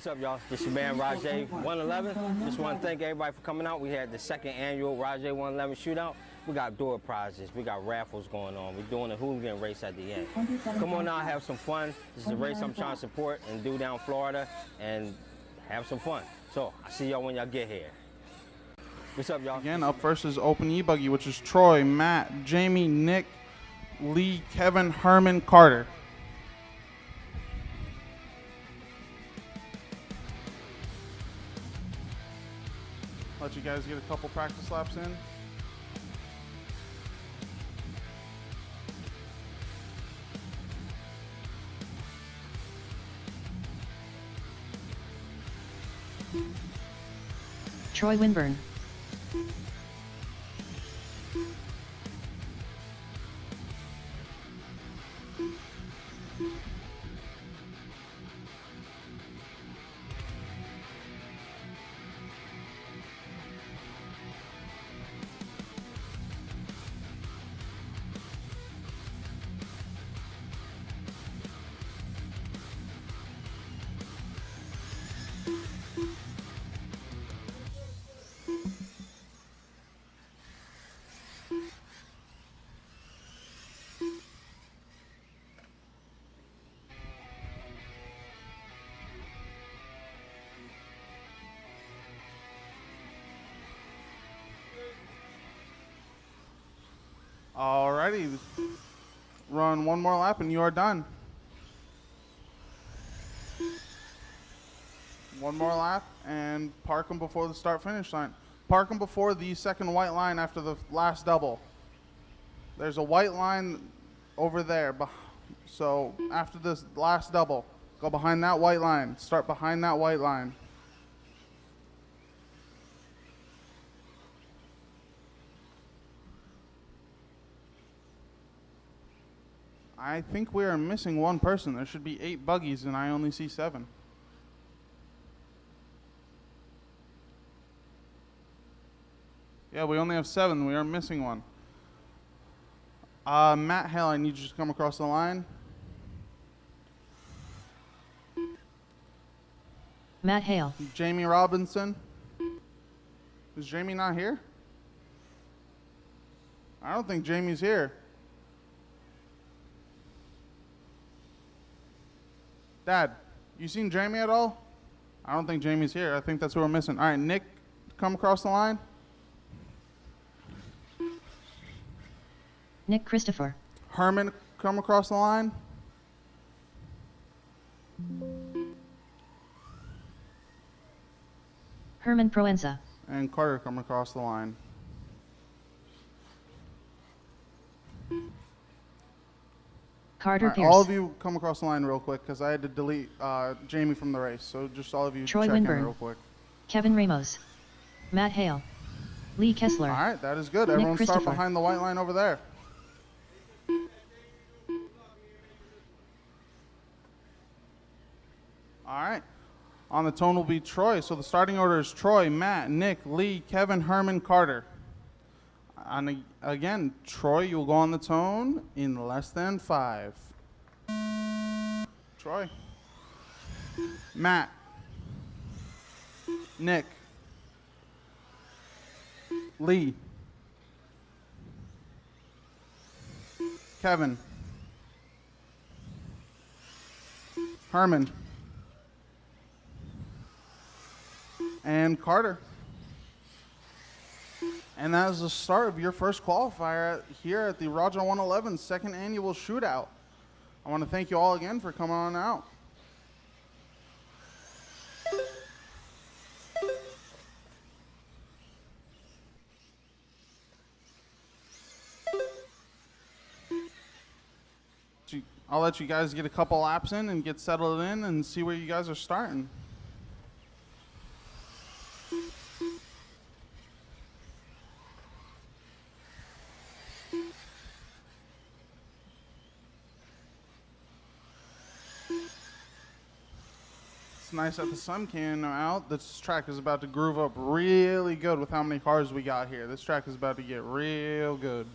What's up, y'all? This your man Rajay 111. Just want to thank everybody for coming out. We had the second annual Rajay 111 shootout. We got door prizes. We got raffles going on. We're doing a hooligan race at the end. Come on out, have some fun. This is a race I'm trying to support and do down Florida and have some fun. So I'll see y'all when y'all get here. What's up, y'all? Again, up first is Open E-buggy, which is Troy, Matt, Jamie, Nick, Lee, Kevin, Herman, Carter. Let you guys get a couple practice laps in. Troy Winburn. Alrighty, run one more lap and you are done. One more lap and park them before the start-finish line. Park them before the second white line after the last double. There's a white line over there. So after this last double, go behind that white line. Start behind that white line. I think we are missing one person. There should be 8 buggies and I only see 7. Yeah, we only have 7. We are missing one. Matt Hale, I need you to come across the line. Matt Hale. Jamie Robinson. Is Jamie not here? I don't think Jamie's here. Dad, you seen Jamie at all? I don't think Jamie's here. I think that's who we're missing. All right, Nick, come across the line. Nick Christopher. Herman, come across the line. Herman Proenza. And Carter, come across the line. Carter Right, Pierce. all of you come across the line real quick because I had to delete Jamie from the race. So just all of you Troy check Winburn. in real quick. Kevin Ramos. Matt Hale. Lee Kessler. All right, that is good. Nick Everyone start Christopher. behind the white line over there. All right. On the tone will be Troy. So the starting order is Troy, Matt, Nick, Lee, Kevin, Herman, Carter. And again, Troy, you'll go on the tone in less than 5. Troy. Matt. Nick. Lee. Kevin. Herman. And Carter. And that is the start of your first qualifier here at the Rajay 111 second annual shootout. I want to thank you all again for coming on out. I'll let you guys get a couple laps in and get settled in and see where you guys are starting. It's nice that the sun came out. This track is about to groove up really good with how many cars we got here. This track is about to get real good.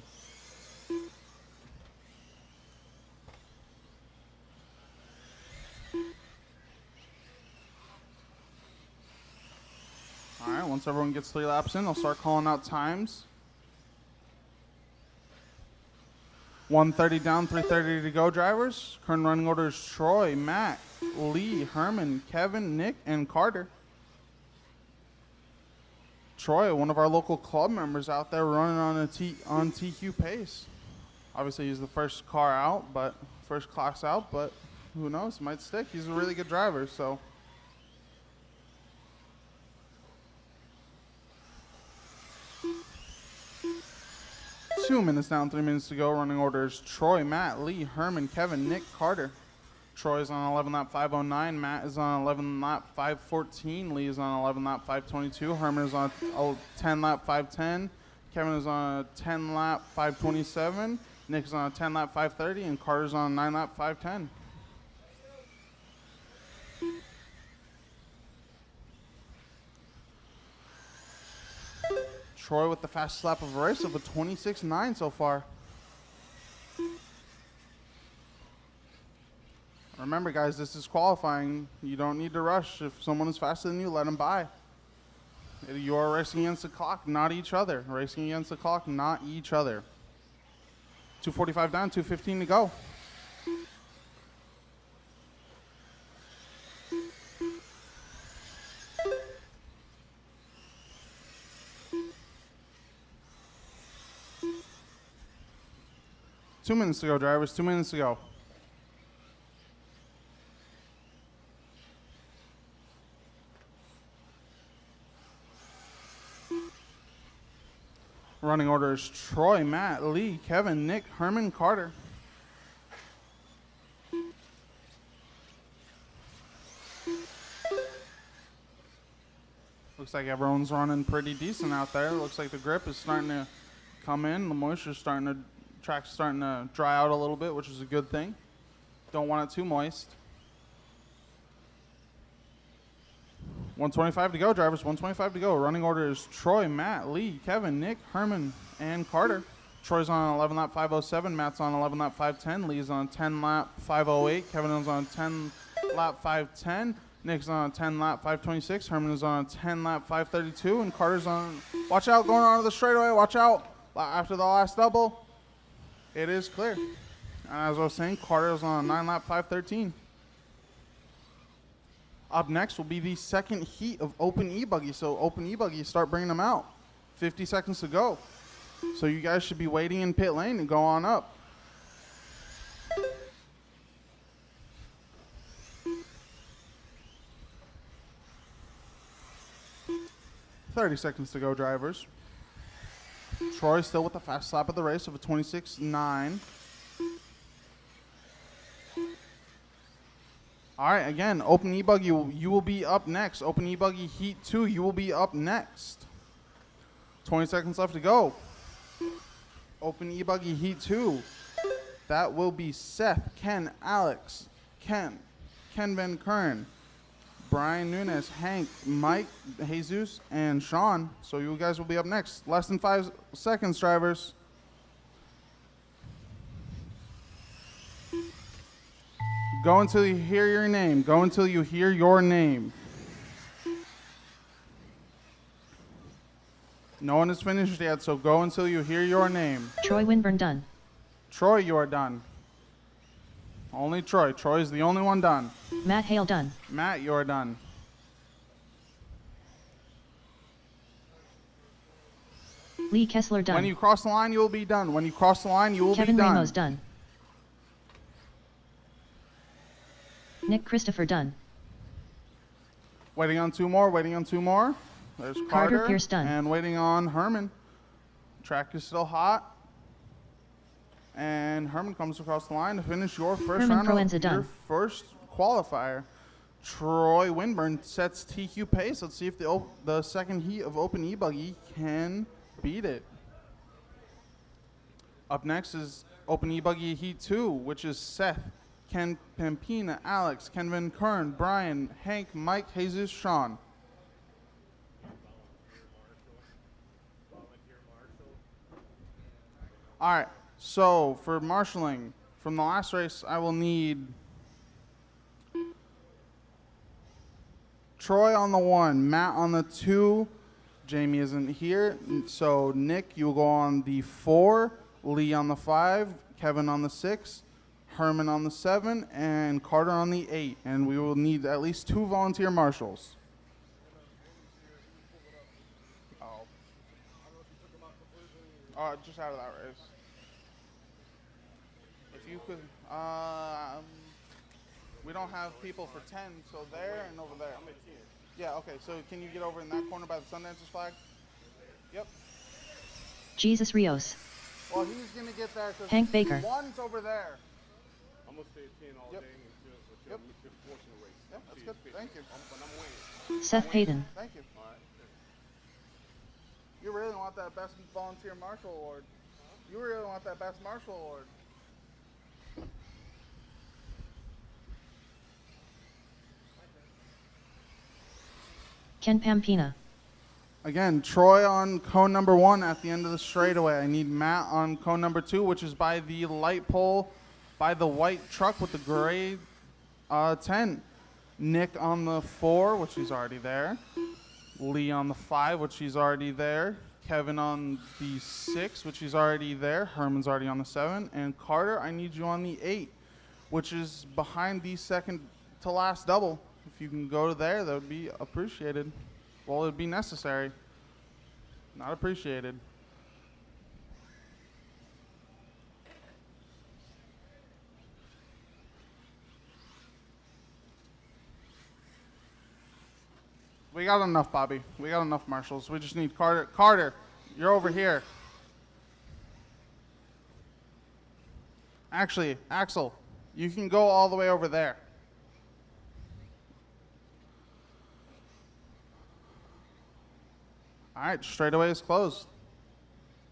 Once everyone gets 3 laps in, I'll start calling out times. 1:30 down, 3:30 to go, drivers. Current running order is Troy, Matt, Lee, Herman, Kevin, Nick, and Carter. Troy, one of our local club members out there running on TQ pace. Obviously, he's the first car out, but first class out, but who knows? Might stick. He's a really good driver, so. Two minutes down, 3 minutes to go. Running order is Troy, Matt, Lee, Herman, Kevin, Nick, Carter. Troy is on 11 lap 509. Matt is on 11 lap 514. Lee is on 11 lap 522. Herman is on 10 lap 510. Kevin is on a 10 lap 527. Nick is on a 10 lap 530. And Carter's on a 9 lap 510. Troy with the fastest lap of the race of a 26.9 so far. Remember, guys, this is qualifying. You don't need to rush. If someone is faster than you, let them by. You are racing against the clock, not each other. Racing against the clock, not each other. 2:45 down, 2:15 to go. Two minutes to go, drivers. 2 minutes to go. Running order is Troy, Matt, Lee, Kevin, Nick, Herman, Carter. Looks like everyone's running pretty decent out there. Looks like the grip is starting to come in. The moisture's starting to, track's starting to dry out a little bit, which is a good thing. Don't want it too moist. 1:25 to go, drivers. 1:25 to go. Running order is Troy, Matt, Lee, Kevin, Nick, Herman, and Carter. Troy's on 11 lap 507. Matt's on 11 lap 510. Lee's on 10 lap 508. Kevin is on 10 lap 510. Nick's on 10 lap 526. Herman is on 10 lap 532. And Carter's on, watch out, going onto the straightaway. Watch out. After the last double, it is clear. And as I was saying, Carter's on 9 lap 513. Up next will be the second heat of Open E-buggy. So Open E-buggy, start bringing them out. 50 seconds to go. So you guys should be waiting in pit lane and go on up. "30 seconds to go, drivers. Troy still with the fast lap of the race of a 26.9. All right, again, Open E-buggy, you will be up next. Open E-buggy Heat 2, you will be up next. 20 seconds left to go. Open E-buggy Heat 2. That will be Seth, Ken, Alex, Ken Van Kern, Brian Nunes, Hank, Mike, Jesus, and Sean. So you guys will be up next. Less than 5 seconds, drivers. Go until you hear your name. Go until you hear your name. No one has finished yet, so go until you hear your name. Troy Winburn done. Troy, you are done. Only Troy. Troy is the only one done. Matt Hale done. Matt, you are done. Lee Kessler done. When you cross the line, you will be done. When you cross the line, you will Kevin be done. Ramos done. Nick Christopher done. Waiting on 2 more. Waiting on 2 more. There's Carter Pierce done. And waiting on Herman. Track is still hot. And Herman comes across the line to finish your first Herman round Proenza of your done. first qualifier. Troy Winburn sets TQ pace. Let's see if the second heat of Open E-buggy can beat it. Up next is Open E-buggy Heat 2, which is Seth, Ken Pampina, Alex, Ken Van Kern, Brian, Hank, Mike, Jesus, Sean. All right, so for marshalling, from the last race, I will need Troy on the 1, Matt on the 2, Jamie isn't here, so Nick, you will go on the 4, Lee on the 5, Kevin on the 6, Herman on the 7, and Carter on the 8. And we will need at least 2 volunteer marshals. Just out of that race. If you could, we don't have people for 10, so there and over there. Yeah, okay, so can you get over in that corner by the Sundancers flag? Yep. Jesus Rios. Well, he's going to get there because Hank Baker. one's over there. I'm going to stay at 10 all day until the portion of the race. Yep, that's good. Thank you. But I'm winning. Seth Hayden. Thank you. All right. You really want that best volunteer marshal award. You really want that best marshal award. Ken Pampina. Again, Troy on cone number 1 at the end of the straightaway. I need Matt on cone number 2, which is by the light pole by the white truck with the gray 10. Nick on the 4, which he's already there. Lee on the 5, which he's already there. Kevin on the 6, which he's already there. Herman's already on the 7. And Carter, I need you on the 8, which is behind the second to last double. If you can go there, that would be appreciated. Well, it would be necessary. Not appreciated. We got enough, Bobby. We got enough marshals. We just need Carter. Carter, you're over here. Actually, Axel, you can go all the way over there. All right, straightaway is closed.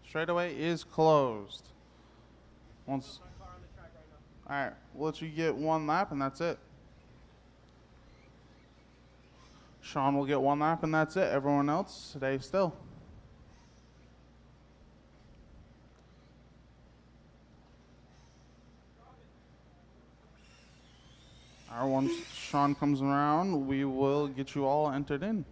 Straightaway is closed. Once. All right, we'll let you get 1 lap, and that's it. Sean will get 1 lap, and that's it. Everyone else, stay still. All right, once Sean comes around, we will get you all entered in.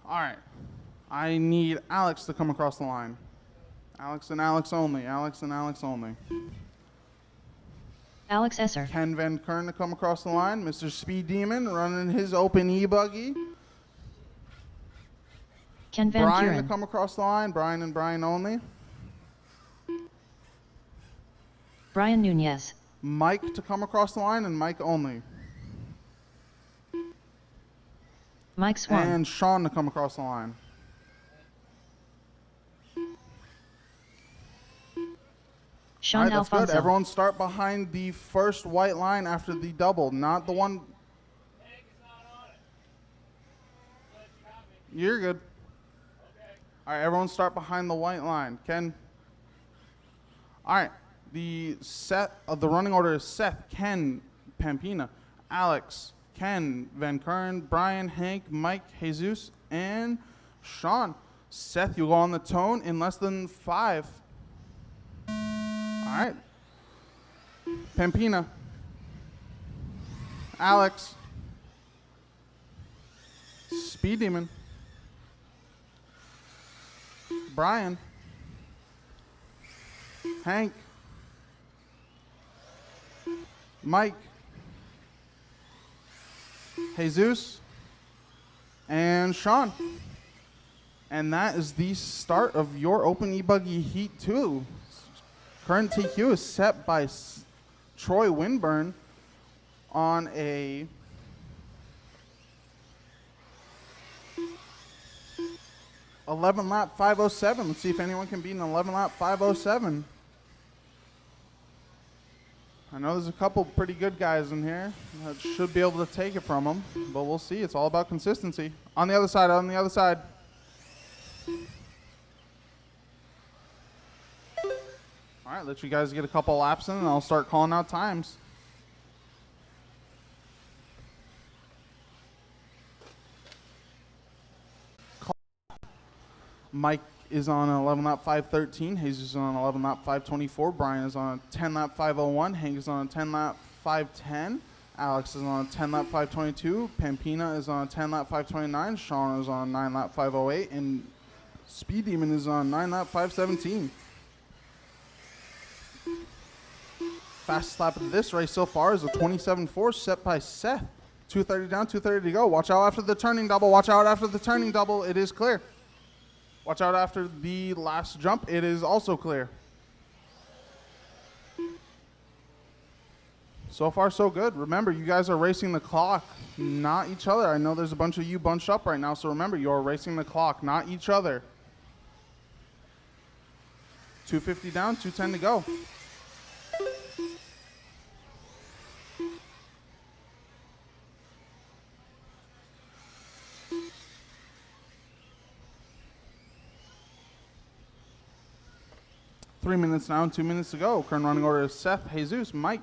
All right, I need Alex to come across the line. Alex and Alex only, Alex and Alex only. Alex Esser. Ken Van Kern to come across the line. Mr. Speed Demon running his open E-buggy. Ken Van Brian Buren. to come across the line, Brian and Brian only. Brian Nunez. Mike to come across the line and Mike only. Mike Swan. And Sean to come across the line. Sean All right, that's Alfonso. good. Everyone start behind the first white line after the double, not the one. You're good. All right, everyone start behind the white line. Ken. All right, the running order is Seth, Ken, Pampina, Alex, Ken, Van Kern, Brian, Hank, Mike, Jesus, and Sean. Seth, you'll go on the tone in less than 5. All right. Pampina. Alex. Speed Demon. Brian. Hank. Mike. Jesus. And Sean. And that is the start of your Open E-buggy Heat 2. Current TQ is set by Troy Winburn on a 11 lap 507. Let's see if anyone can beat an 11 lap 507. I know there's a couple pretty good guys in here that should be able to take it from them, but we'll see. It's all about consistency. On the other side, on the other side. All right, let you guys get a couple laps in, and I'll start calling out times. Mike is on an 11 lap 5:13. Jesus is on an 11 lap 5:24. Brian is on a 10 lap 5:01. Hank is on a 10 lap 5:10. Alex is on a 10 lap 5:22. Pampina is on a 10 lap 5:29. Sean is on a 9 lap 5:08. And Speed Demon is on 9 lap 5:17. Fastest lap of this race so far is a 27.4 set by Seth. 2:30 down, 2:30 to go. Watch out after the turning double. Watch out after the turning double. It is clear. Watch out after the last jump. It is also clear. So far, so good. Remember, you guys are racing the clock, not each other. I know there's a bunch of you bunched up right now, so remember, you're racing the clock, not each other. 2:50 down, 2:10 to go. Three minutes down, 2 minutes to go. Current running order is Seth, Jesus, Mike,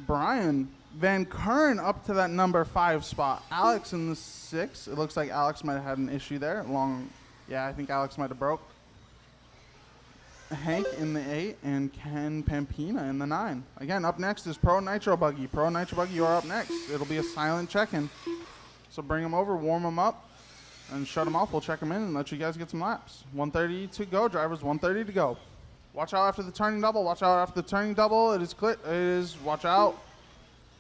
Brian, Van Curren up to that number 5 spot. Alex in the 6. It looks like Alex might have had an issue there. I think Alex might have broke. Hank in the 8 and Ken Pampina in the 9. Again, up next is Pro Nitro Buggy. Pro Nitro Buggy, you're up next. It'll be a silent check-in. So bring them over, warm them up, and shut them off. We'll check them in and let you guys get some laps. 1:30 to go, drivers. 1:30 to go. Watch out after the turning double. Watch out after the turning double. It is clear. It is, watch out.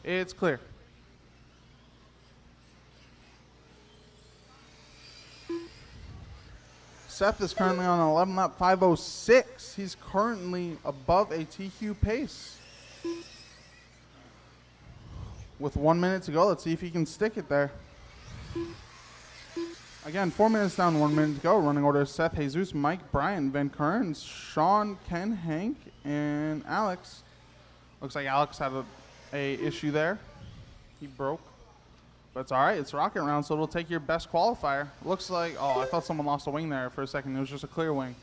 It's clear. Seth is currently on an 11 lap 5:06. He's currently above a TQ pace. With 1 minute to go, let's see if he can stick it there. Again, 4 minutes down, 1 minute to go. Running order is Seth, Jesus, Mike, Brian, Van Curren, Sean, Ken, Hank, and Alex. Looks like Alex had a issue there. He broke. But it's all right. It's rocket round, so it'll take your best qualifier. Looks like, oh, I thought someone lost a wing there for a second. It was just a clear wing.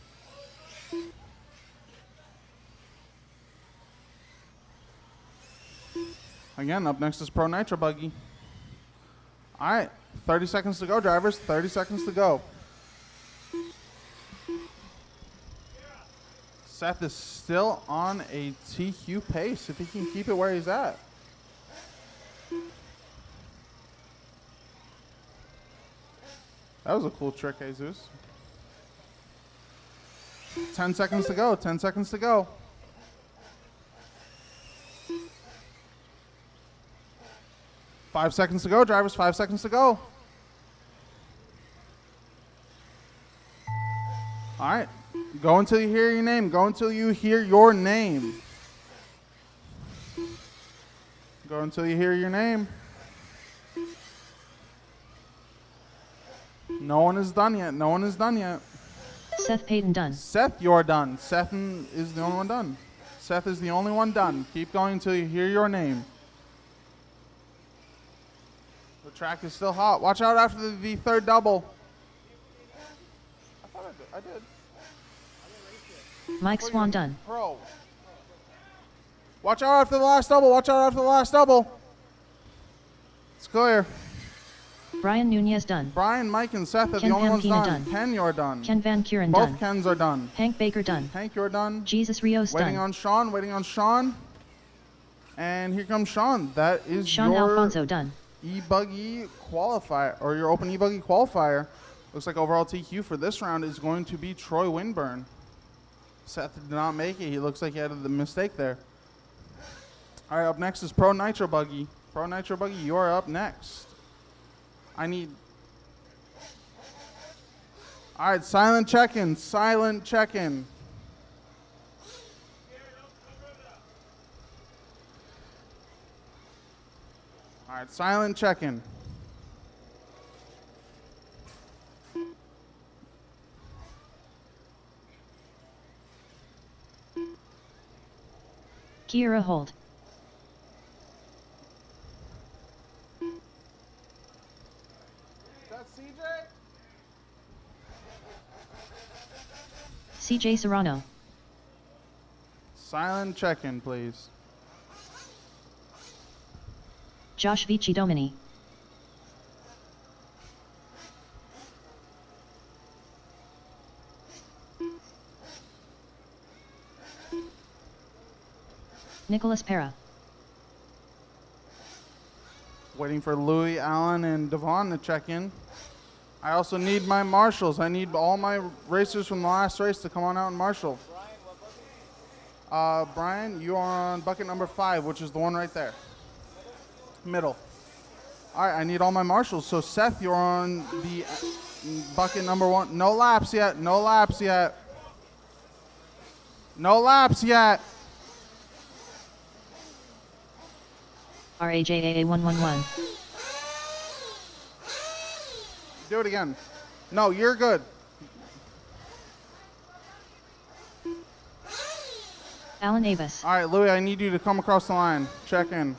Again, up next is Pro Nitro Buggy. All right. 30 seconds to go, drivers. 30 seconds to go. Seth is still on a TQ pace if he can keep it where he's at. That was a cool trick, Jesus. 10 seconds to go. 10 seconds to go. Five seconds to go, drivers. 5 seconds to go. All right. Go until you hear your name. Go until you hear your name. Go until you hear your name. No one is done yet. No one is done yet. Seth Payton done. Seth, you're done. Seth is the only one done. Seth is the only one done. Keep going until you hear your name. The track is still hot. Watch out after the third double. I thought I did. Mike Swan done. Pro. Watch out after the last double. Watch out after the last double. It's clear. Brian Nunez done. Brian, Mike, and Seth are Ken the only ones Pampina done. done. Ken, you're done. Ken Van Kuren Both done. Kens are done. Hank Baker done. Hank, you're done. Jesus Rios Waiting done. on Sean. Waiting on Sean. And here comes Sean. That is Sean your Alfonso done. E-buggy qualifier, or your open E-buggy qualifier. Looks like overall TQ for this round is going to be Troy Winburn. Seth did not make it. He looks like he had the mistake there. All right, up next is Pro Nitro Buggy. Pro Nitro Buggy, you are up next. I need... All right, silent check-in. Silent check-in. All right, silent check-in. Kira hold. Is that CJ? CJ Serrano. Silent check-in, please. Josh Vici Domini. Nicholas Para. Waiting for Louis, Allen, and Devon to check in. I also need my marshals. I need all my racers from the last race to come on out and marshal. Brian, you are on bucket number 5, which is the one right there. Middle. All right, I need all my marshals. So Seth, you're on the bucket number 1. No laps yet. No laps yet. No laps yet. RAJAA111. Do it again. No, you're good. Alan Avis. All right, Louis, I need you to come across the line. Check in.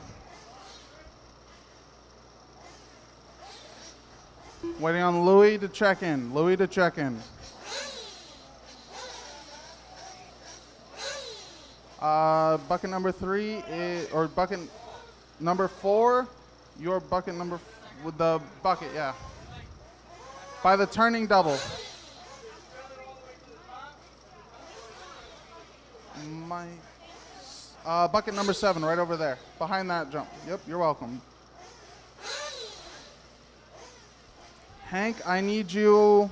Waiting on Louis to check in. Louis to check in. Bucket number 3 is, or bucket number 4. Your bucket number with the bucket, yeah. By the turning double. My bucket number 7, right over there, behind that jump. Yep, you're welcome. Hank, I need you.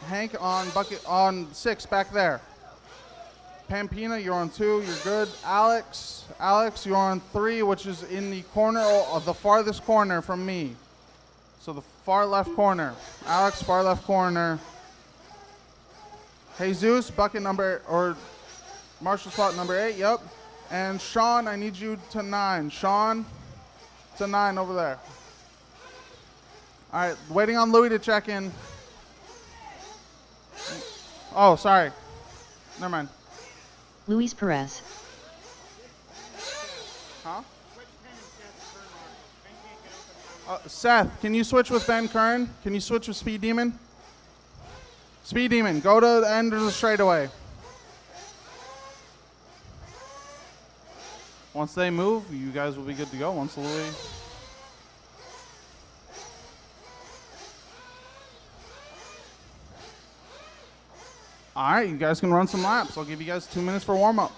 Hank on bucket on 6 back there. Pampina, you're on 2. You're good. Alex, you're on 3, which is in the corner, the farthest corner from me. So the far left corner. Alex, far left corner. Jesus, bucket number, or marshal spot number 8, yep. And Sean, I need you to 9. Sean, to 9 over there. All right, waiting on Louis to check in. Oh, sorry. Never mind. Luis Perez. Huh? Seth, can you switch with Ben Kern? Can you switch with Speed Demon? Speed Demon, go to the end of the straightaway. Once they move, you guys will be good to go. Once Louis. All right, you guys can run some laps. I'll give you guys 2 minutes for warm-up.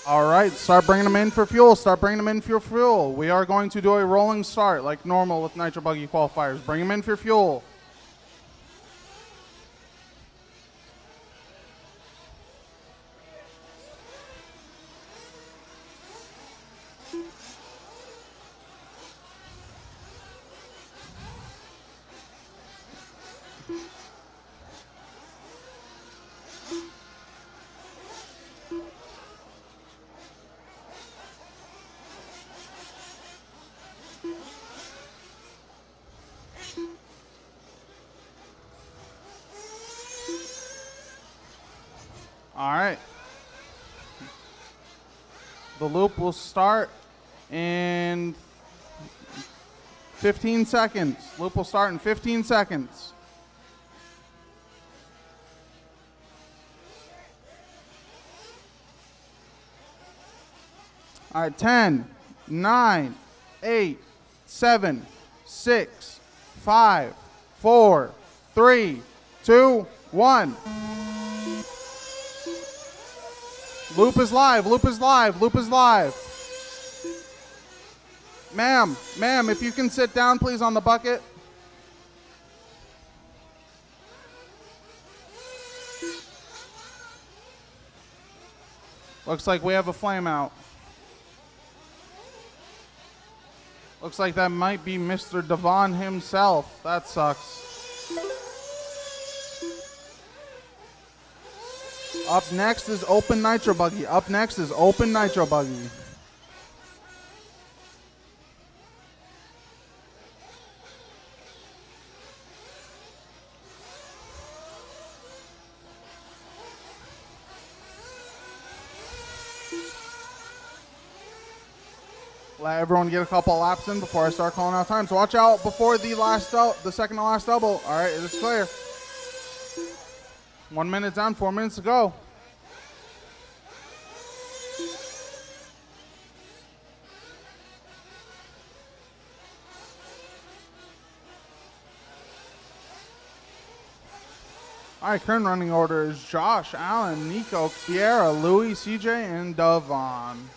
All right, start bringing them in for fuel. Start bringing them in for fuel. We are going to do a rolling start like normal with Nitro Buggy qualifiers. Bring them in for fuel. All right. The loop will start in 15 seconds. Loop will start in 15 seconds. All right, 10, 9, 8, 7, 6, 5, 4, 3, 2, 1. Loop is live, loop is live, loop is live. Ma'am, if you can sit down, please, on the bucket. Looks like we have a flame out. Looks like that might be Mr. Devon himself. That sucks. Up next is Open Nitro Buggy. Up next is Open Nitro Buggy. Let everyone get a couple laps in before I start calling out times. Watch out before the second to last double. All right, it is clear. 1 minute down, 4 minutes to go. All right, current running order is Josh, Alan, Nico, Kiera, Louis, CJ, and Devon.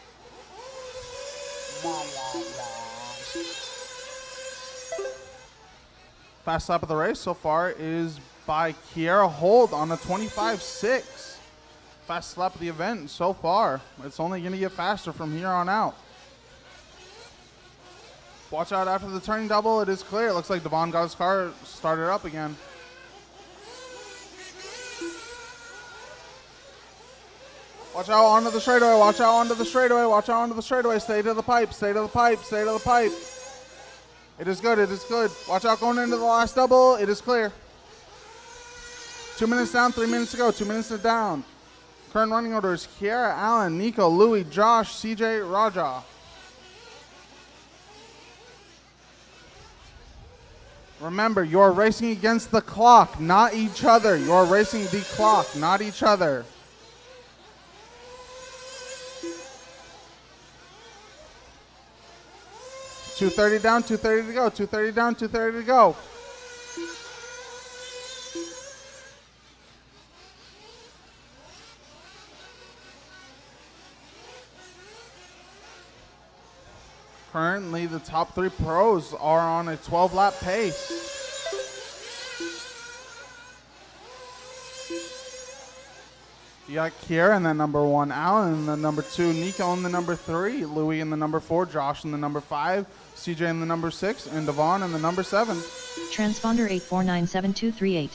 Fast lap of the race so far is by Kiera Holt on a 25.6. Fast lap of the event so far. It's only going to get faster from here on out. Watch out after the turning double. It is clear. It looks like Devon got his car started up again. Watch out onto the straightaway. Watch out onto the straightaway. Watch out onto the straightaway. Stay to the pipe. Stay to the pipe. Stay to the pipe. It is good. It is good. Watch out going into the last double. It is clear. 2 minutes down. 3 minutes to go. 2 minutes to down. Current running order is Kiera, Allen, Nico, Louis, Josh, CJ, Raja. Remember, you're racing against the clock, not each other. You're racing the clock, not each other. .230 down, 230 to go. 230 down, 230 to go. Currently, the top three pros are on a 12-lap pace. You got Kiera in the number 1, Alan in the number 2, Nico in the number 3, Louis in the number 4, Josh in the number 5, CJ in the number 6, and Devon in the number 7. Transponder 8497238.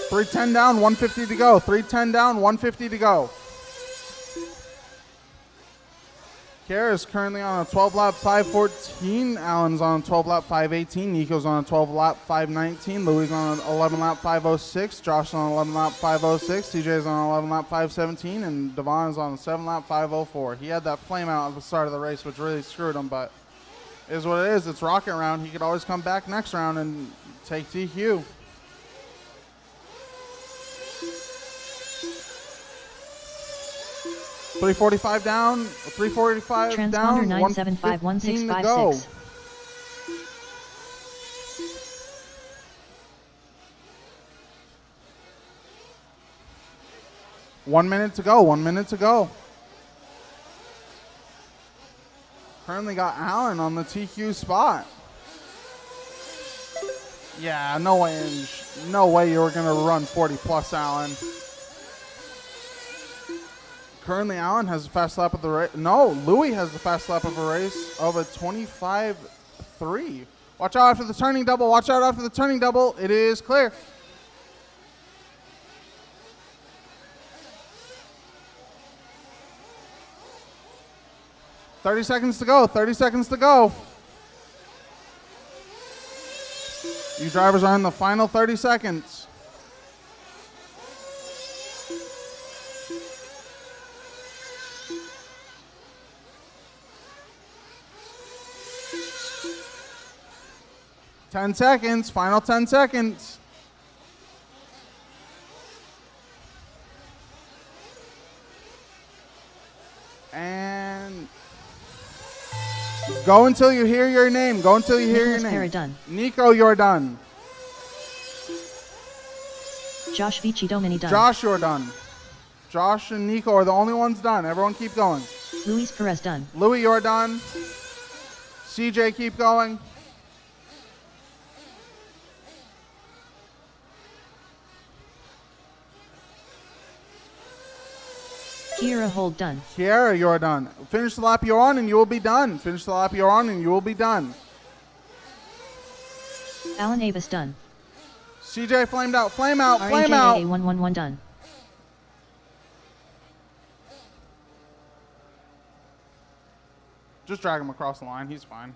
.310 down, 150 to go. 310 down, 150 to go. Kiera is currently on a 12-lap 514. Alan's on a 12-lap 518. Nico's on a 12-lap 519. Louis on an 11-lap 506. Josh on an 11-lap 506. CJ's on an 11-lap 517. And Devon is on a 7-lap 504. He had that flame out at the start of the race, which really screwed him, but it is what it is. It's rocket round. He could always come back next round and take TQ. .345 down, 345 Transponder down, 9751656. 115 to go. One minute to go, 1 minute to go. Currently got Allen on the TQ spot. Yeah, no way you were gonna run 40 plus, Allen. Currently, Allen has the fast lap of the race. No, Louis has the fast lap of a race of a 25.3. Watch out after the turning double. Watch out after the turning double. It is clear. .30 seconds to go. 30 seconds to go. You drivers are in the final 30 seconds. Ten seconds, final 10 seconds. And go until you hear your name. Go until you hear your name. Done. Nico, you're done. Josh Vici Domini done. Josh, you're done. Josh and Nico are the only ones done. Everyone keep going. Luis Perez done. Louis, you're done. CJ, keep going. Kiera hold done. Kiera, you're done. Finish the lap you're on and you will be done. Finish the lap you're on and you will be done. Alan Avis done. CJ flamed out. Flame out. Flame out. RAJAA111 done. Just drag him across the line. He's fine.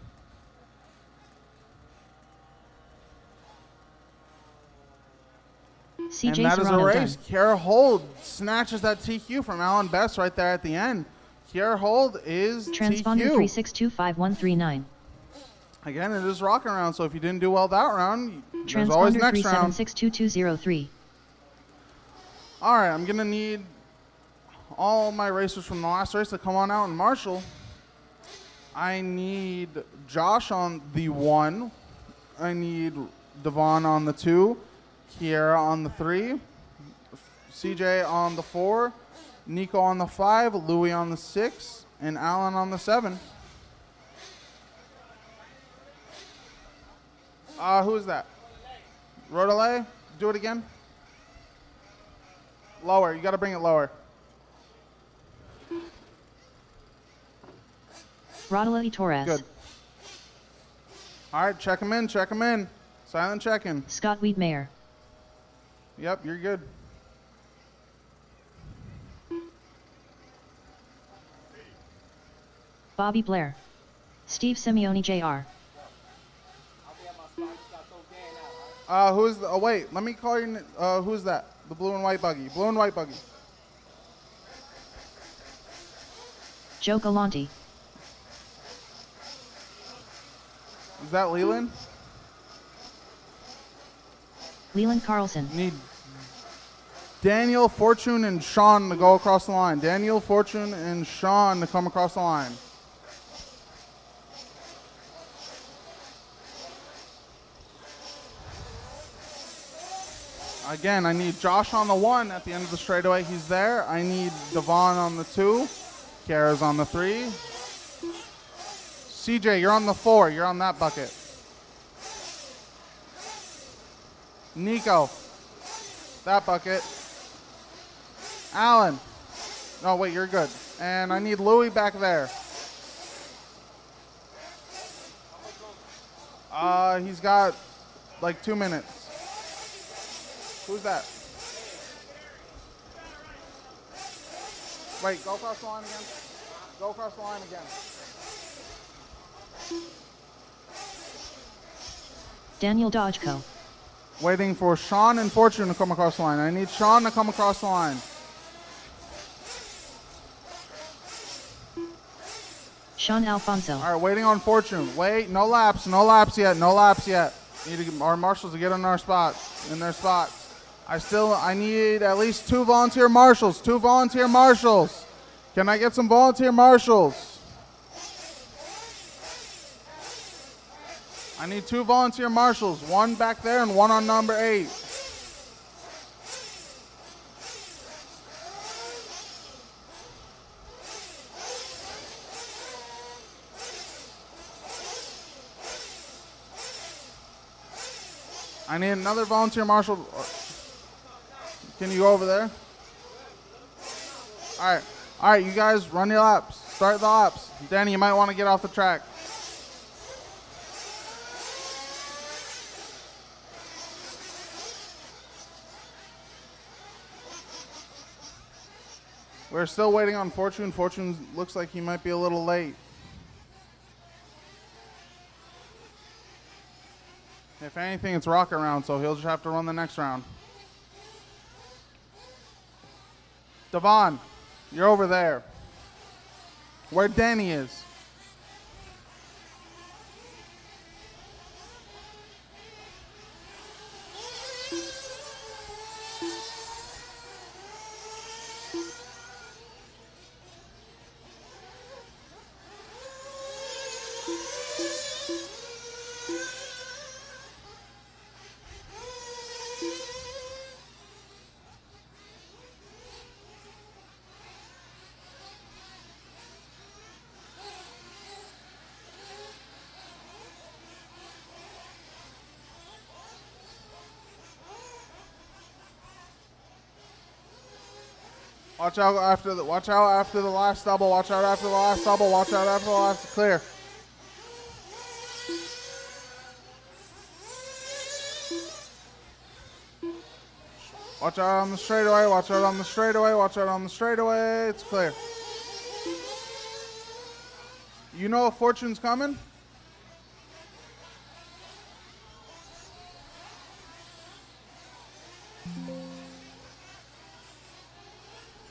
CJ And that is a Serrano race. done. Kiera Hold snatches that TQ from Alan Best right there at the end. Kiera Hold is Transponder TQ. 36251139. Again, it is rocking round, so if you didn't do well that round, there's always Transponder next round. 376223. All right, I'm going to need all my racers from the last race to come on out and marshal. I need Josh on the 1. I need Devon on the 2. Kiera on the 3. CJ on the 4. Nico on the 5. Louis on the 6. And Alan on the 7. Who is that? Rodale? Do it again. Lower. You got to bring it lower. Rodality Torres. Good. All right, check him in. Check him in. Silent check-in. Scott Wiedmeyer. Yep, you're good. Bobby Blair. Steve Simeone Jr. Who is the, oh wait, let me call you, who's that? The blue and white buggy. Blue and white buggy. Joe Galante. Is that Leland? Leland Carlson. Need Daniel, Fortune, and Sean to go across the line. Daniel, Fortune, and Sean to come across the line. Again, I need Josh on the 1 at the end of the straightaway. He's there. I need Devon on the 2. Kiera's on the 3. CJ, you're on the 4. You're on that bucket. Nico, that bucket. Alan. No, wait, you're good. And I need Louis back there. He's got like 2 minutes. Who's that? Wait, go across the line again. Go across the line again. Daniel Dodgeko. Waiting for Sean and Fortune to come across the line. I need Sean to come across the line. Sean Alfonso. All right, waiting on Fortune. Wait, no laps yet, no laps yet. Need to get our marshals to get in our spots, in their spots. I need at least 2 volunteer marshals. 2 volunteer marshals. Can I get some volunteer marshals? I need 2 volunteer marshals. 1 back there and 1 on number 8. I need another volunteer marshal. Can you go over there? All right, you guys run your laps. Start the laps. Danny, you might want to get off the track. We're still waiting on Fortune. Fortune looks like he might be a little late. If anything, it's rock around, so he'll just have to run the next round. Devon, you're over there. Where Danny is. Watch out after the last double. Watch out after the last double. Watch out after the last clear. Watch out on the straightaway. Watch out on the straightaway. Watch out on the straightaway. It's clear. You know a fortune's coming?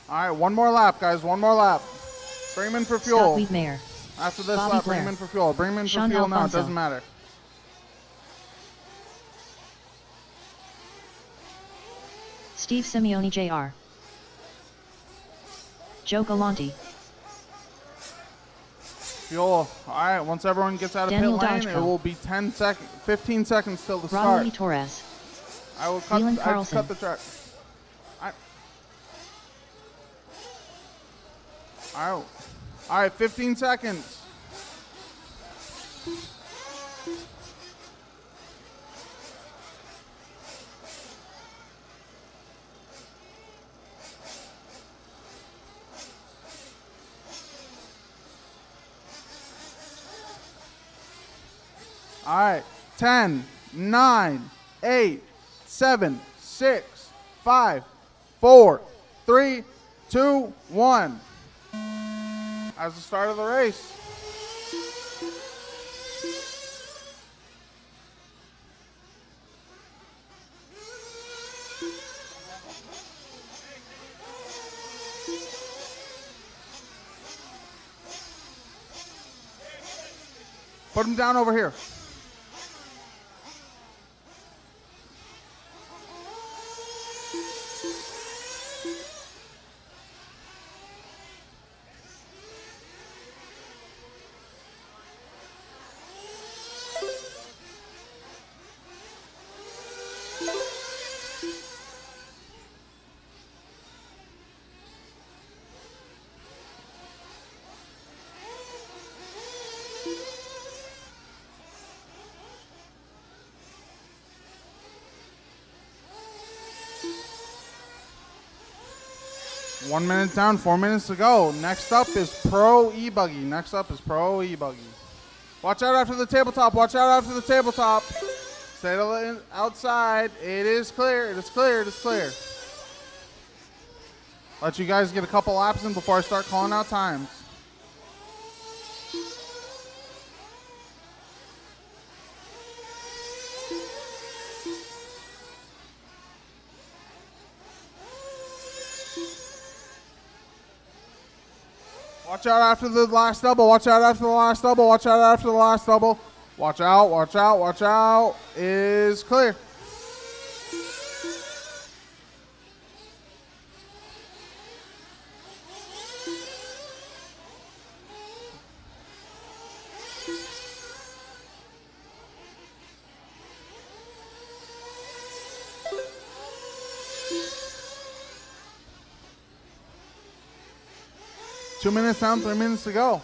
All right, one more lap, guys. One more lap. Bring him in for fuel. Scott Wheatmare. After this Bobby lap, bring Blair. him in for fuel. Bring him in Sean for fuel now. It Alfonso. doesn't matter. Steve Simeone Jr. Joe Galante. Fuel. All right, once everyone gets out of Daniel pit lane, Dodgeco. it will be 15 seconds till the Raul start. Torres. I will cut, Leland I Carlson. cut the track. All right, 15 seconds. All right, 10, 9, 8, 7, 6, 5, 4, 3, 2, 1. As the start of the race. Put him down over here. One minute down, 4 minutes to go. Next up is Pro E-buggy. Next up is Pro E-buggy. Watch out after the tabletop. Watch out after the tabletop. Stay to the outside. It is clear. It is clear. It is clear. Let you guys get a couple laps in before I start calling out times. Watch out after the last double. Watch out after the last double. Watch out after the last double. Watch out, watch out, watch out. Is clear. Two minutes down, 3 minutes to go.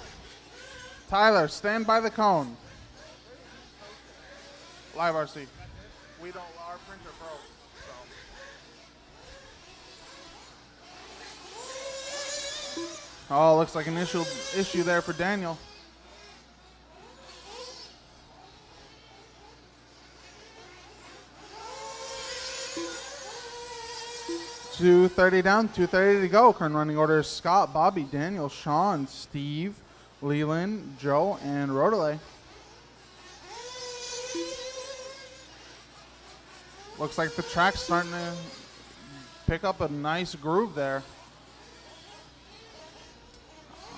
Tyler, stand by the cone. Live RC. We don't, our printer broke. So. Oh, looks like an issue there for Daniel. $230 down, $230 to go. Current running order is Scott, Bobby, Daniel, Sean, Steve, Leland, Joe, and Rodele. Looks like the track's starting to pick up a nice groove there.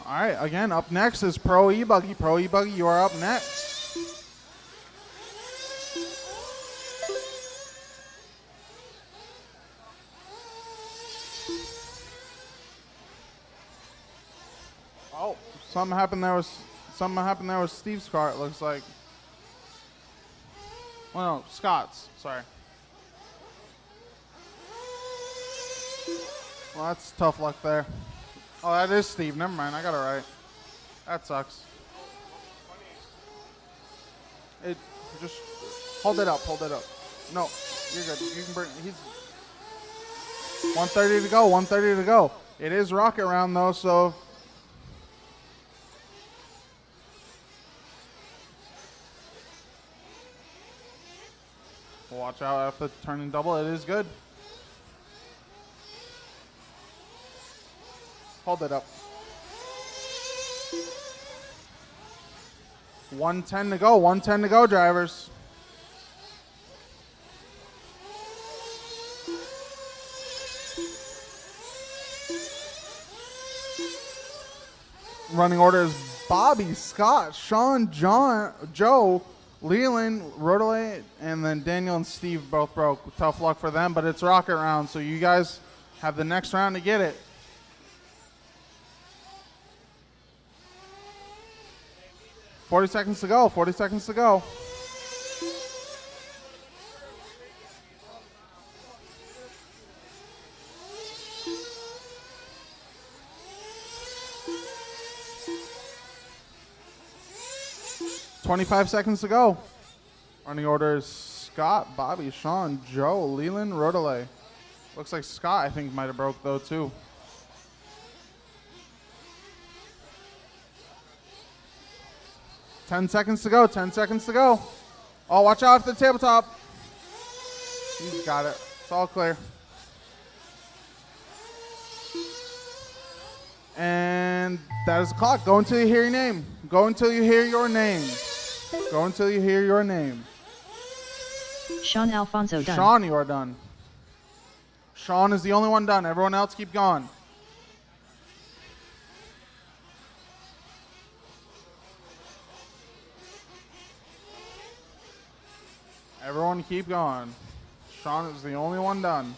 All right, again, up next is Pro E-buggy. Pro E-buggy, you are up next. Oh, something happened there with Steve's car, it looks like. Well, no, Scott's, sorry. Well, that's tough luck there. Oh, that is Steve. Never mind, I got it right. That sucks. It just hold it up, hold it up. No, you're good. You can bring. He's 130 to go. 130 to go. It is rocket round though, so watch out after turning double. It is good. Hold it up. 110 to go. 110 to go, drivers. Running order is Bobby, Scott, Sean, John, Joe, Leland, Rodolay, and then Daniel and Steve both broke. Tough luck for them, but it's rocket round, so you guys have the next round to get it. $40 seconds to go. 40 seconds to go. $25 seconds to go. Running order is Scott, Bobby, Sean, Joe, Leland, Rodolay. Looks like Scott, I think, might have broke though too. $10 seconds to go. 10 seconds to go. Oh, watch out for the tabletop. He's got it. It's all clear. And that is the clock. Go until you hear your name. Go until you hear your name. Go until you hear your name. Sean Alfonso done. Sean, you are done. Sean is the only one done. Everyone else keep going. Everyone keep going. Sean is the only one done.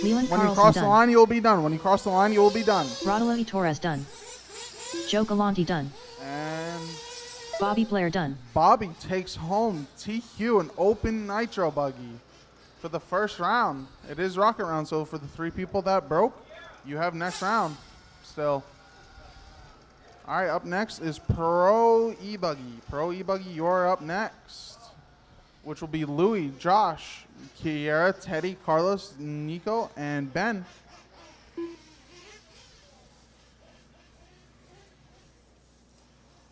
Leland When you Carlson cross done. the line, you will be done. When you cross the line, you will be done. Rodolay Torres done. Joe Galante done. And Bobby Blair done. Bobby takes home TQ an open Nitro buggy for the first round. It is rocket round, so for the 3 people that broke, you have next round still. All right, up next is Pro E-buggy. Pro E-buggy, you're up next, which will be Louie, Josh, Kiera, Teddy, Carlos, Nico, and Ben.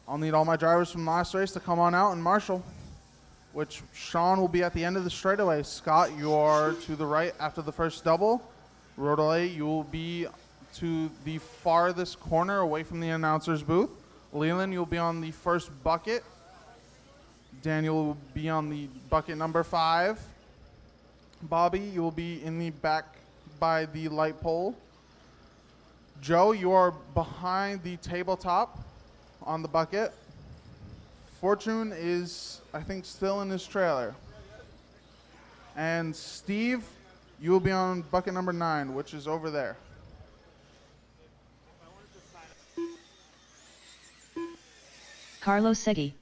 I'll need all my drivers from last race to come on out and marshal, which Sean will be at the end of the straightaway. Scott, you're to the right after the first double. Rodolay, you will be to the farthest corner away from the announcer's booth. Leland, you'll be on the first bucket. Daniel will be on the bucket number 5. Bobby, you will be in the back by the light pole. Joe, you are behind the tabletop on the bucket. Fortune is, I think, still in his trailer. And Steve, you will be on bucket number 9, which is over there. Carlos Segui.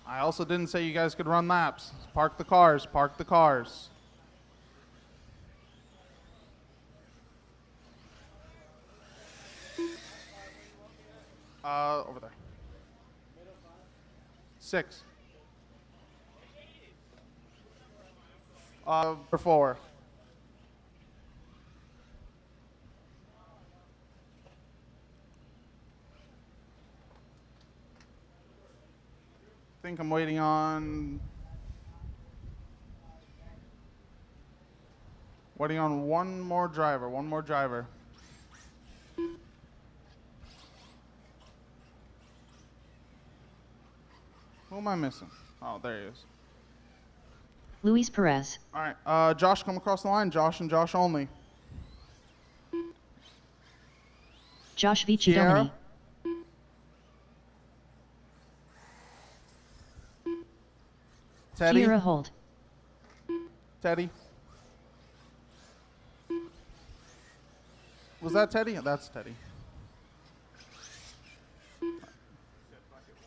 I also didn't say you guys could run laps. Park the cars, park the cars. Over there. 6. For 4. I think I'm waiting on one more driver. Who am I missing? Oh, there he is. Luis Perez. All right, Josh, come across the line. Josh and Josh only. Josh Vici Kiera. Domini. Teddy. Kiera Hold. Teddy. Was that Teddy? That's Teddy.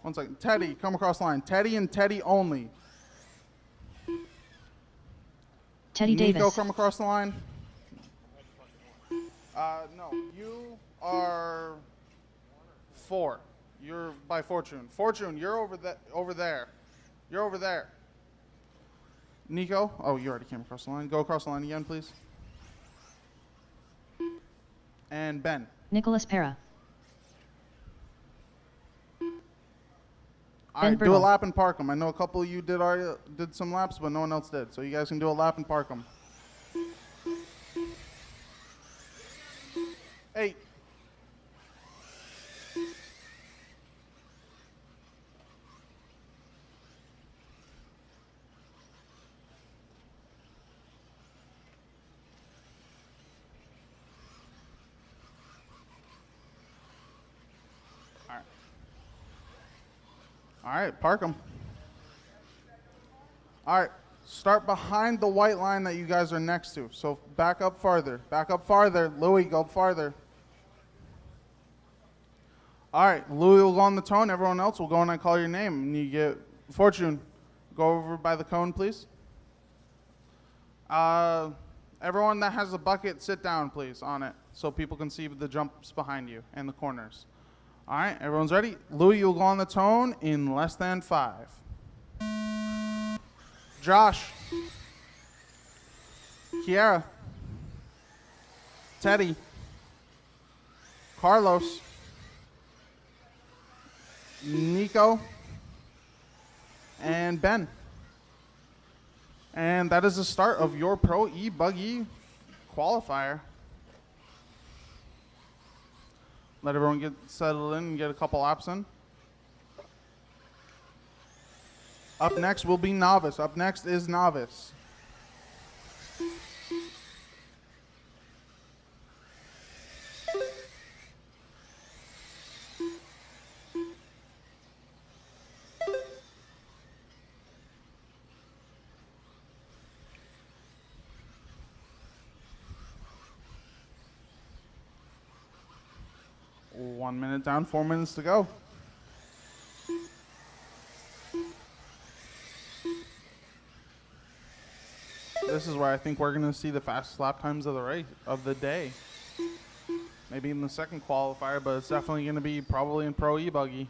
One second. Teddy, come across the line. Teddy and Teddy only. Teddy Nico, Davis. come across the line. No, you are 4. You're by Fortune. Fortune, you're over there. You're over there. Nico, oh, you already came across the line. Go across the line again, please. And Ben. Nicholas Para. All right, do a Bergel. lap and park them. I know a couple of you did some laps, but no one else did. So you guys can do a lap and park them. 8. All right, park them. All right, start behind the white line that you guys are next to. So back up farther. Back up farther. Louis, go farther. All right, Louis will go on the tone. Everyone else will go and I call your name. And you get Fortune. Go over by the cone, please. Everyone that has a bucket, sit down, please, on it so people can see the jumps behind you and the corners. All right, everyone's ready? Louis, you'll go on the tone in less than 5. Josh. Kiara. Teddy. Carlos. Nico. And Ben. And that is the start of your Pro E-buggy qualifier. Let everyone get settled in and get a couple laps in. Up next will be Novice. Up next is Novice. One minute down, 4 minutes to go. This is where I think we're going to see the fastest lap times of the race of the day. Maybe in the second qualifier, but it's definitely going to be probably in Pro E-buggy.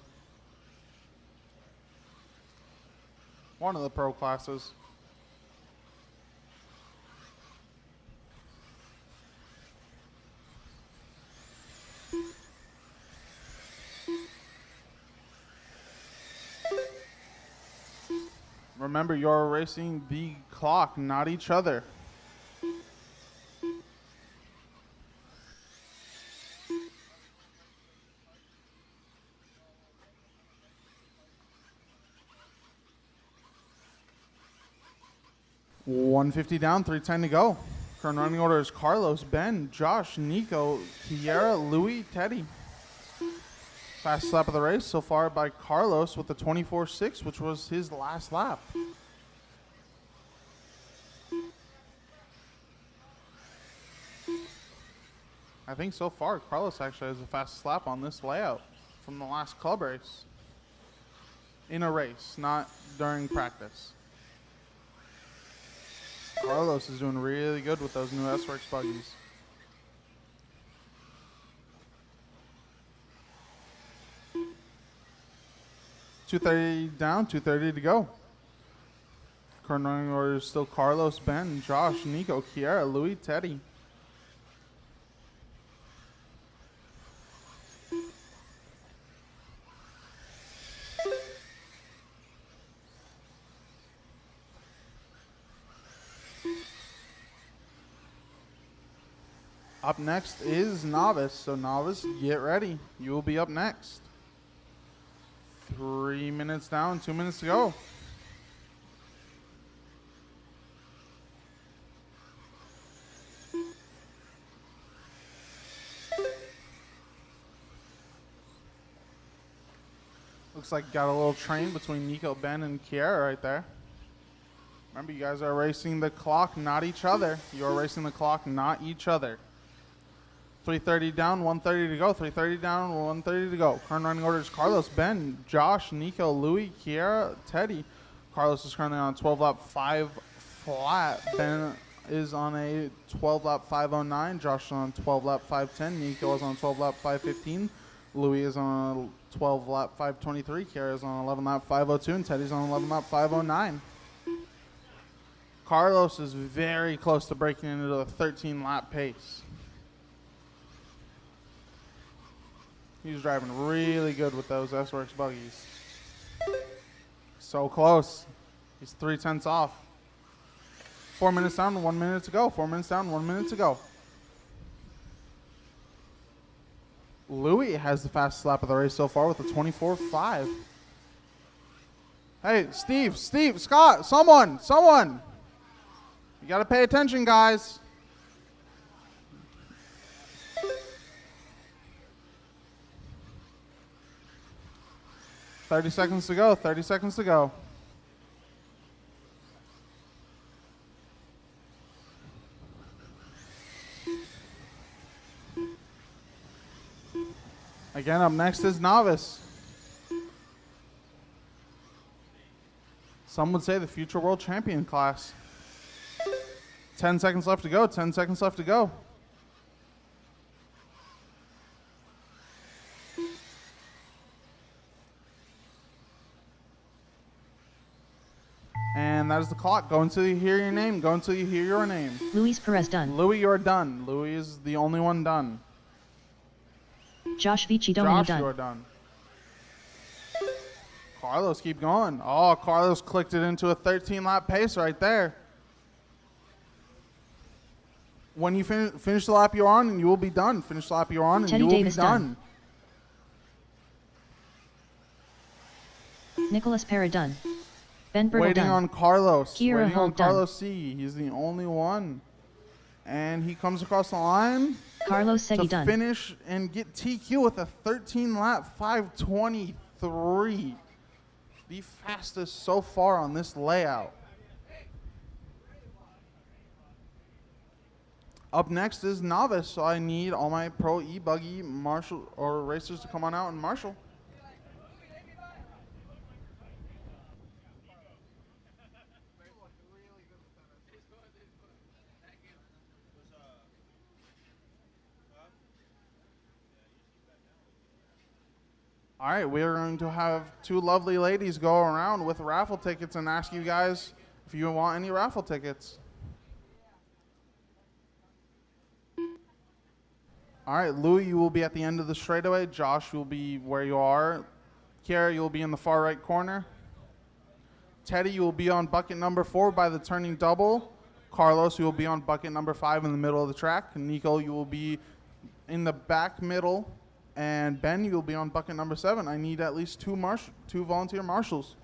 One of the pro classes. Remember, you're racing the clock, not each other. $150 down, 3:10 to go. Current running order is Carlos, Ben, Josh, Nico, Kiara, Louis, Teddy. Fastest lap of the race so far by Carlos with the 24.6, which was his last lap. I think so far Carlos actually has the fastest lap on this layout from the last club race. In a race, not during practice. Carlos is doing really good with those new S-Works buggies. $230 down, $230 to go. Current running order is still Carlos, Ben, Josh, Nico, Kiara, Louis, Teddy. Up next is Novice. So Novice, get ready. You will be up next. 3 minutes down, 2 minutes to go. Looks like got a little train between Nico, Ben, and Kiara right there. Remember, you guys are racing the clock, not each other. You're racing the clock, not each other. 3:30 down, 1:30 to go. 3:30 down, 1:30 to go. Current running order is Carlos, Ben, Josh, Nico, Louis, Kiara, Teddy. Carlos is currently on a 12-lap 5 flat. Ben is on a 12-lap 509. Josh is on a 12-lap 510. Nico is on a 12-lap 515. Louis is on a 12 lap 523. Kiara is on 11 lap 502, and Teddy's on 11 lap 509. Carlos is very close to breaking into a 13 lap pace. He's driving really good with those S-Works buggies. So close. He's 3/10 off. 4 minutes down, 1 minute to go. 4 minutes down, 1 minute to go. Louis has the fastest lap of the race so far with a 24.5. Hey, Steve, Scott, someone. You got to pay attention, guys. Thirty seconds to go. 30 seconds to go. Again, up next is Novice. Some would say the future world champion class. 10 seconds left to go. 10 seconds left to go. And that is the clock. Go until you hear your name. Go until you hear your name. Luis Perez done. Louis, you're done. Louis is the only one done. Josh Vici Josh, done. you're done. Carlos, keep going. Oh, Carlos clicked it into a 13-lap pace right there. When you finish the lap you're on, and you will be done. Finish the lap you're on, and Teddy you will Davis be done. Nicholas Parra done. Ben Bertle Waiting done. on Carlos. Kira Waiting on Holt done. Carlos C. He's the only one. And he comes across the line Carlos Segui to done. finish and get TQ with a 13-lap 523. The fastest so far on this layout. Up next is Novice, so I need all my pro E-buggy marshal or racers to come on out and marshal. All right, we are going to have two lovely ladies go around with raffle tickets and ask you guys if you want any raffle tickets. All right, Louis, you will be at the end of the straightaway. Josh will be where you are. Kiara, you will be in the far right corner. Teddy, you will be on bucket number 4 by the turning double. Carlos, you will be on bucket number 5 in the middle of the track. And Nico, you will be in the back middle. And Ben, you'll be on bucket number 7. I need at least two volunteer marshals.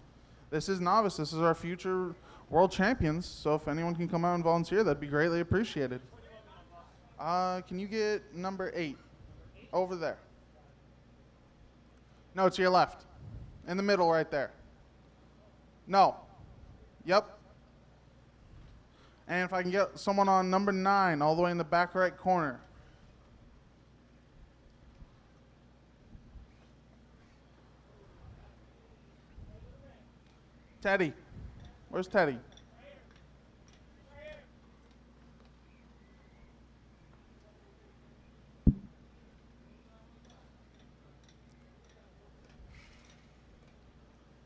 This is Novice. This is our future world champions. So if anyone can come out and volunteer, that'd be greatly appreciated. Can you get number 8 over there? No, to your left. In the middle right there. No. Yep. And if I can get someone on number 9 all the way in the back right corner. Teddy. Where's Teddy?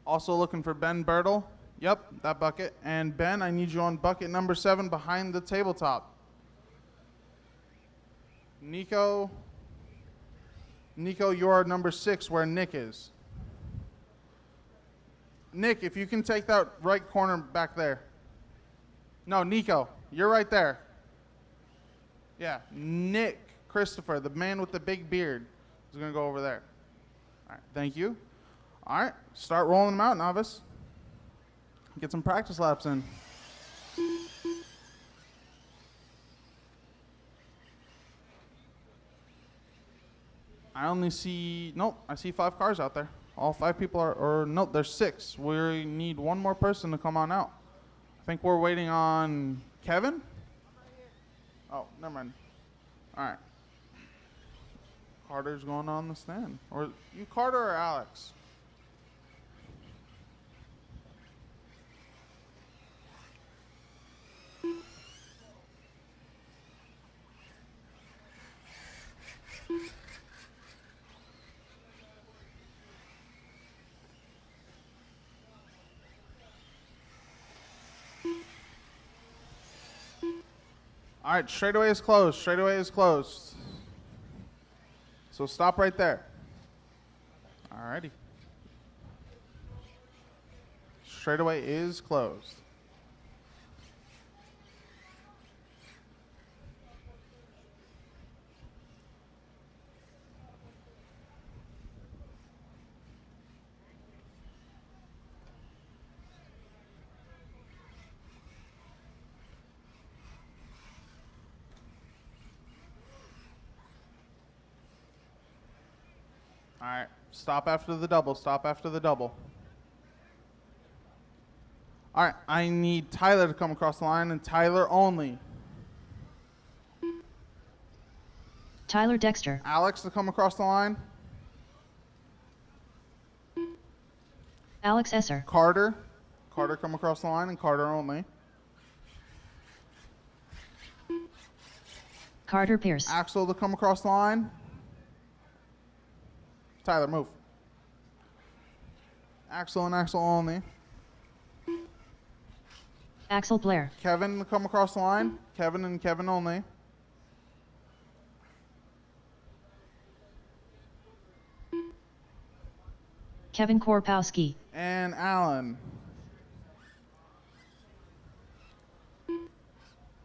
Also looking for Ben Bertle. Yep, that bucket. And Ben, I need you on bucket number 7 behind the tabletop. Nico, you're number 6 where Nick is. Nick, if you can take that right corner back there. No, Nico, you're right there. Yeah, Nick Christopher, the man with the big beard, is going to go over there. All right, thank you. All right, start rolling them out, Novice. Get some practice laps in. I only see, nope, I see 5 cars out there. All 5 people are, or nope, there's 6. We need one more person to come on out. I think we're waiting on Kevin? Oh, never mind. All right. Carter's going on the stand. Or you Carter or Alex? All right, straightaway is closed. Straightaway is closed. So stop right there. All righty. Straightaway is closed. All right, stop after the double, stop after the double. All right, I need Tyler to come across the line, and Tyler only. Tyler Dexter. Alex to come across the line. Alex Esser. Carter. Carter come across the line, and Carter only. Carter Pierce. Axel to come across the line. Tyler, move. Axel and Axel only. Axel Blair. Kevin to come across the line. Kevin and Kevin only. Kevin Korpowski. And Alan.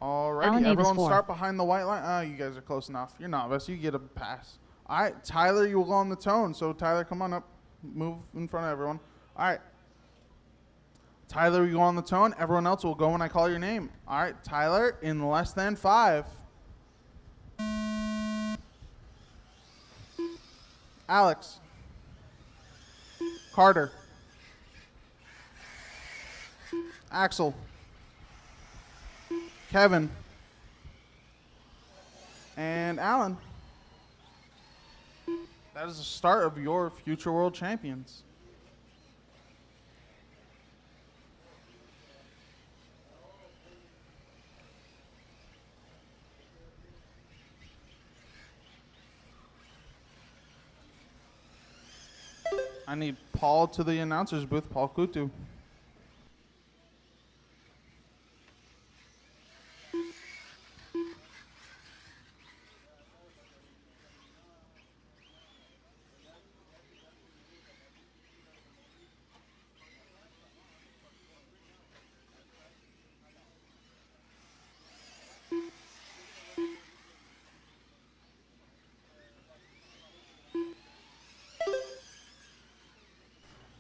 Alrighty, Alan Davis everyone 4. start behind the white line. Oh, you guys are close enough. You're novice. You get a pass. All right, Tyler, you will go on the tone. So, Tyler, come on up. Move in front of everyone. All right. Tyler, you go on the tone. Everyone else will go when I call your name. All right, Tyler, in less than 5. Alex. Carter. Axel. Kevin. And Alan. That is the start of your future world champions. I need Paul to the announcer's booth, Paul Kutu.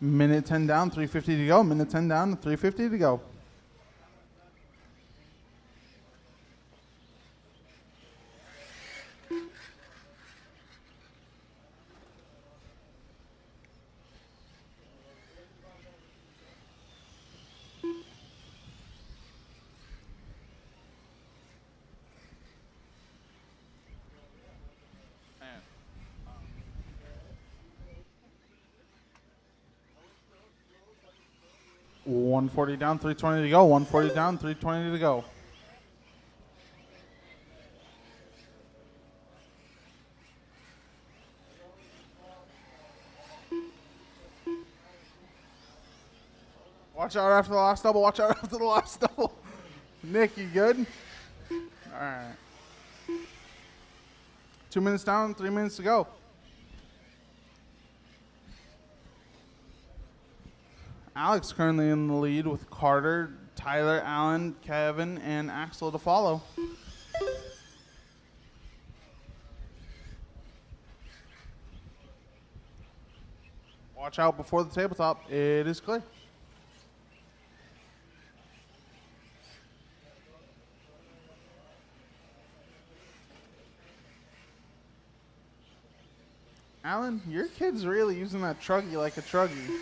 Minute 10 down, 3:50 to go. Minute 10 down, 3:50 to go. And, 140 down, 320 to go. 140 down, 320 to go. Watch out after the last double. Watch out after the last double. Nick, you good? All right. 2 minutes down, 3 minutes to go. Alex currently in the lead with Carter, Tyler, Allen, Kevin, and Axel to follow. Watch out before the tabletop. It is clear. Alan, your kid's really using that truggy like a truggy.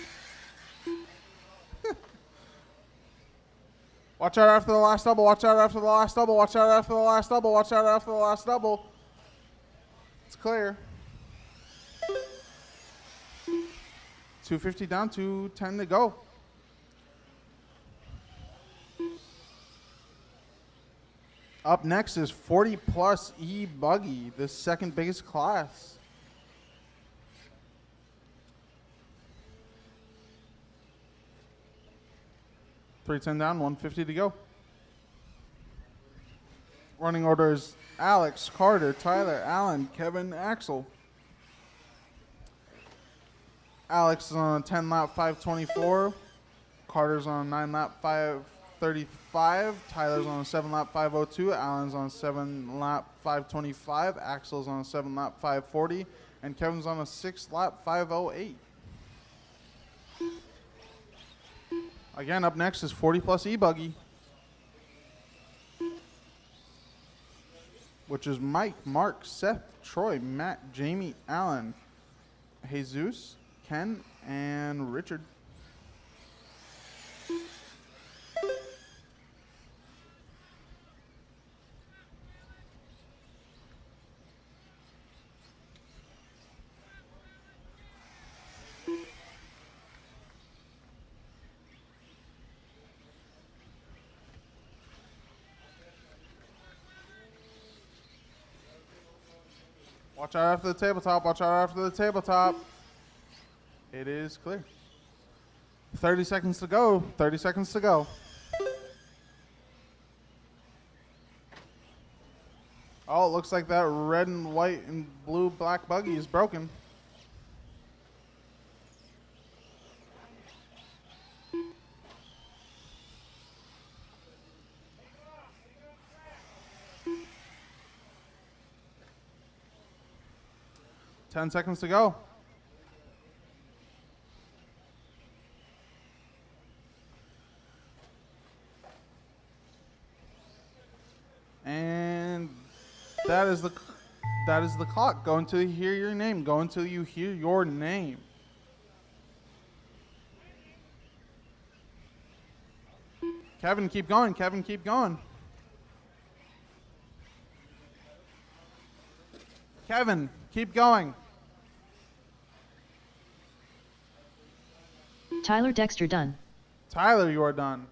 Watch out after the last double. Watch out after the last double. Watch out after the last double. Watch out after the last double. It's clear. 250 down, 210 to go. Up next is 40 plus E-buggy, the second biggest class. $310 down, $150 to go. Running order is Alex, Carter, Tyler, Alan, Kevin, Axel. Alex is on a 10-lap 524. Carter's on a 9-lap 535. Tyler's on a 7-lap 502. Alan's on a 7-lap 525. Axel's on a 7-lap 540. And Kevin's on a 6-lap 508. Again, up next is 40-plus E-buggy, which is Mike, Mark, Seth, Troy, Matt, Jamie, Alan, Jesus, Ken, and Richard. Watch out after the tabletop. Watch out after the tabletop. It is clear. 30 seconds to go. 30 seconds to go. Oh, it looks like that red and white and blue black buggy is broken. Ten seconds to go. And that is the clock. Go until you hear your name. Go until you hear your name. Kevin, keep going. Kevin, keep going. Kevin, keep going. Tyler Dexter done. Tyler, you are done.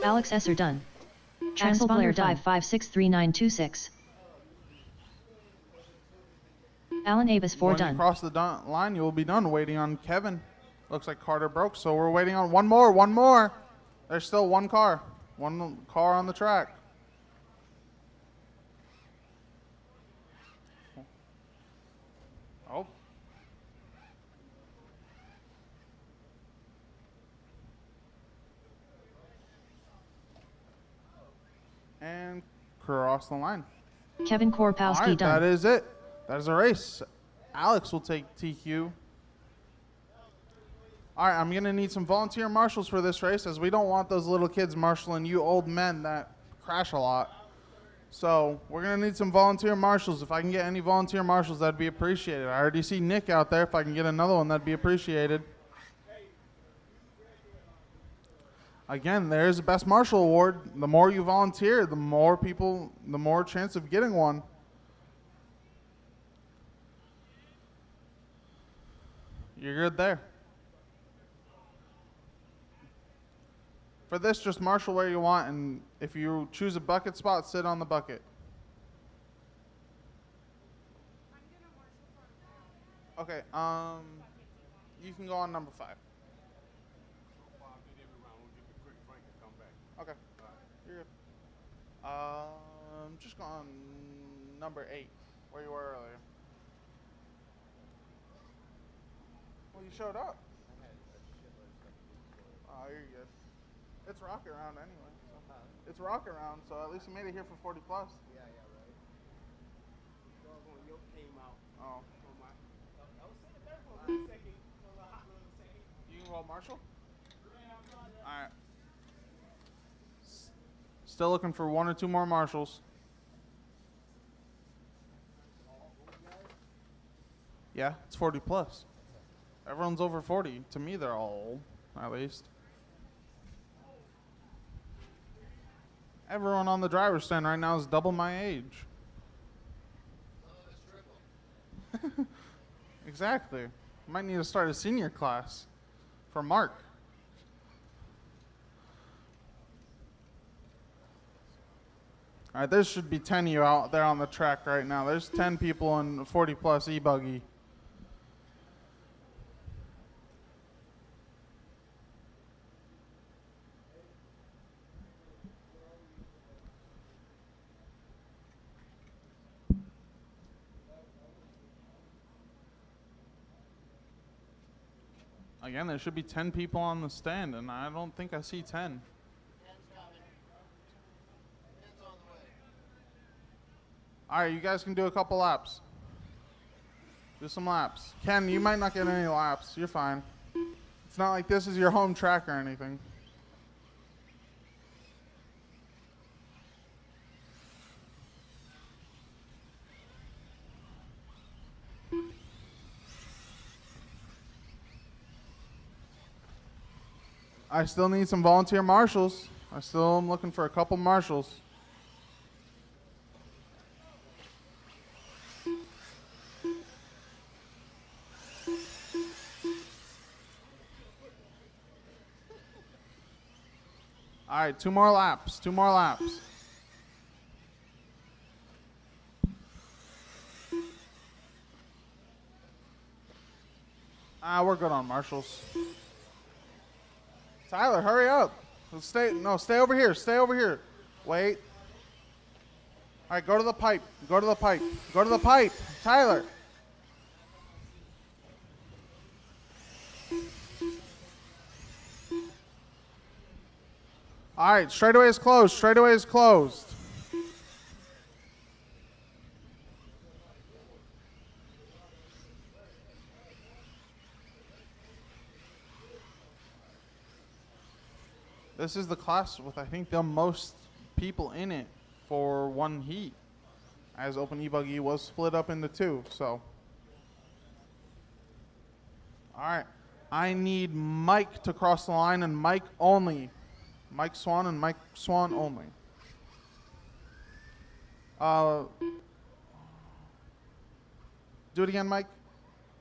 Alex Esser done. Transponder 5563926. Alan Avis 4 When done. you cross the line, you will be done. Waiting on Kevin. Looks like Carter broke, so we're waiting on one more. One more. There's still one car. One car on the track. Oh. And cross the line. Kevin All Korpowski right, done. that is it. That is a race. Alex will take TQ. All right, I'm going to need some volunteer marshals for this race, as we don't want those little kids marshaling you old men that crash a lot. So we're going to need some volunteer marshals. If I can get any volunteer marshals, that'd be appreciated. I already see Nick out there. If I can get another one, that'd be appreciated. Again, there's the best marshal award. The more you volunteer, the more people, the more chance of getting one. You're good there. For this, just marshal where you want, and if you choose a bucket spot, sit on the bucket. Okay, you can go on number 5. Okay, you're good. Just go on number 8, where you were earlier. Well, you showed up. Oh, you're good. It's rock around anyway. So. It's rock around, so at least you made it here for 40 plus. Yeah, right. Your came out. Oh. I was sitting there for a second. For a hot little second. You can roll Marshall? Alright. Still looking for 1 or 2 more marshals. Yeah, it's 40 plus. Everyone's over 40. To me, they're all old, at least. Everyone on the driver's stand right now is double my age. Exactly. Might need to start a senior class for Mark. All right, there should be 10 of you out there on the track right now. There's 10 people in 40 plus E-buggy. Again, there should be 10 people on the stand, and I don't think I see 10. All right, you guys can do a couple laps. Do some laps. Ken, you might not get any laps. You're fine. It's not like this is your home track or anything. I still need some volunteer marshals. I still am looking for a couple marshals. All right, 2 more laps. 2 more laps. We're good on marshals. Tyler, hurry up. Stay over here. Stay over here. Wait. All right, go to the pipe. Go to the pipe. Go to the pipe. Tyler. All right, straightaway is closed. Straightaway is closed. This is the class with, I think, the most people in it for one heat, as Open E-buggy was split up into 2, so. All right, I need Mike to cross the line, and Mike only. Mike Swan and Mike Swan only. Do it again, Mike.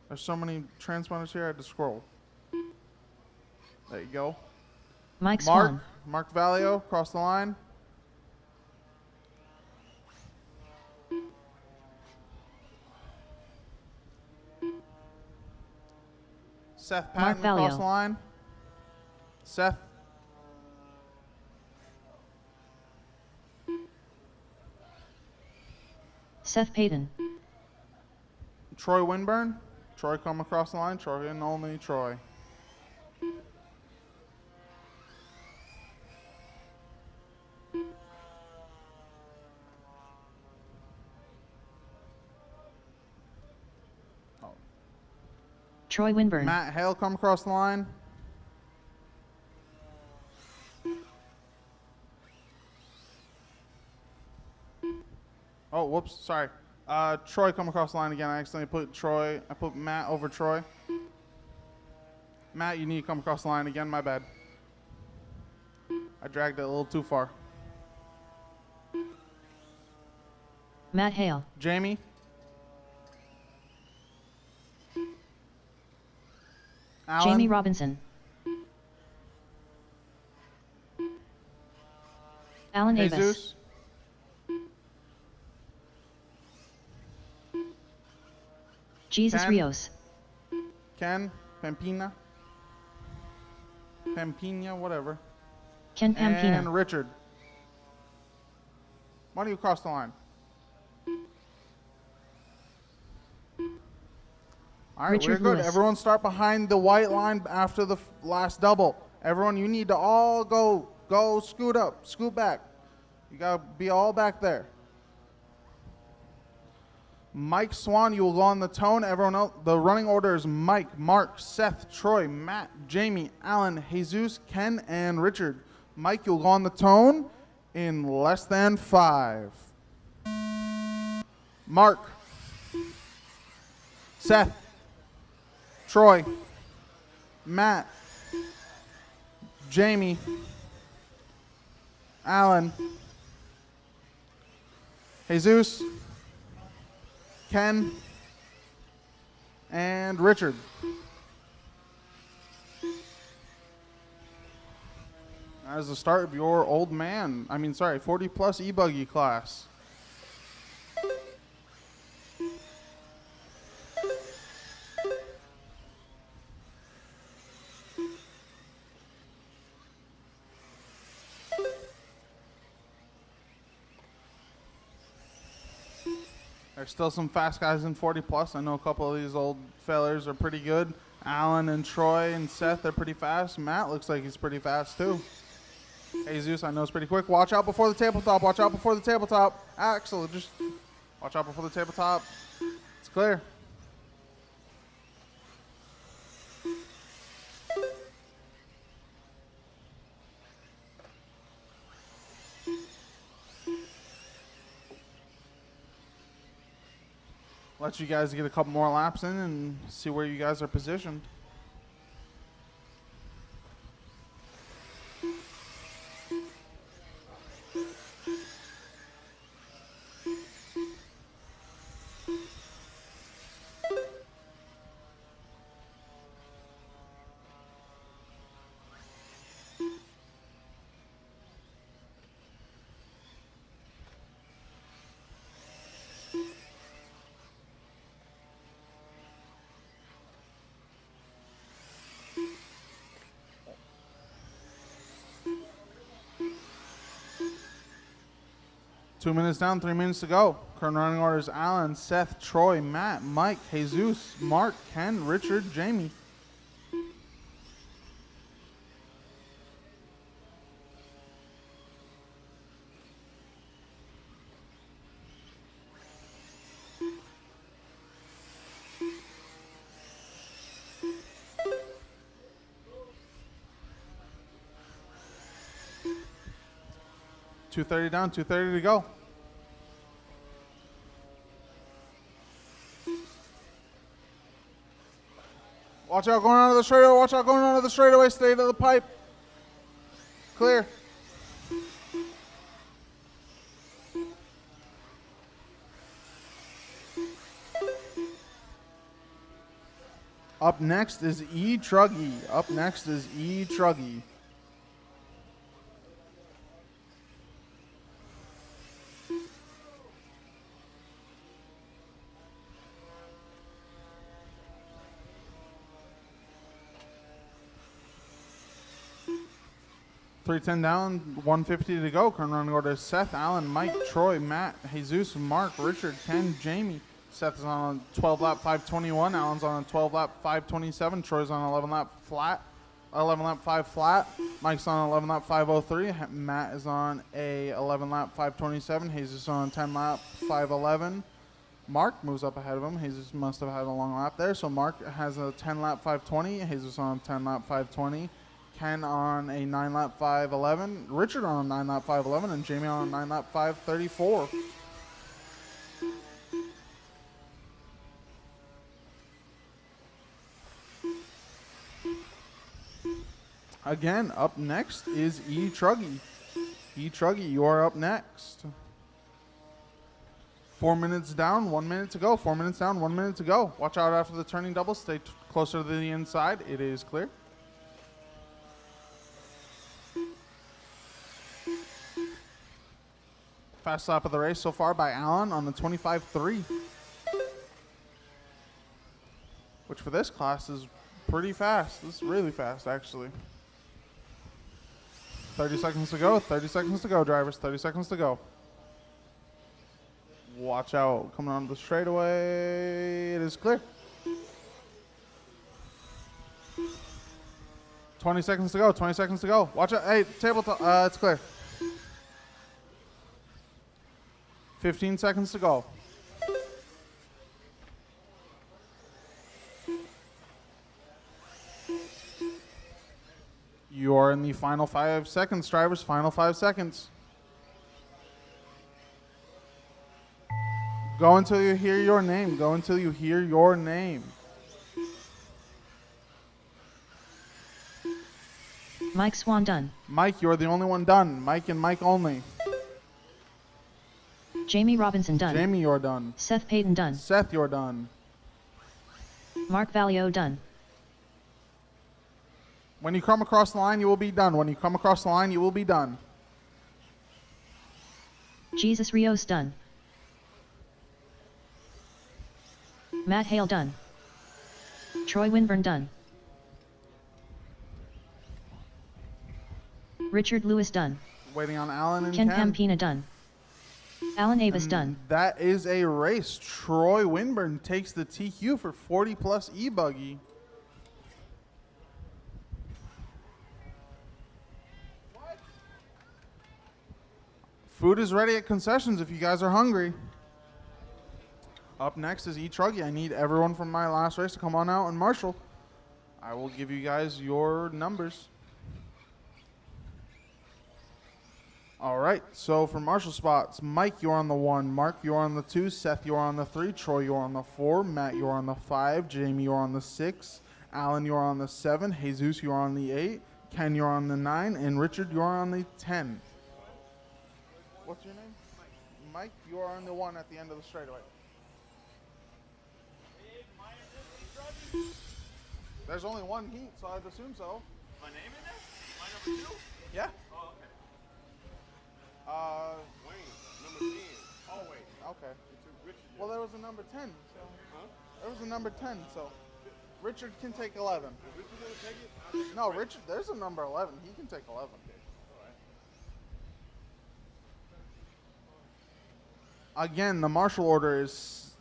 There's so many transponders here, I had to scroll. There you go. Mike Swan. Mark Valio, cross the line. Seth Patton, cross the line. Seth. Seth Payton. Troy Winburn. Troy come across the line. Troy and only Troy. Troy Winburn. Matt Hale come across the line. Oh, whoops, sorry. Troy come across the line again. I accidentally put Matt over Troy. Matt, you need to come across the line again. My bad. I dragged it a little too far. Matt Hale. Jamie. Alan. Jamie Robinson. Alan Avis. Jesus. Jesus Ken. Rios. Ken. Pampina. Pampina, whatever. Ken Pampina. And Richard. Why don't you cross the line? All right, Richard we're good. Lewis. Everyone start behind the white line after the last double. Everyone, you need to all go scoot up, scoot back. You got to be all back there. Mike Swan, you will go on the tone. Everyone else, the running order is Mike, Mark, Seth, Troy, Matt, Jamie, Alan, Jesus, Ken, and Richard. Mike, you'll go on the tone in less than 5. Mark, Seth, Troy, Matt, Jamie, Alan, Jesus, Ken, and Richard. That is the start of your 40 plus E-buggy class. There's still some fast guys in 40 plus. I know a couple of these old fellers are pretty good. Alan and Troy and Seth are pretty fast. Matt looks like he's pretty fast too. Jesus, I know it's pretty quick. Watch out before the tabletop. Watch out before the tabletop. Axel, just watch out before the tabletop. It's clear. Let you guys get a couple more laps in and see where you guys are positioned. Two minutes down, 3 minutes to go. Current running orders: Alan, Seth, Troy, Matt, Mike, Jesus, Mark, Ken, Richard, Jamie. $2:30 down, $2:30 to go. Watch out going onto the straightaway. Watch out going onto the straightaway. Stay to the pipe. Clear. Up next is E-truggy. Up next is E-truggy. $3:10 down, $150 to go. Current running order: Seth, Alan, Mike, Troy, Matt, Jesus, Mark, Richard, Ken, Jamie. Seth is on a 12-lap 5:21. Alan's on a 12-lap 5:27. Troy's on 11-lap flat. 11-lap 5 flat. Mike's on 11-lap 5:03. Matt is on a 11-lap 5:27. Jesus on a 10-lap 5:11. Mark moves up ahead of him. Jesus must have had a long lap there. So Mark has a 10-lap 5:20. Jesus on a 10-lap 5:20. Ken on a 9-lap 5:11. Richard on a 9-lap 5:11. And Jamie on a 9-lap 5:34. Again, up next is E-truggy. E-truggy, you are up next. 4 minutes down, 1 minute to go. 4 minutes down, 1 minute to go. Watch out after the turning double. Stay closer to the inside. It is clear. Fast lap of the race so far by Alan on the 25.3. Which for this class is pretty fast. This is really fast, actually. 30 seconds to go. 30 seconds to go, drivers. 30 seconds to go. Watch out. Coming on the straightaway. It is clear. 20 seconds to go. 20 seconds to go. Watch out. Hey, tabletop. It's clear. 15 seconds to go. You are in the final 5 seconds, drivers. Final 5 seconds. Go until you hear your name. Go until you hear your name. Mike Swan done. Mike, you're the only one done. Mike and Mike only. Jamie Robinson done. Jamie, you're done. Seth Payton done. Seth, you're done. Mark Valio done. When you come across the line, you will be done. When you come across the line, you will be done. Jesus Rios done. Matt Hale done. Troy Winburn done. Richard Lewis done. Waiting on Alan and Ken Ken. Pampina done. Alan Avis And done. that is a race. Troy Winburn takes the TQ for 40 plus E-buggy. Food is ready at concessions if you guys are hungry. Up next is E-truggy. I need everyone from my last race to come on out and marshal. I will give you guys your numbers. All right, so for marshal spots, Mike, you're on the 1. Mark, you're on the 2. Seth, you're on the 3. Troy, you're on the 4. Matt, you're on the 5. Jamie, you're on the 6. Alan, you're on the 7. Jesus, you're on the 8. Ken, you're on the 9. And Richard, you're on the 10. What's your name? Mike, you're on the 1 at the end of the straightaway. There's only one heat, so I'd assume so. My name in there? My number 2? Yeah. Oh, okay. Wayne, number 10. Oh, wait. Okay. Richard. Well, there was a number 10. So Huh? there was a number 10, so Richard can take 11. Is Richard going to take it? I'll take it. No, Richard, there's a number 11. He can take 11. Again, the marshal order is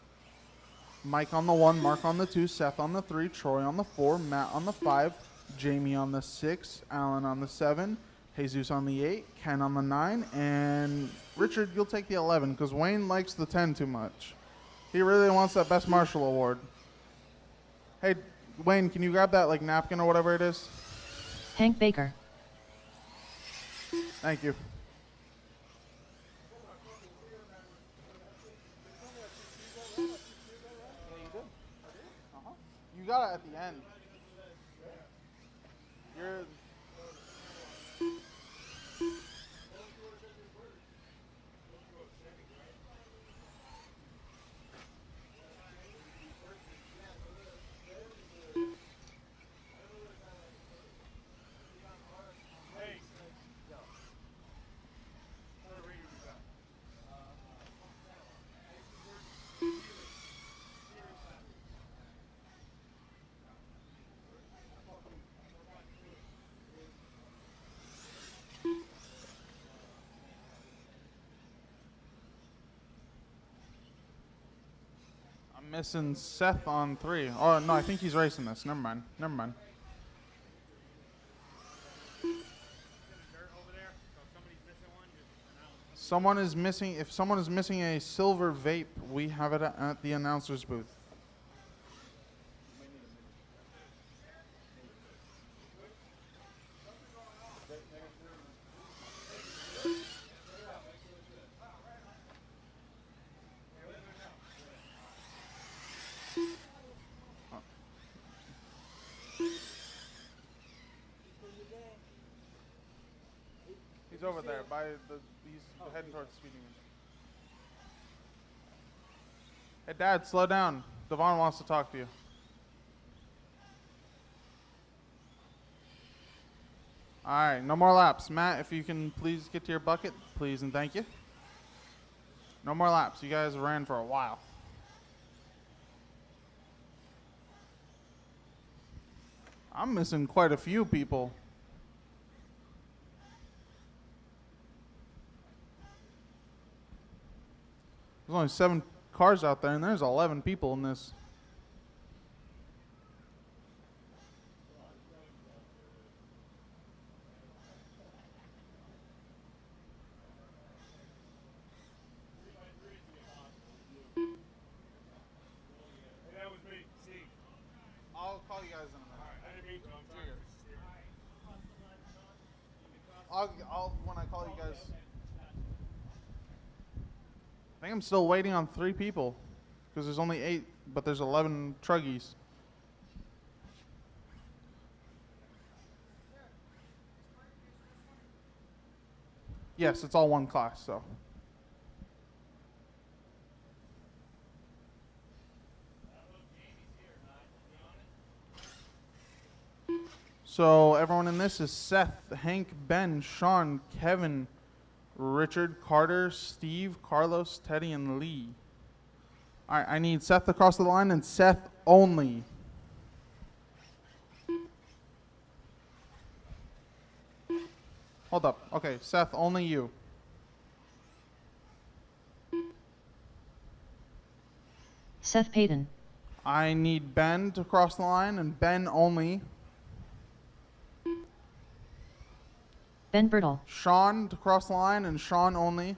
Mike on the 1, Mark on the 2, Seth on the 3, Troy on the 4, Matt on the 5, Jamie on the 6, Alan on the 7, Jesus on the 8, Ken on the 9, and Richard, you'll take the 11 because Wayne likes the 10 too much. He really wants that best marshal award. Hey, Wayne, can you grab that like napkin or whatever it is? Hank Baker. Thank you. You got it at the end. You're... I'm missing Seth on 3. Oh, no, I think he's racing this. Never mind. Never mind. Someone is missing. If someone is missing a silver vape, we have it at the announcer's booth. He's over there by the. He's heading towards the speeding room. Hey, Dad, slow down. Devon wants to talk to you. All right, no more laps. Matt, if you can please get to your bucket, please and thank you. No more laps. You guys ran for a while. I'm missing quite a few people. There's only 7 cars out there, and there's 11 people in this. That was me, Steve. I'll call you guys in a minute. I didn't mean to. I'm trying to. I'll when I call you guys. I think I'm still waiting on 3 people because there's only 8, but there's 11 truggies. Yes, it's all one class, so. So everyone in this is Seth, Hank, Ben, Sean, Kevin, Richard, Carter, Steve, Carlos, Teddy, and Lee. All right, I need Seth across the line and Seth only. Hold up. Okay, Seth, only you. Seth Payton. I need Ben to cross the line and Ben only. Ben Bertle. Sean to cross the line and Sean only.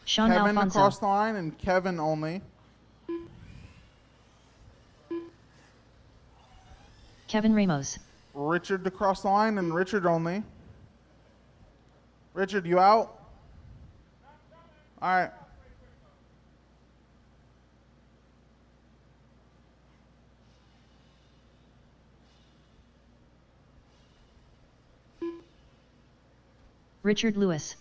Sean Kevin Alfonso. across the line and Kevin only. Kevin Ramos. Richard to cross the line and Richard only. Richard, you out? All right. Richard Lewis.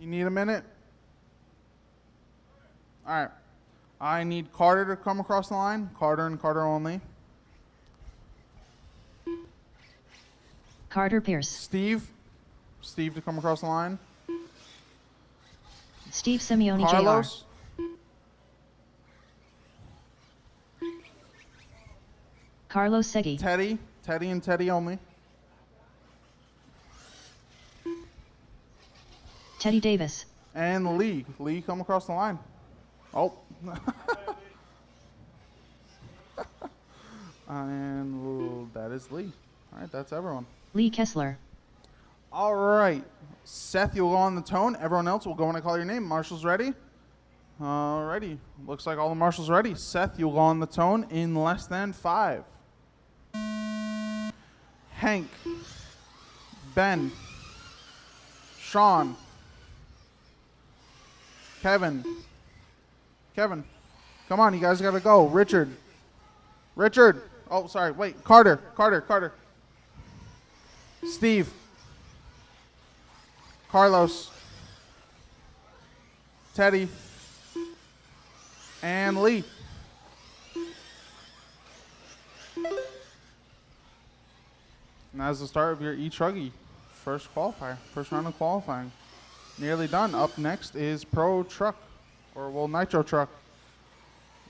You need a minute? All right. I need Carter to come across the line. Carter and Carter only. Carter Pierce. Steve to come across the line. Steve Simeone Jr. Carlos. Carlos Segui. Teddy and Teddy only. Teddy Davis. And Lee. Lee, come across the line. Oh. And that is Lee. All right, that's everyone. Lee Kessler. All right. Seth, you'll go on the tone. Everyone else will go when I call your name. Marshall's ready? Alrighty. Looks like all the marshals ready. Seth, you'll go on the tone in less than 5. Hank. Ben. Sean. Kevin. Come on, you guys gotta go. Richard. Oh, sorry. Wait. Carter. Steve. Carlos. Teddy. And Lee. And that's the start of your E-truggy first qualifier, first round of qualifying. Nearly done. Up next is Pro Truck, or well, Nitro Truck.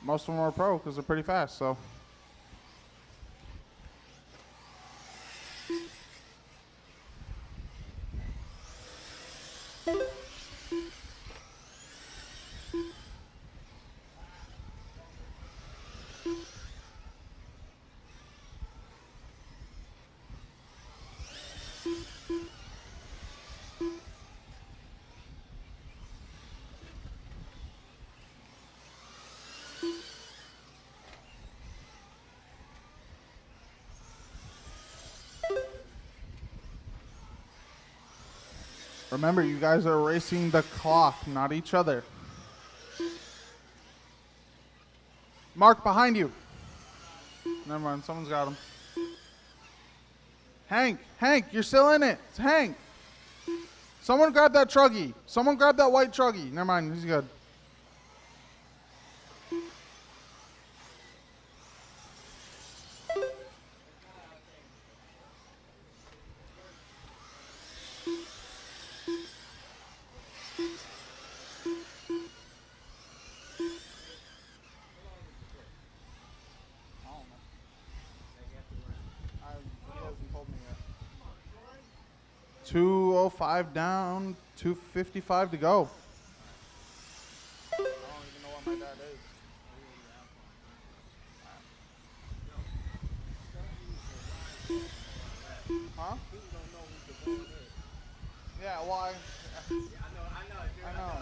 Most of them are Pro because they're pretty fast, so. Remember, you guys are racing the clock, not each other. Mark, behind you. Never mind, someone's got him. Hank, you're still in it. It's Hank. Someone grab that truggy. Someone grab that white truggy. Never mind, he's good. He hasn't told me yet. 2:05 down, 2:55 to go. I don't even know what my dad is. Huh? Yeah, well, I know.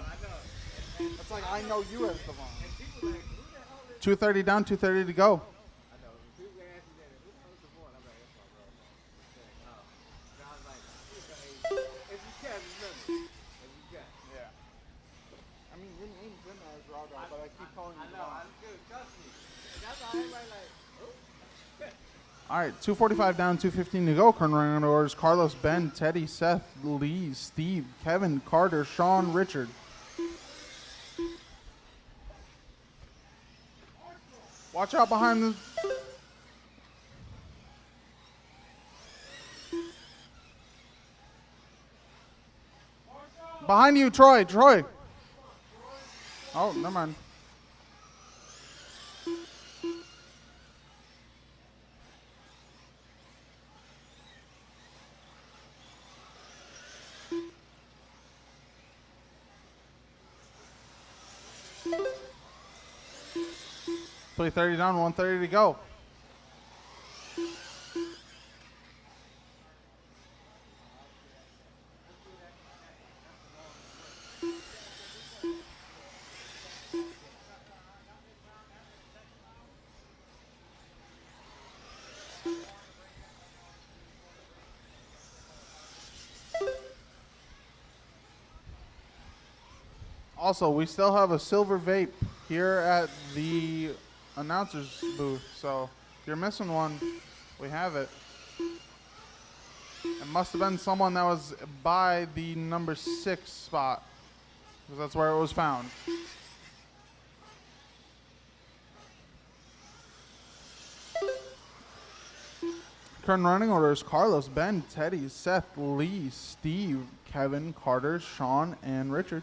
It's like I know you as the mom. 2:30 down, 2:30 to go. But I keep calling you. I'm good, trust me. That's why everybody like, all right, 2:45 down, 2:15 to go. Current running orders: Carlos, Ben, Teddy, Seth, Lee, Steve, Kevin, Carter, Sean, Richard. Watch out behind the. Behind you, Troy. Oh, never mind. Play 30 down, 1:30 to go. Also, we still have a silver vape here at the announcer's booth. So if you're missing one, we have it. It must have been someone that was by the number 6 spot, because that's where it was found. Current running orders: Carlos, Ben, Teddy, Seth, Lee, Steve, Kevin, Carter, Sean, and Richard.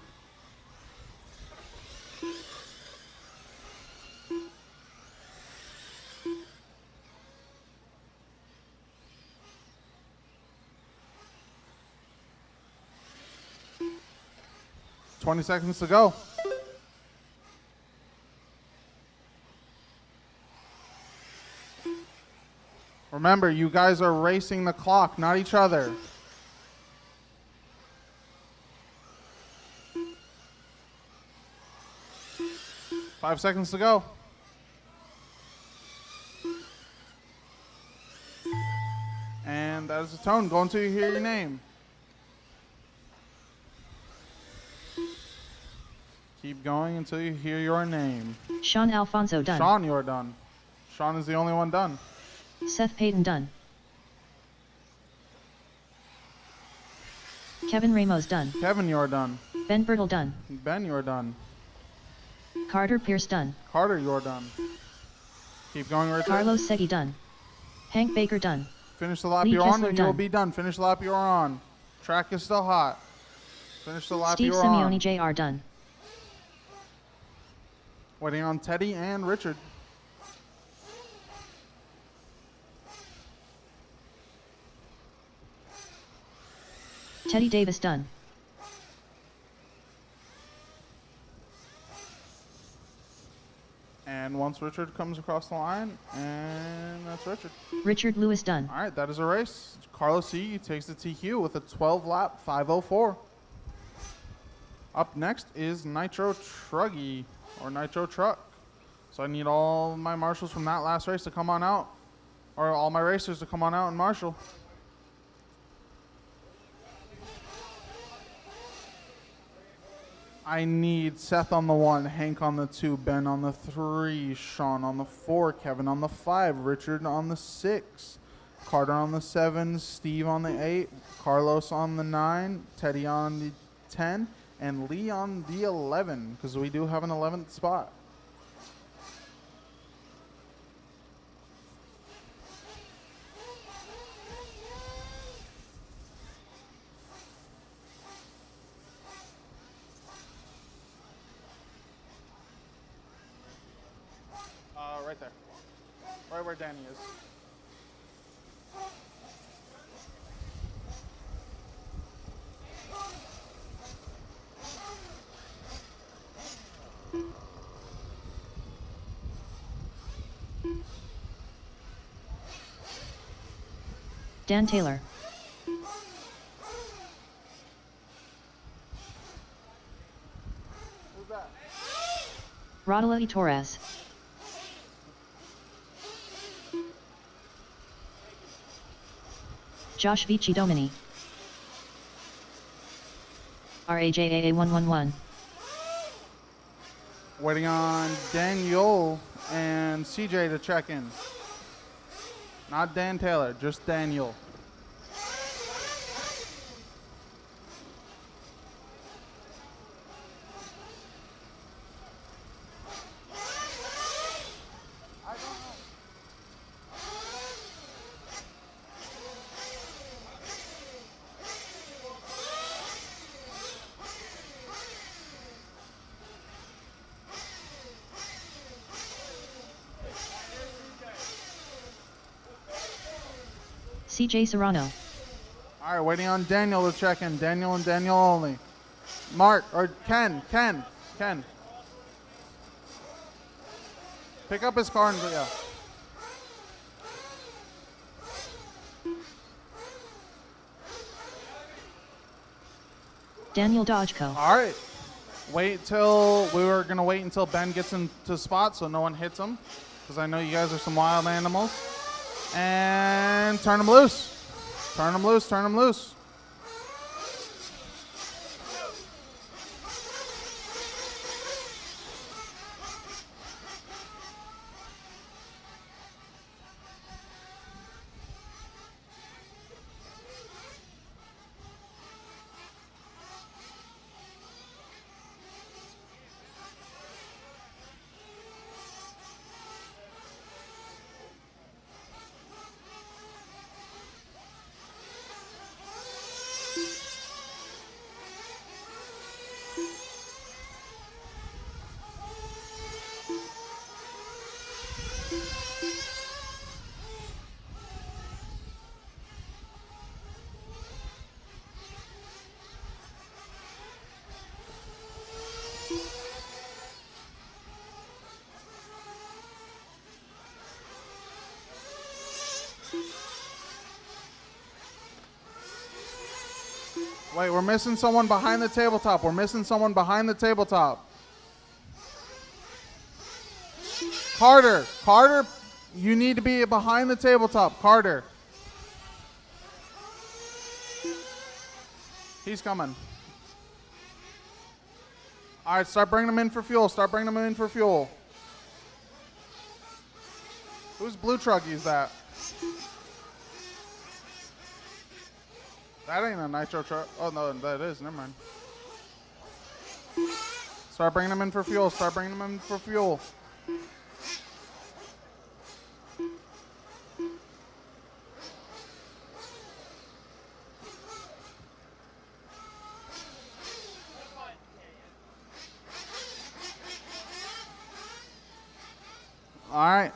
$20 seconds to go. Remember, you guys are racing the clock, not each other. Five seconds to go. And that is the tone. Go until you hear your name. Keep going until you hear your name. Sean Alfonso done. Sean, you're done. Sean is the only one done. Seth Payton done. Kevin Ramos done. Kevin, you're done. Ben Bertle done. Ben, you're done. Carter Pierce done. Carter, you're done. Keep going, Richard. Carlos Segui done. Hank Baker done. Finish the lap Lee you're on Kessler and you'll done. be done. Finish the lap you're on. Track is still hot. Finish the lap Steve you're Simeone on. Jr. done. Waiting on Teddy and Richard. Teddy Davis done. And once Richard comes across the line, and that's Richard. Richard Lewis done. All right, that is a race. Carlos E takes the TQ with a 12-lap 5:04. Up next is Nitro Truggy, or Nitro Truck. So I need all my marshals from that last race to come on out, or all my racers to come on out and marshal. I need Seth on the 1, Hank on the 2, Ben on the 3, Sean on the 4, Kevin on the 5, Richard on the 6, Carter on the 7, Steve on the 8, Carlos on the 9, Teddy on the 10, and Lee on the 11, because we do have an 11th spot. Right there. Right where Danny is. Dan Taylor. Who's that? Rodela E. Torres. Josh Vici Domini. RAJAA 111. Waiting on Daniel and CJ to check in. Not Dan Taylor, just Daniel. CJ Serrano. All right, waiting on Daniel to check in. Daniel and Daniel only. Mark, or Ken. Pick up his car and go, yeah. Daniel Dodgeco. All right. We were going to wait until Ben gets into spot so no one hits him, because I know you guys are some wild animals. And turn him loose. Turn him loose, turn him loose. Wait, we're missing someone behind the tabletop. We're missing someone behind the tabletop. Carter, Carter, you need to be behind the tabletop. Carter. He's coming. All right, start bringing them in for fuel. Start bringing them in for fuel. Whose blue truggy is that? That ain't a nitro truck. Oh, no, that is. Never mind. Start bringing them in for fuel. Start bringing them in for fuel. All right.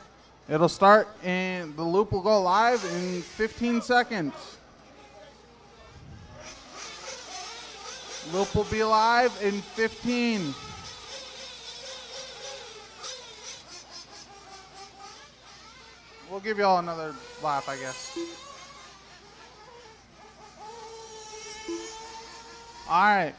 It'll start and the loop will go live in 15 seconds. Loop will be live in 15. We'll give you all another lap, I guess. All right.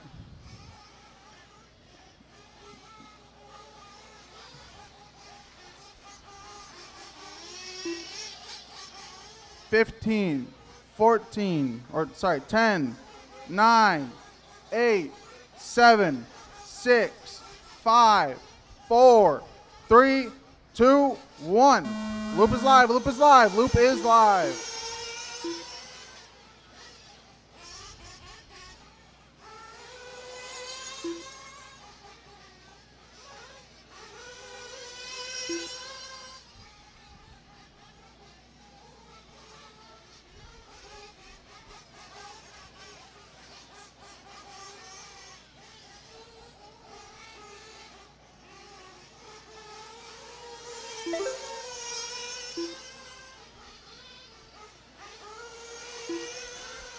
$15, 14, or sorry, 10, 9, 8, 7, 6, 5, 4, 3, 2, 1. Loop is live, loop is live, loop is live.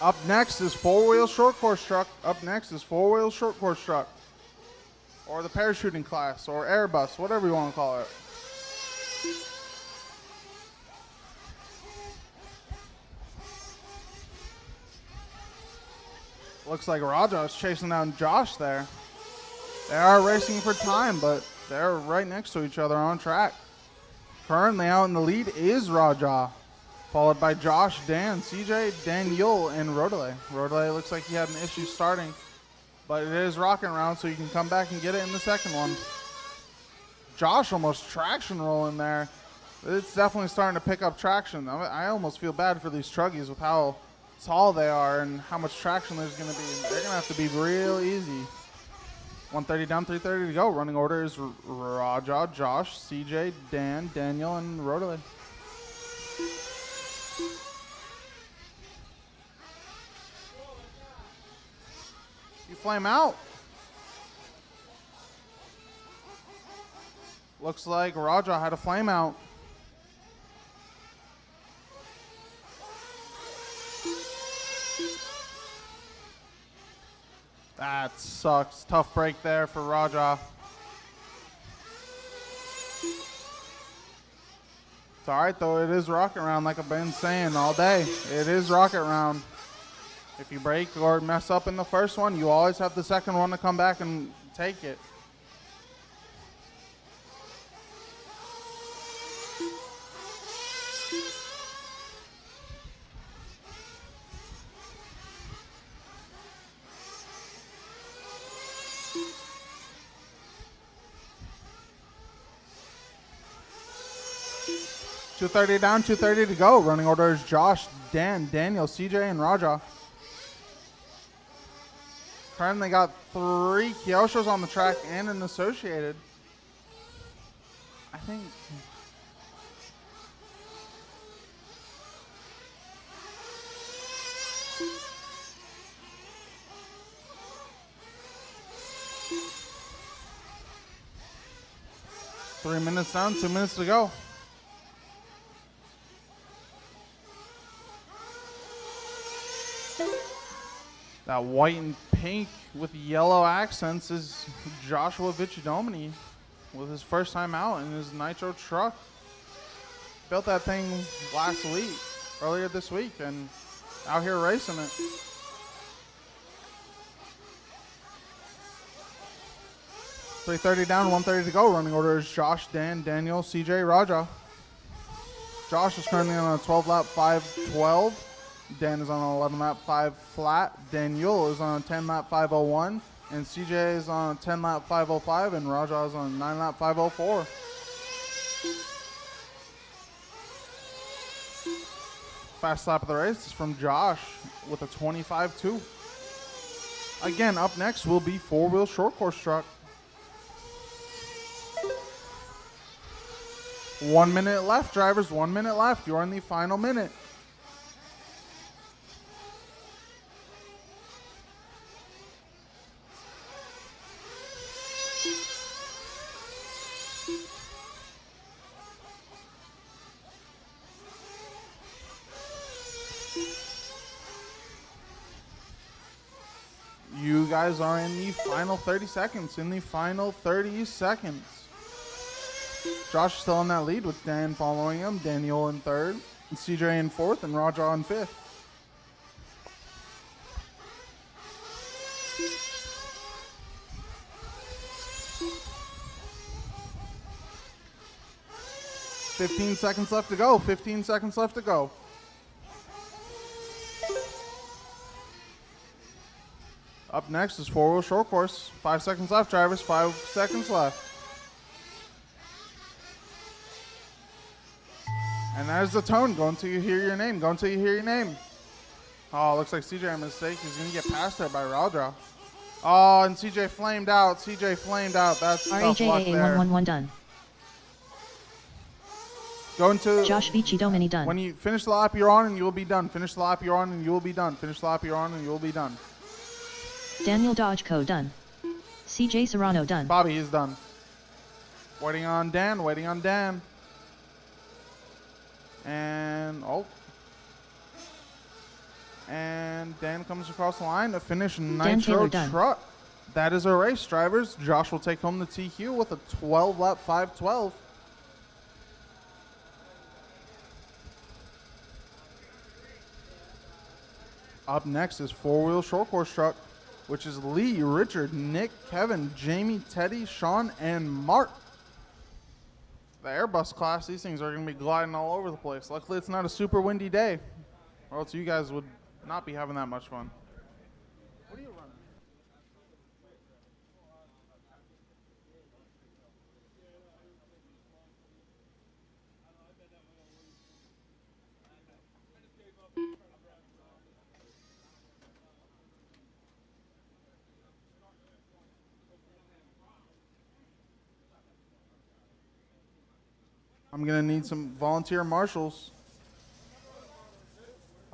Up next is four-wheel short course truck. Up next is four-wheel short course truck. Or the parachuting class, or Airbus, whatever you want to call it. Looks like Raja is chasing down Josh there. They are racing for time, but they're right next to each other on track. Currently out in the lead is Raja, followed by Josh, Dan, CJ, Daniel, and Rodele. Rodele looks like he had an issue starting, but it is rocking around, so you can come back and get it in the second one. Josh almost traction rolling there. It's definitely starting to pick up traction. I almost feel bad for these truggies with how tall they are and how much traction there's going to be. They're going to have to be real easy. 130 down, 330 to go. Running order is Raja, Josh, CJ, Dan, Daniel, and Rodele. You flame out. Looks like Raja had a flame out. That sucks. Tough break there for Raja. It's all right, though. It is rocket round, like I've been saying all day. It is rocket round. If you break or mess up in the first one, you always have the second one to come back and take it. $230 down, $230 to go. Running order is Josh, Dan, Daniel, CJ, and Raja. Currently got 3 Kyoshos on the track and an associated. I think. Three minutes down, 2 minutes to go. That white and pink with yellow accents is Joshua Viccidomini with his first time out in his Nitro truck. Built that thing earlier this week, and out here racing it. 3:30 down, 1:30 to go. Running order is Josh, Dan, Daniel, CJ, Raja. Josh is currently on a 12-lap 5:12. Dan is on an 11-lap 5 flat. Daniel is on a 10-lap 5:01. And CJ is on a 10-lap 5:05. And Raja is on a 9-lap 5:04. Fast lap of the race is from Josh with a 25.2. Again, up next will be four-wheel short course truck. 1 minute left, drivers. 1 minute left. You're in the final minute. You guys are in the final 30 seconds. In the final 30 seconds. Josh is still in that lead with Dan following him. Daniel in third. And CJ in fourth. And Raja in fifth. "15 seconds left to go. 15 seconds left to go. Up next is four-wheel short course. 5 seconds left, drivers. 5 seconds left. And there's the tone. Go until you hear your name. Go until you hear your name. Oh, looks like CJ had a mistake. He's going to get passed there by Raja. Oh, and CJ flamed out. CJ flamed out. That's tough luck there. RAJA111 done. Go into... Josh Vici Domini done. When you finish the lap you're on and you will be done. Finish the lap you're on and you will be done. Finish the lap you're on and you will be done. Daniel Dodgeco done. CJ Serrano done. Bobby is done. Waiting on Dan. Waiting on Dan. And and Dan comes across the line to finish Nitro truck. That is a race, drivers. Josh will take home the TQ with a 12-lap 5:12. Up next is four-wheel short course truck, which is Lee, Richard, Nick, Kevin, Jamie, Teddy, Sean, and Mark. The Airbus class, these things are going to be gliding all over the place. Luckily, it's not a super windy day, or else you guys would not be having that much fun. What are you running? I'm going to need some volunteer marshals.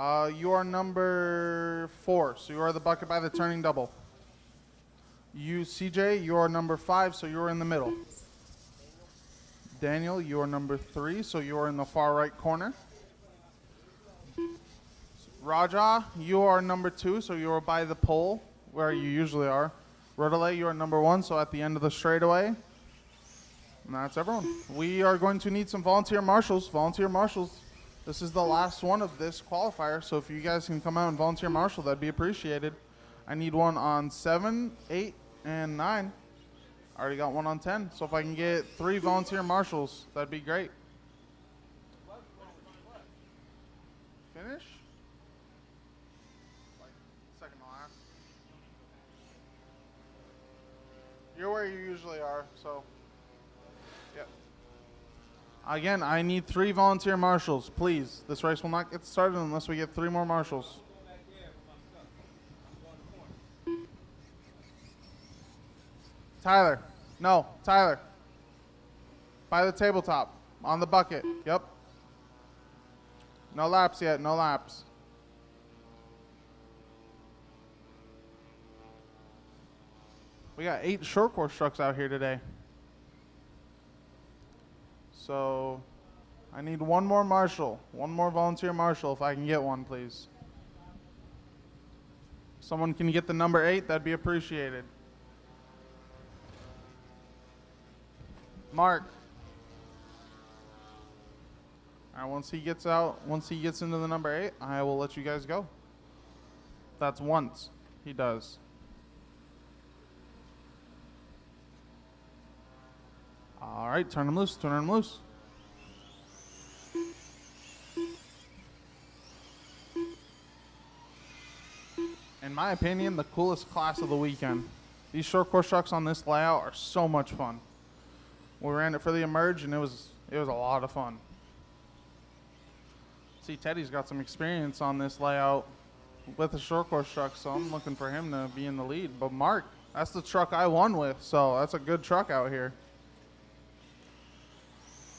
You are number 4, so you are the bucket by the turning double. You, CJ, you are number 5, so you're in the middle. Daniel, you are number 3, so you are in the far right corner. Raja, you are number 2, so you are by the pole, where you usually are. Rodale, you are number 1, so at the end of the straightaway. And that's everyone. We are going to need some volunteer marshals. Volunteer marshals. This is the last one of this qualifier, so if you guys can come out and volunteer marshal, that'd be appreciated. I need one on 7, 8, and 9. I already got one on 10, so if I can get 3 volunteer marshals, that'd be great. Finish? Like second to last. You're where you usually are, so. Again, I need 3 volunteer marshals, please. This race will not get started unless we get 3 more marshals. Tyler. No, Tyler. By the tabletop. On the bucket. Yep. No laps yet. No laps. We got 8 short course trucks out here today. So I need one more marshal, one more volunteer marshal if I can get one, please. Someone can get the number 8, that'd be appreciated. Mark. All right, once he gets into the number 8, I will let you guys go. That's once he does. All right, turn them loose, turn them loose. In my opinion, the coolest class of the weekend. These short course trucks on this layout are so much fun. We ran it for the Emerge, and it was a lot of fun. See, Teddy's got some experience on this layout with the short course truck, so I'm looking for him to be in the lead. But Mark, that's the truck I won with, so that's a good truck out here.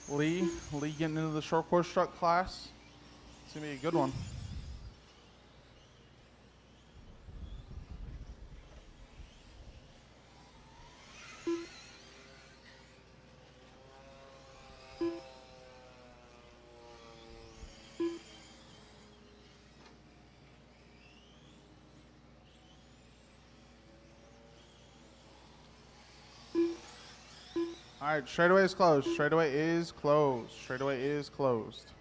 Lee getting into the short course truck class. It's gonna be a good one. All right, straightaway is closed. Straightaway is closed. Straightaway is closed.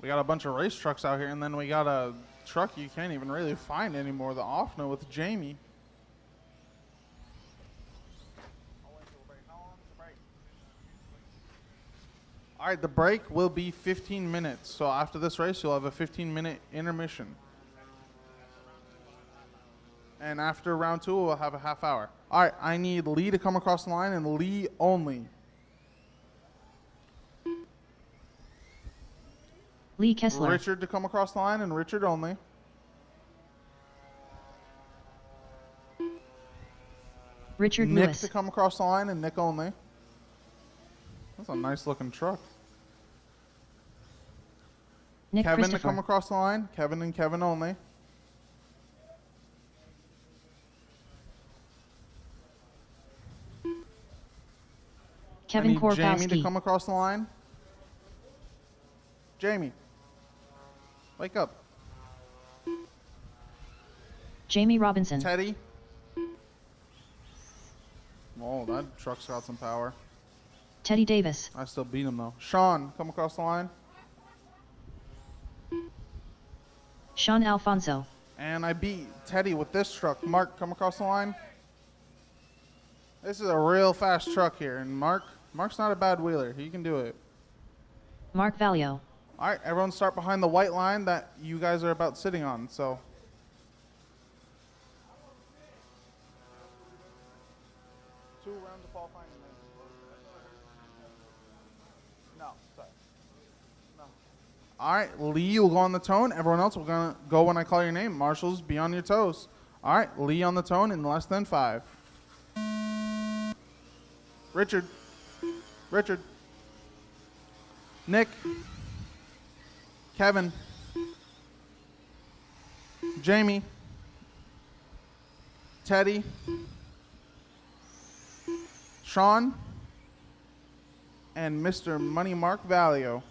We got a bunch of race trucks out here, and then we got a truck you can't even really find anymore, the Offno with Jamie. All right, the break will be 15 minutes. So after this race, you'll have a 15-minute intermission. And after round 2, we'll have a half hour. All right, I need Lee to come across the line, and Lee only. Lee Kessler. Richard to come across the line, and Richard only. Richard Nick Lewis. to come across the line, and Nick only. That's a nice looking truck. Nick Kevin to come across the line. Kevin and Kevin only. Kevin I need Jamie to Korkowski. come across the line. Jamie, wake up. Jamie Robinson. Teddy. Oh, that truck's got some power. Teddy Davis. I still beat him though. Sean, come across the line. Sean Alfonso. And I beat Teddy with this truck. Mark, come across the line. This is a real fast truck here, and Mark's not a bad wheeler. He can do it. Mark Valio. All right, everyone start behind the white line that you guys are about sitting on. So. Two rounds of qualifying. No, sorry. No. All right, Lee will go on the tone. Everyone else will go when I call your name. Marshals, be on your toes. All right, Lee on the tone in less than 5. Richard. Nick. Kevin. Jamie. Teddy. Sean. And Mr. Money Mark Valio.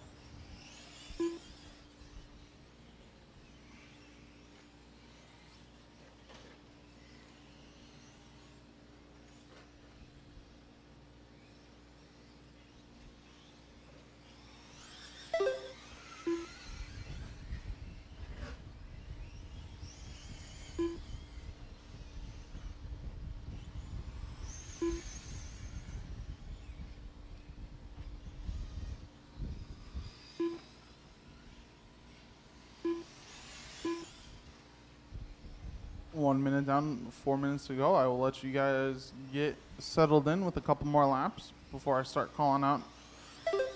One minute down, 4 minutes to go. I will let you guys get settled in with a couple more laps before I start calling out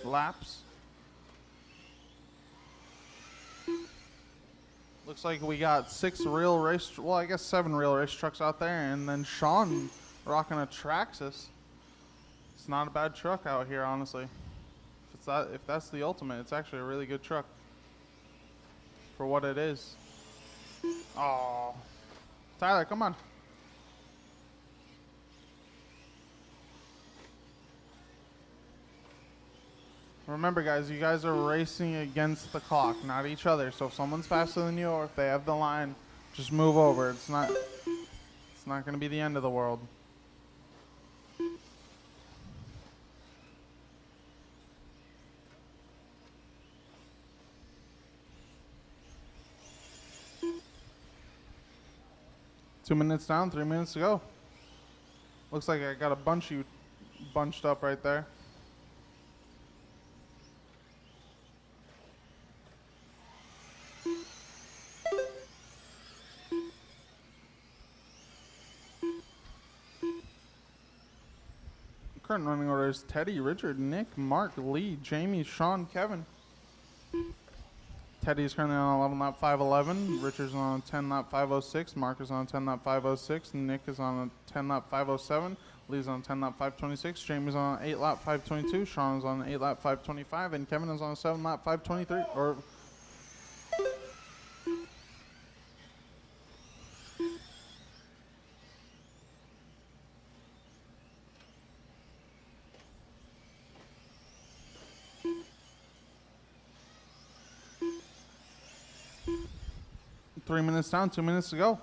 laps. Looks like we got 7 real race trucks out there, and then Sean rocking a Traxxas. It's not a bad truck out here, honestly. If that's the ultimate, it's actually a really good truck for what it is. Oh. Tyler, come on. Remember, guys, you guys are racing against the clock, not each other. So if someone's faster than you or if they have the line, just move over. It's not going to be the end of the world. 2 minutes down, 3 minutes to go. Looks like I got a bunch of you bunched up right there. Current running order is Teddy, Richard, Nick, Mark, Lee, Jamie, Sean, Kevin. Teddy is currently on 11 lap 511. Richard's on 10 lap 506. Mark is on 10 lap 506. Nick is on a 10 lap 507. Lee's on 10 lap 526. Jamie's on 8 lap 522. Sean is on 8 lap 525. And Kevin is on 7 lap 523. Or 3 minutes down, 2 minutes to go.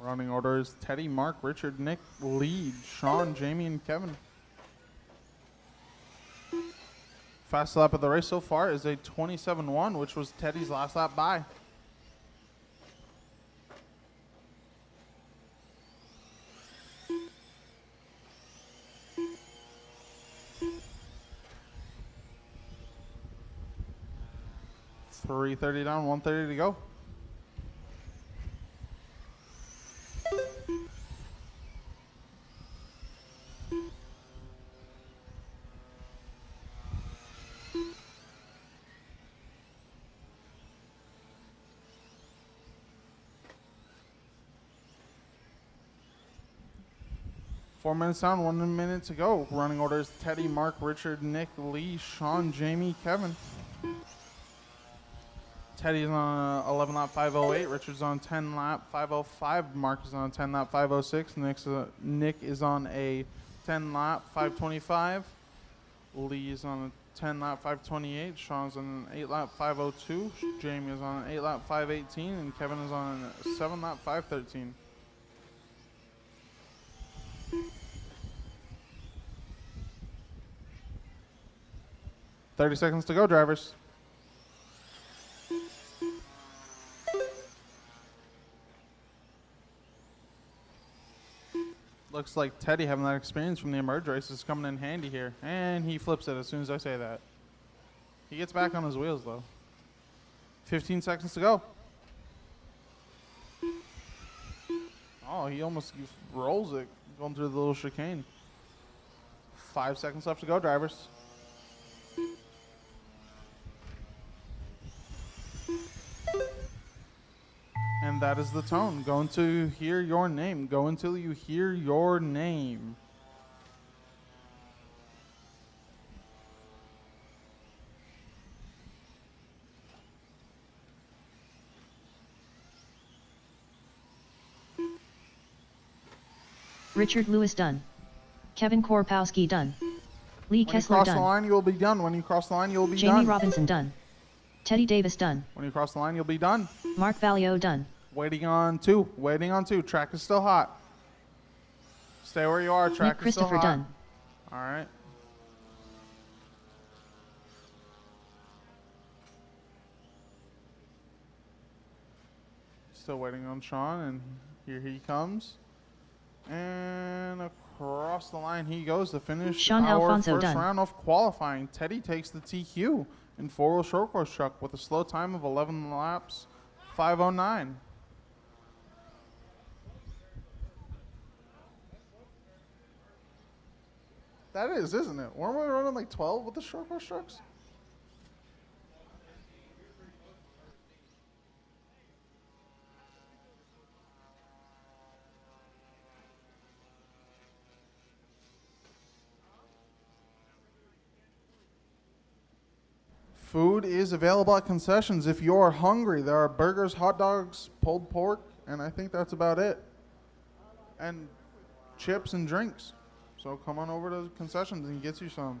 Running order is Teddy, Mark, Richard, Nick, Lee, Sean, Jamie, and Kevin. Fast lap of the race so far is a 27-1, which was Teddy's last lap by. .330 down, 130 to go. Four minutes down, 1 minute to go. Running order is Teddy, Mark, Richard, Nick, Lee, Sean, Jamie, Kevin. Teddy's on 11 lap 508. Richard's on 10 lap 505. Mark is on 10 lap 506. Nick is on a 10 lap 525. Lee is on a 10 lap 528. Sean's on an 8 lap 502. Jamie is on an 8 lap 518. And Kevin is on a 7 lap 513. .30 seconds to go, drivers. Looks like Teddy, having that experience from the Emerge race, is coming in handy here. And he flips it as soon as I say that. He gets back on his wheels, though. 15 seconds to go. Oh, he almost rolls it going through the little chicane. 5 seconds left to go, drivers. And that is the tone. Go until you hear your name. Go until you hear your name. Richard Lewis done. Kevin Korpowski done. Lee Kessler When you cross done. the line, you will be done. When you cross the line, you will be done. Jamie Robinson done. Teddy Davis done. When you cross the line, you'll be done. Mark Valio done. Waiting on two. Waiting on two. Track is still hot. Stay where you are. Track Nick is still Christopher hot. done. All right. Still waiting on Sean, and here he comes. And across the line he goes to finish Sean our Alfonso first done. round of qualifying. Teddy takes the TQ in four-wheel short course truck with a slow time of 11 laps, 5:09. That is, isn't it? Weren't we running like 12 with the short course trucks? Food is available at concessions if you're hungry. There are burgers, hot dogs, pulled pork, and I think that's about it. And chips and drinks. So come on over to the concessions and get you some.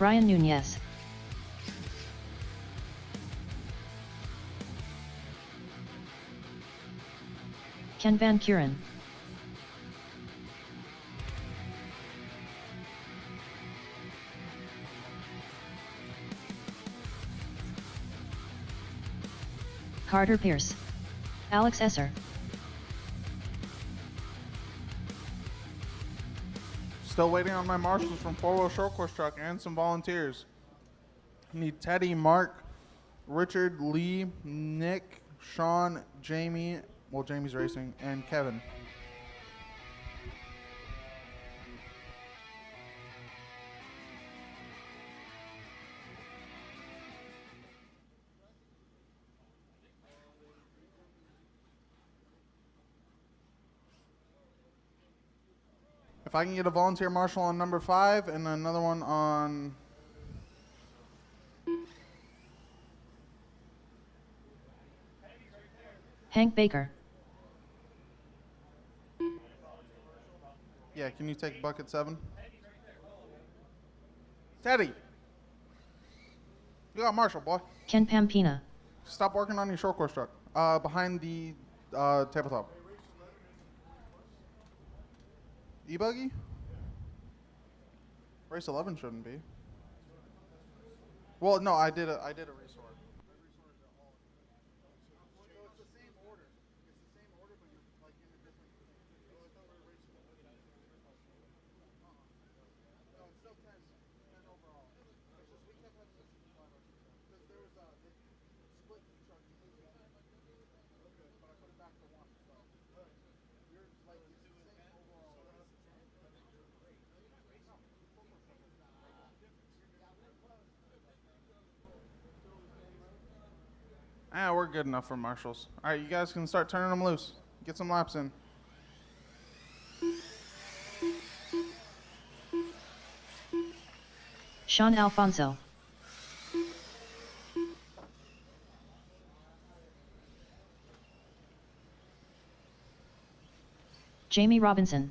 Brian Nunez. Ken Van Kuren. Carter Pierce. Alex Esser. Still waiting on my marshals from 4-wheel short course truck and some volunteers. Need Teddy, Mark, Richard, Lee, Nick, Sean, Jamie, well, Jamie's racing, and Kevin. If I can get a volunteer marshal on number 5 and another one on Hank Baker. yeah, can you take bucket 7? Teddy, you got marshal, boy. Ken Pampina. Stop working on your short course truck. Behind the tabletop. E-buggy? Race 11 shouldn't be. Well, no, I did a resort. Ah, we're good enough for marshals. All right, you guys can start turning them loose. Get some laps in. Sean Alfonso. Jamie Robinson.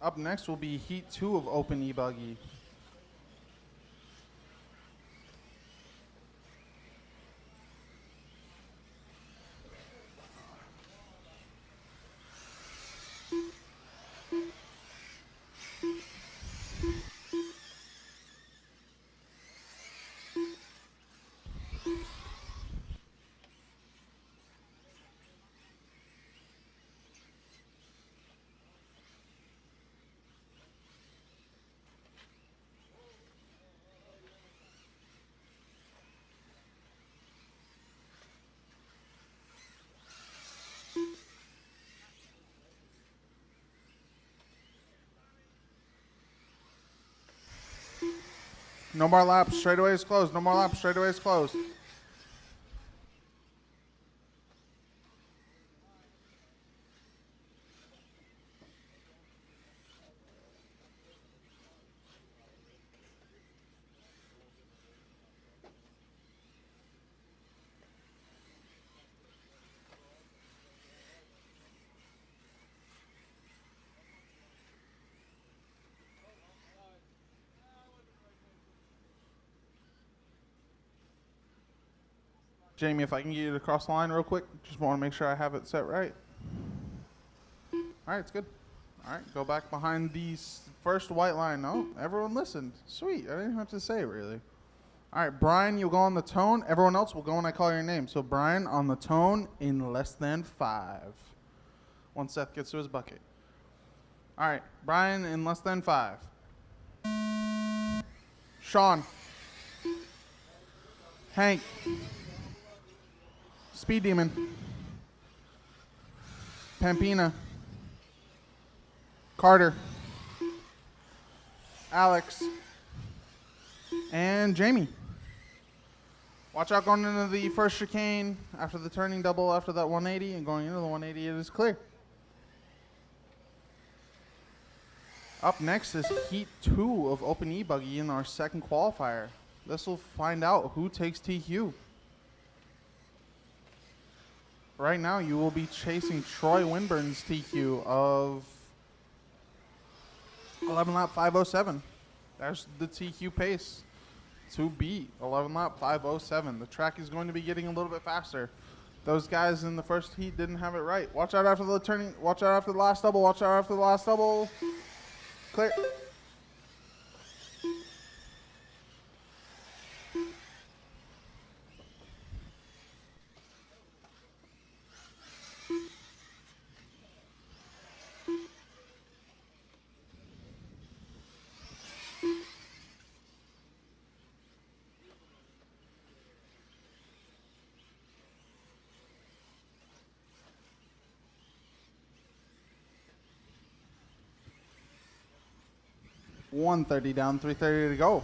Up next will be Heat 2 of Open E-buggy. No more laps. Straightaway is closed. No more laps. Straightaway is closed. Jamie, if I can get you to cross the line real quick, just want to make sure I have it set right. All right, it's good. All right, go back behind the first white line. No, everyone listened. Sweet, I didn't have to say it really. All right, Brian, you'll go on the tone. Everyone else will go when I call your name. So Brian on the tone in less than 5. Once Seth gets to his bucket. All right, Brian in less than 5. Sean. Hank. Speed Demon. Pampina. Carter. Alex. And Jamie. Watch out going into the first chicane after the turning double after that 180, and going into the 180 it is clear. Up next is Heat 2 of Open E-buggy in our second qualifier. This will find out who takes TQ. Right now, you will be chasing Troy Winburn's TQ of 11 lap 507. There's the TQ pace to beat. 11 lap 507. The track is going to be getting a little bit faster. Those guys in the first heat didn't have it right. Watch out after the turning. Watch out after the last double. Watch out after the last double. Clear. $130 down, $330 to go.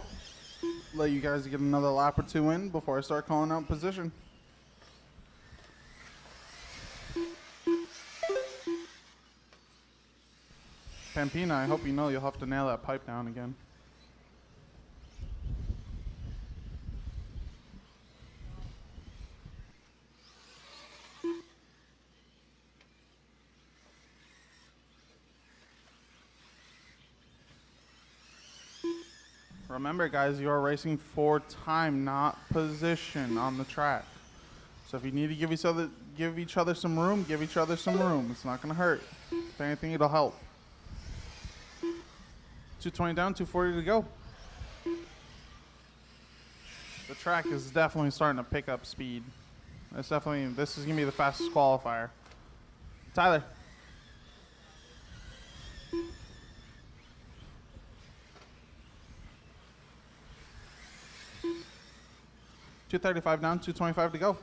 Let you guys get another lap or two in before I start calling out position. Pampina, I hope you know you'll have to nail that pipe down again. Remember, guys, you are racing for time, not position on the track. So if you need to give each other some room, give each other some room. It's not going to hurt. If anything, it'll help. 220 down, 240 to go. The track is definitely starting to pick up speed. This is going to be the fastest qualifier. Tyler. $235 down, $225 to go.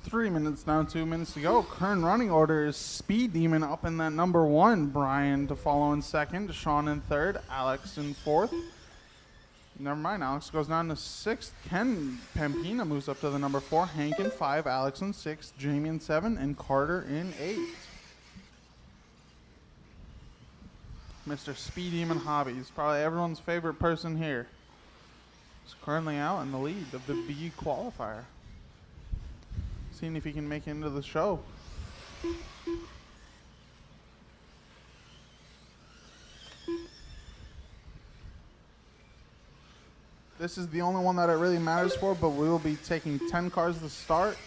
Three minutes down, 2 minutes to go. Current running order is Speed Demon up in that number 1. Brian to follow in second. Sean in third. Alex in fourth. Never mind, Alex goes down to 6th. Ken Pampina moves up to the number 4. Hank in 5. Alex in 6. Jamie in 7. And Carter in 8. Mr. Speed Demon Hobbies, probably everyone's favorite person here, is currently out in the lead of the B qualifier. Seeing if he can make it into the show. This is the only one that it really matters for, but we will be taking 10 cars to start,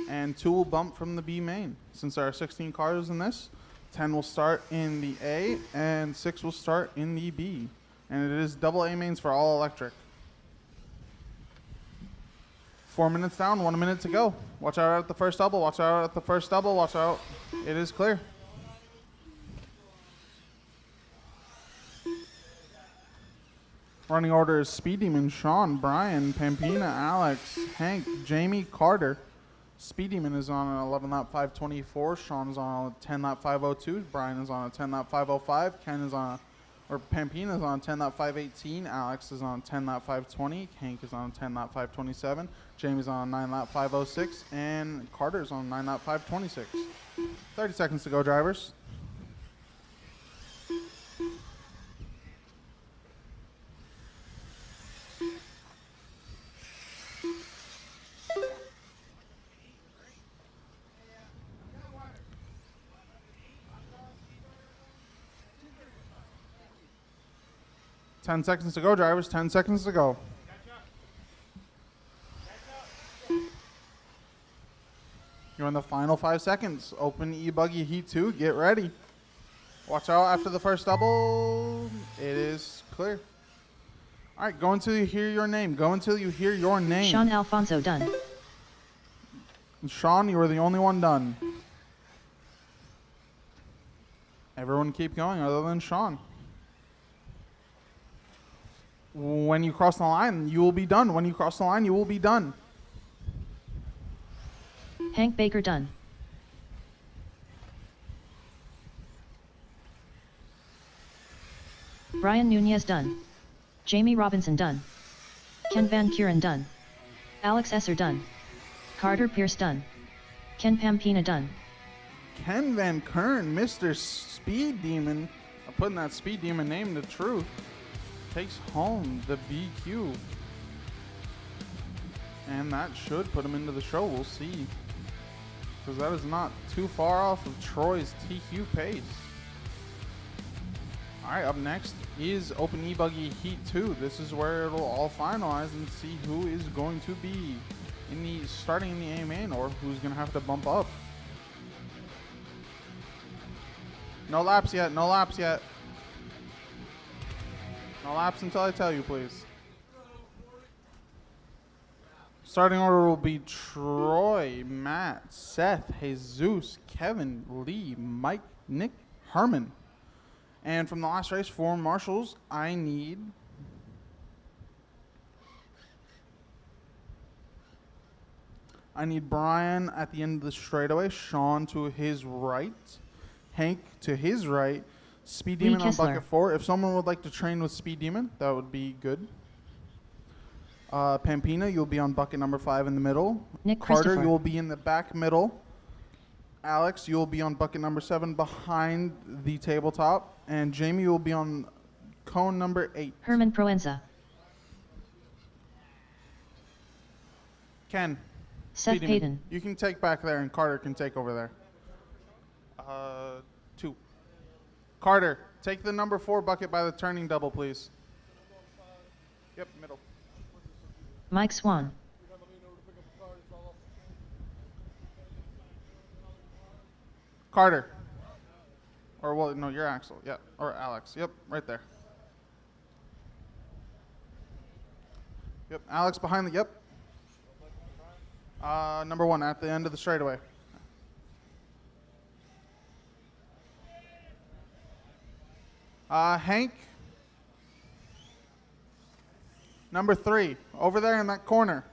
and 2 will bump from the B main. Since there are 16 cars in this, 10 will start in the A, and 6 will start in the B. And it is double A mains for all electric. 4 minutes down, 1 minute to go. Watch out at the first double, watch out at the first double, watch out. It is clear. Running order is Speed Demon, Sean, Brian, Pampina, Alex, Hank, Jamie, Carter. Speed Demon is on an 11 lap 524. Sean is on a 10 lap 502. Brian is on a 10 lap 505. Ken is on Pampina is on a 10 lap 518. Alex is on a 10 lap 520. Hank is on a 10 lap 527. Jamie's on a 9 lap 506. And Carter's on a 9 lap 526. 30 seconds to go, drivers. Ten seconds to go, drivers. 10 seconds to go. You're in the final 5 seconds. Open E-buggy heat 2. Get ready. Watch out after the first double. It is clear. All right, go until you hear your name. Go until you hear your name. Sean Alfonso done. Sean, you were the only one done. Everyone keep going other than Sean. When you cross the line, you will be done. When you cross the line, you will be done. Hank Baker done. Brian Nunez done. Jamie Robinson done. Ken Van Kuren done. Alex Esser done. Carter Pierce done. Ken Pampina done. Ken Van Kern, Mr. Speed Demon, putting that Speed Demon name to truth, takes home the BQ. And that should put him into the show. We'll see. Because that is not too far off of Troy's TQ pace. Alright, up next is Open E-buggy Heat 2. This is where it'll all finalize and see who is going to be in the starting in the A main or who's going to have to bump up. No laps yet, no laps yet. No laps until I tell you, please. Starting order will be Troy, Matt, Seth, Jesus, Kevin, Lee, Mike, Nick, Herman. And from the last race for marshals, I need Brian at the end of the straightaway, Sean to his right, Hank to his right, Speed Demon on bucket 4. If someone would like to train with Speed Demon, that would be good. Pampina, you'll be on bucket number 5 in the middle. Nick Carter, you'll be in the back middle. Alex, you'll be on bucket number 7 behind the tabletop. And Jamie will be on cone number 8. Herman Proenza. Ken. Seth Payton. You can take back there and Carter can take over there. 2. Carter, take the number 4 bucket by the turning double, please. Yep, middle. Mike Swan. Carter. Or, well, no, you're Axel. Yeah. Or Alex. Yep, right there. Yep, Alex behind the, yep. Number 1 at the end of the straightaway. Hank. Number 3, over there in that corner.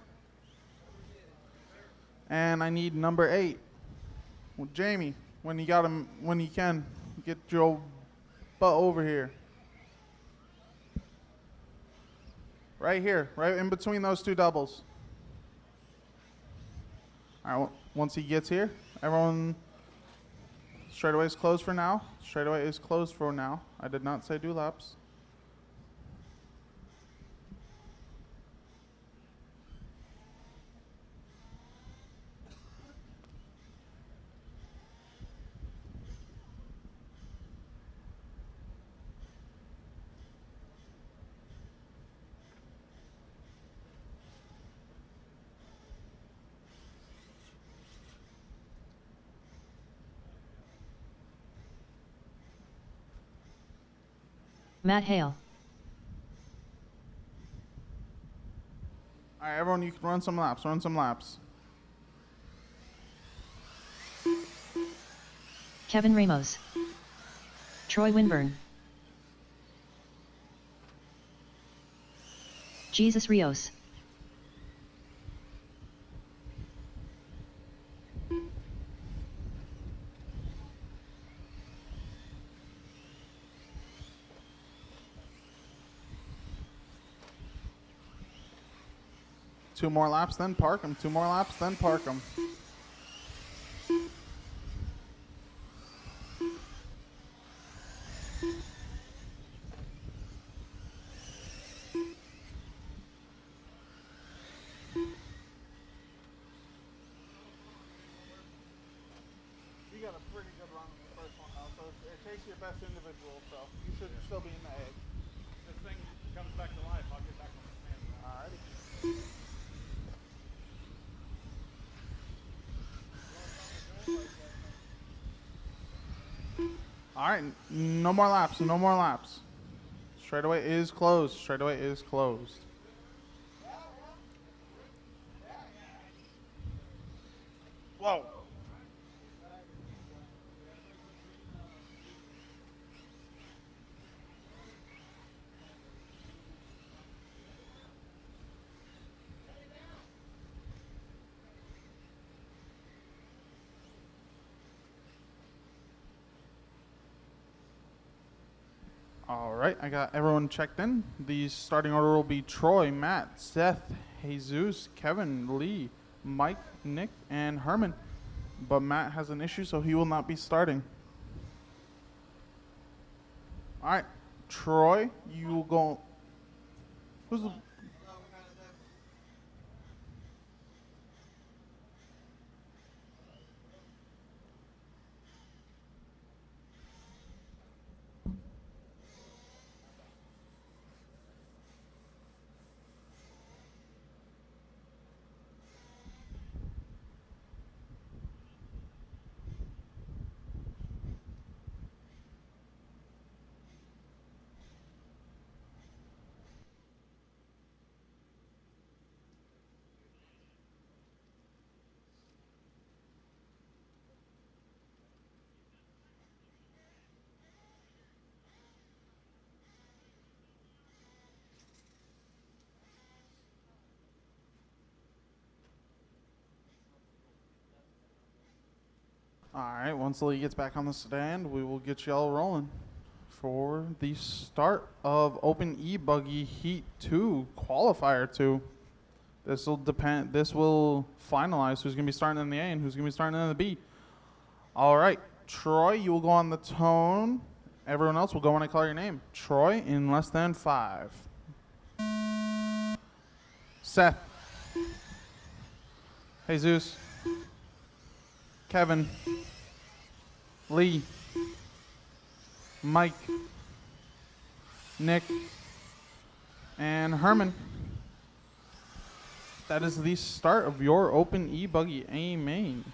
And I need number 8. Well, Jamie, when you got him, when you can, get your butt over here. Right here, right in between those 2 doubles. All right, once he gets here, everyone, straightaway is closed for now. Straightaway is closed for now. I did not say do laps. Matt Hale. All right, everyone, you can run some laps. Run some laps. Kevin Ramos. Troy Winburn. Jesus Rios. Two more laps, then park them. 2 more laps, then park them. You got a pretty good run in the first one now, so it takes your best individual, so you should still be in the egg. This thing comes back to life. I'll get back on the stand. Alrighty. All right, no more laps, no more laps. Straightaway is closed, straightaway is closed. Whoa. All right, I got everyone checked in. The starting order will be Troy, Matt, Seth, Jesus, Kevin, Lee, Mike, Nick, and Herman. but Matt has an issue, so he will not be starting. All right, Troy, you will go. Who's the? All right, once Lee gets back on the stand, we will get y'all rolling for the start of Open E-buggy Heat 2, Qualifier 2. This will depend. This will finalize who's going to be starting in the A and who's going to be starting in the B. All right, Troy, you will go on the tone. Everyone else will go when I call your name. Troy, in less than 5. Seth. Jesus. Kevin. Lee. Mike. Nick. And Herman. That is the start of your Open E-buggy A main.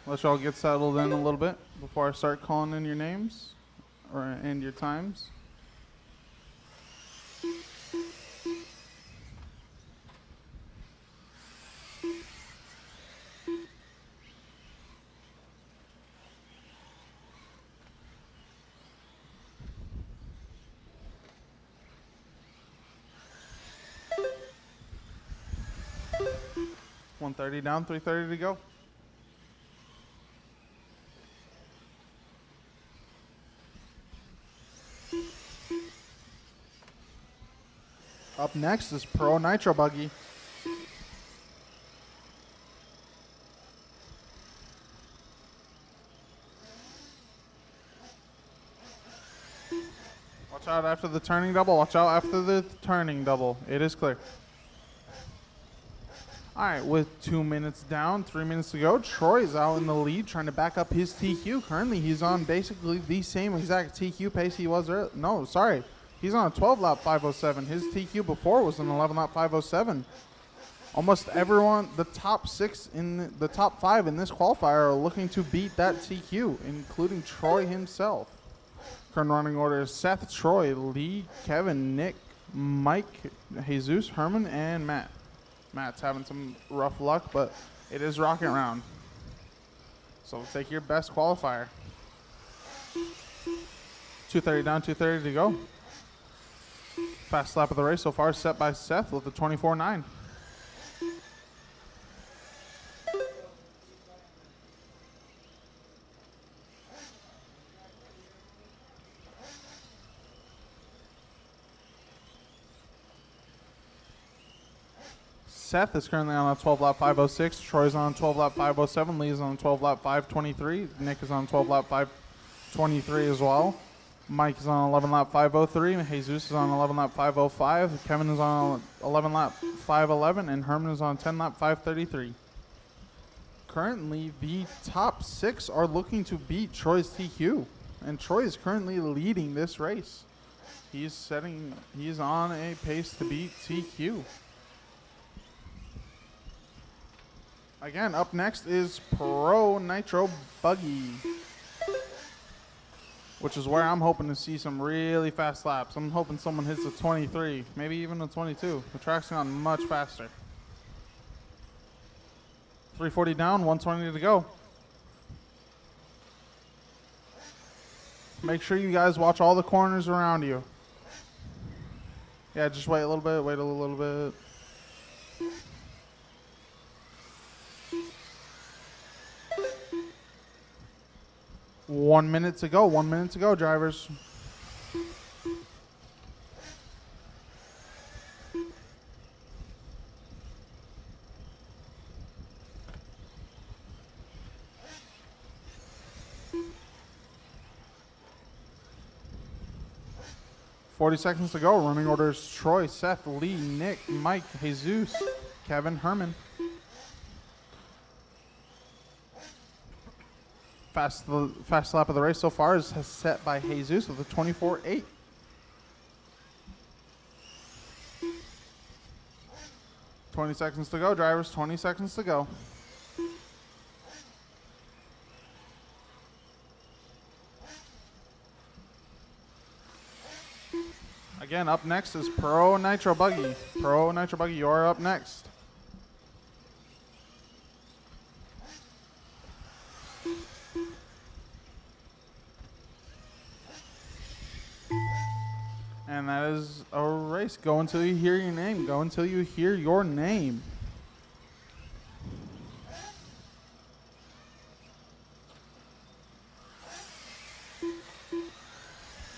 Let y'all get settled in a little bit before I start calling in your names and your times. $130 down, $330 to go. Up next is Pro Nitro Buggy. Watch out after the turning double. Watch out after the turning double. It is clear. All right, with 2 minutes down, 3 minutes to go, Troy's out in the lead trying to back up his TQ. Currently, he's on basically the same exact TQ pace he was earlier. No, sorry. He's on a 12-lap 507. His TQ before was an 11-lap 507. Almost everyone, the top 6 in the top 5 in this qualifier are looking to beat that TQ, including Troy himself. Current running order is Seth, Troy, Lee, Kevin, Nick, Mike, Jesus, Herman, and Matt. Matt's having some rough luck, but it is rocket round. So take your best qualifier. 230 down, 230 to go. Fast lap of the race so far set by Seth with a 24.9. Seth is currently on a 12-lap 506. Troy's on a 12-lap 507. Lee's on a 12-lap 523. Nick is on a 12-lap 523 as well. Mike is on 11-lap 503. Jesus is on 11-lap 505. Kevin is on 11-lap 511. And Herman is on 10-lap 533. Currently, the top 6 are looking to beat Troy's TQ. And Troy is currently leading this race. He's on a pace to beat TQ. Again, up next is Pro Nitro Buggy, which is where I'm hoping to see some really fast laps. I'm hoping someone hits a 23, maybe even a 22. The track's gone much faster. 340 down, 120 to go. Make sure you guys watch all the corners around you. Yeah, just wait a little bit, wait a little bit. One minute to go, drivers. $40 to go. Running orders: Troy, Seth, Lee, Nick, Mike, Jesus, Kevin, Herman. Fast lap of the race so far is set by Jesus with a 24.8. $20 to go, drivers. 20 seconds to go. Again, up next is Pro Nitro Buggy. Pro Nitro Buggy, you're up next. And that is a race. Go until you hear your name. Go until you hear your name.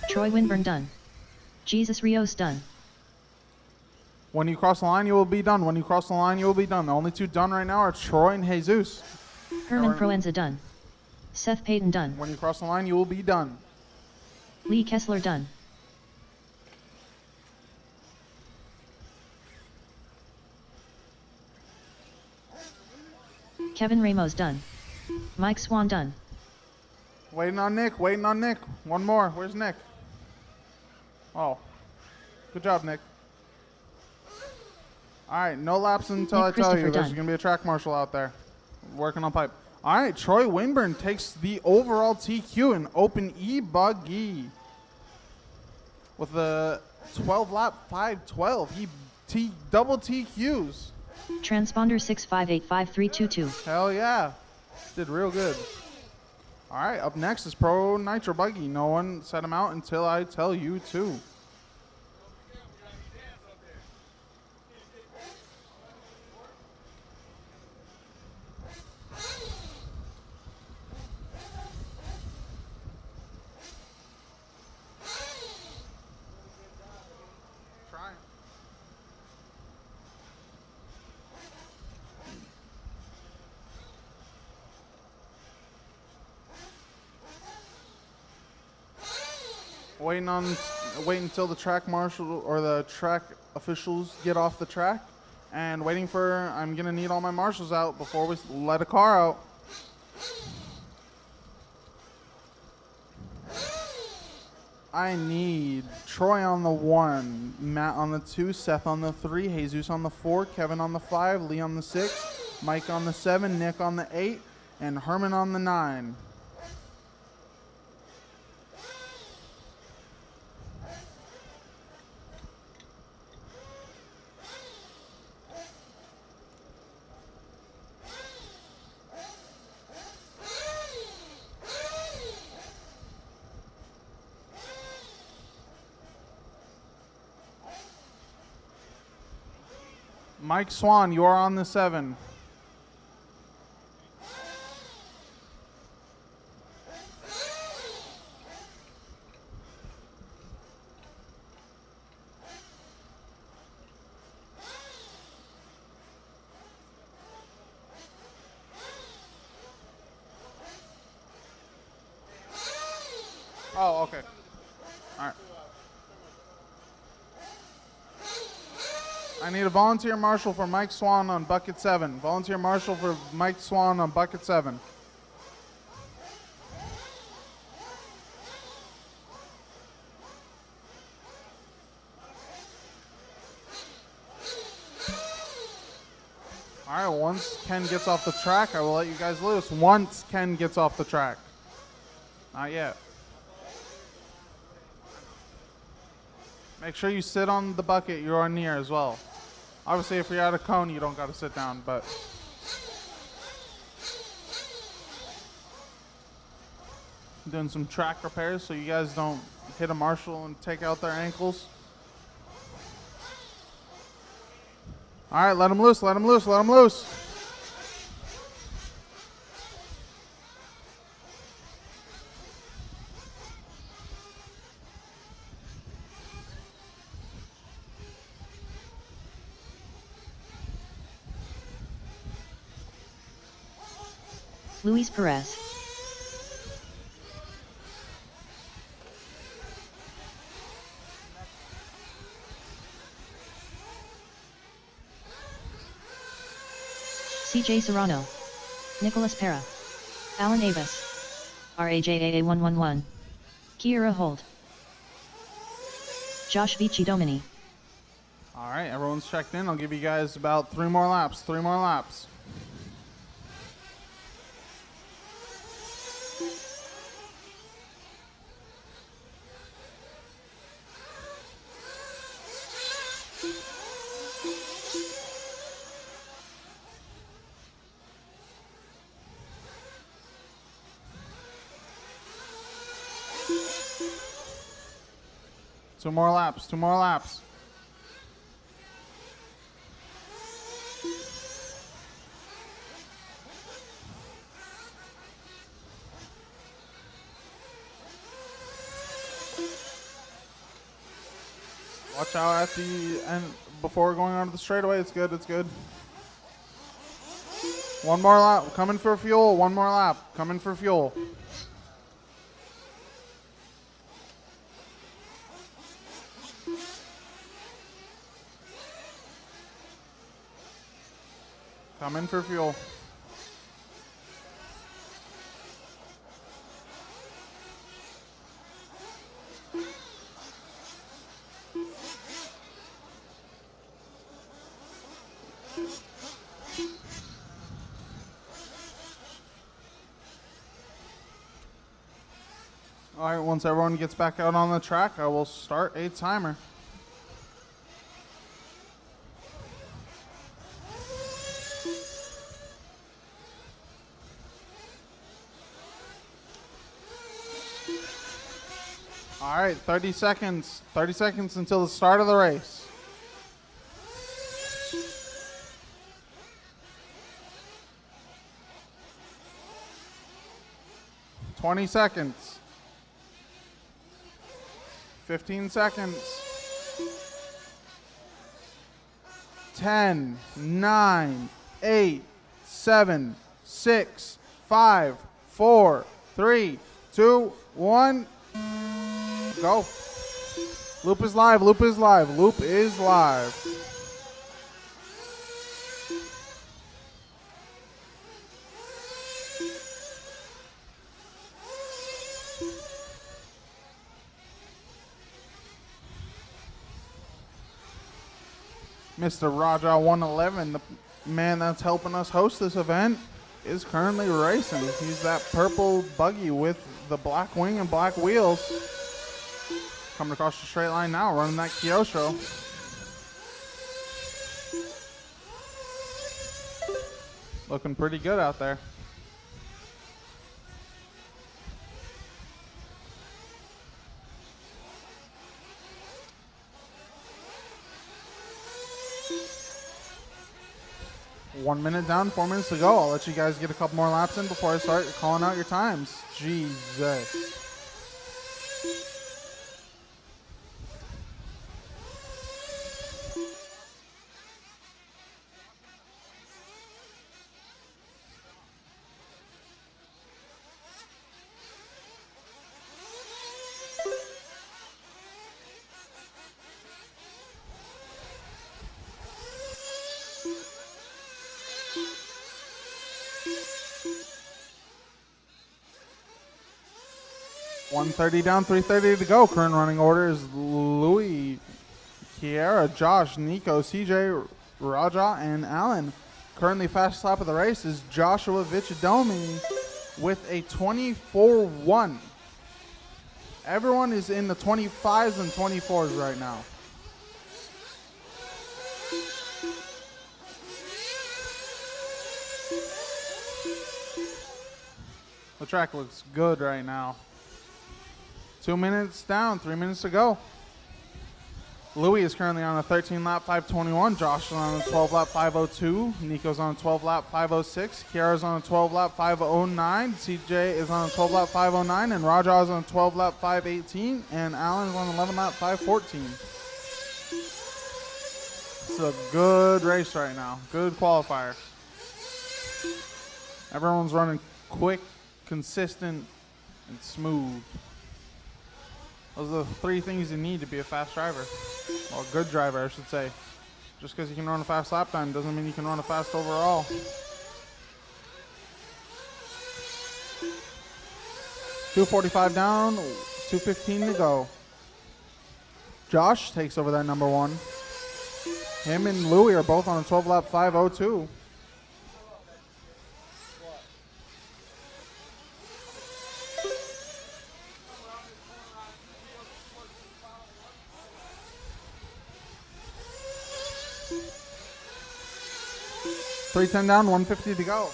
Troy Winburn done. Jesus Rios done. When you cross the line, you will be done. When you cross the line, you will be done. The only two done right now are Troy and Jesus. Herman Proenza done. Seth Payton done. When you cross the line, you will be done. Lee Kessler done. Kevin Ramos done. Mike Swan done. Waiting on Nick. Waiting on Nick. One more. Where's Nick? Oh. Good job, Nick. All right. No laps until Nick I tell you. Christopher There's done. going to be a track marshal out there working on pipe. All right. Troy Winburn takes the overall TQ in Open E-buggy with a 12-lap 512. He double TQs. Transponder 6585322. Hell yeah. Did real good. All right, up next is Pro Nitro Buggy. No one set him out until I tell you to. Wait until the track marshal or the track officials get off the track, and I'm gonna need all my marshals out before we let a car out. I need Troy on the 1, Matt on the 2, Seth on the 3, Jesus on the 4, Kevin on the 5, Lee on the 6, Mike on the 7, Nick on the 8, and Herman on the 9. Mike Swan, you are on the 7. Oh, okay. All right. I need a volunteer marshal for Mike Swan on bucket 7. Volunteer marshal for Mike Swan on bucket 7. All right, once Ken gets off the track, I will let you guys loose. Once Ken gets off the track. Not yet. Make sure you sit on the bucket you're near as well. Obviously, if you're at a cone, you don't got to sit down, but Doing some track repairs so you guys don't hit a marshal and take out their ankles. All right, let them loose, let them loose, let them loose. Luis Perez. CJ Serrano. Nicholas Pera. Alan Avis. RAJAA 111. Kiera Holt. Josh Vici Domini. All right, everyone's checked in. I'll give you guys about 3 more laps, 3 more laps. Two more laps, 2 more laps. Watch out at the end before going onto the straightaway. It's good, it's good. 1 more lap, coming for fuel. 1 more lap, coming for fuel. Coming for fuel. All right, once everyone gets back out on the track, I will start a timer. All right, 30 seconds. 30 seconds until the start of the race. $20 seconds. 15 seconds. 10, 9, 8, 7, 6, 5, 4, 3, 2, 1. Go. Loop is live, loop is live, loop is live. Mr. Raja 111, the man that's helping us host this event, is currently racing. He's that purple buggy with the black wing and black wheels. Coming across the straight line now, running that Kyosho. Looking pretty good out there. One minute down, 4 minutes to go. I'll let you guys get a couple more laps in before I start calling out your times. Jesus. $130 down, $330 to go. Current running order is Louis, Kiera, Josh, Nico, CJ, Raja, and Alan. Currently fastest lap of the race is Joshua Vichadomi with a 24-1. Everyone is in the 25s and 24s right now. The track looks good right now. 2 minutes down, 3 minutes to go. Louis is currently on a 13-lap 5:21. Josh is on a 12-lap 5:02. Nico's on a 12-lap 5:06. Kiara's on a 12-lap 5:09. CJ is on a 12-lap 5:09. And Raja is on a 12-lap 5:18. And Alan is on an 11-lap 5:14. It's a good race right now. Good qualifier. Everyone's running quick, consistent, and smooth. Those are the 3 things you need to be a fast driver. Or a good driver, I should say. Just because you can run a fast lap time doesn't mean you can run a fast overall. .245 down, 2:15 to go. Josh takes over that number 1. Him and Louis are both on a 12-lap 5:02. .310 down, 150 to go.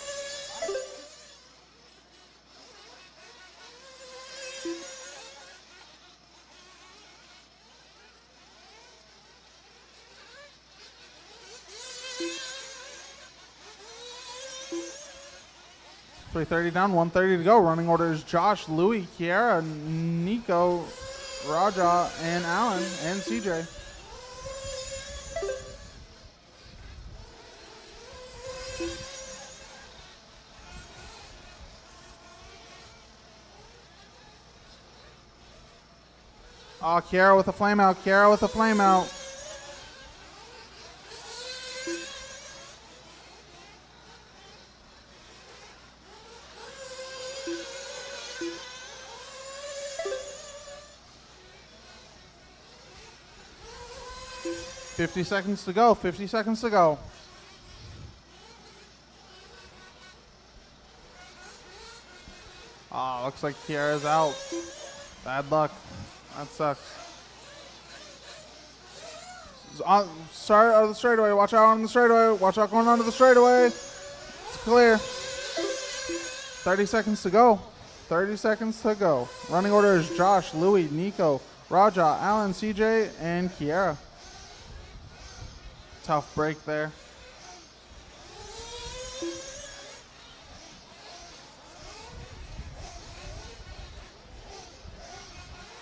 .330 down, 130 to go. Running order is Josh, Louis, Kiara, Nico, Raja, and Alan, and CJ. Oh, Kiara with a flame out. Kiara with a flame out. .50 seconds to go. 50 seconds to go. Oh, looks like Kiara's out. Bad luck. That sucks. Start out of the straightaway. Watch out on the straightaway. Watch out going onto the straightaway. It's clear. 30 seconds to go. 30 seconds to go. Running order is Josh, Louis, Nico, Raja, Alan, CJ, and Kiara. Tough break there.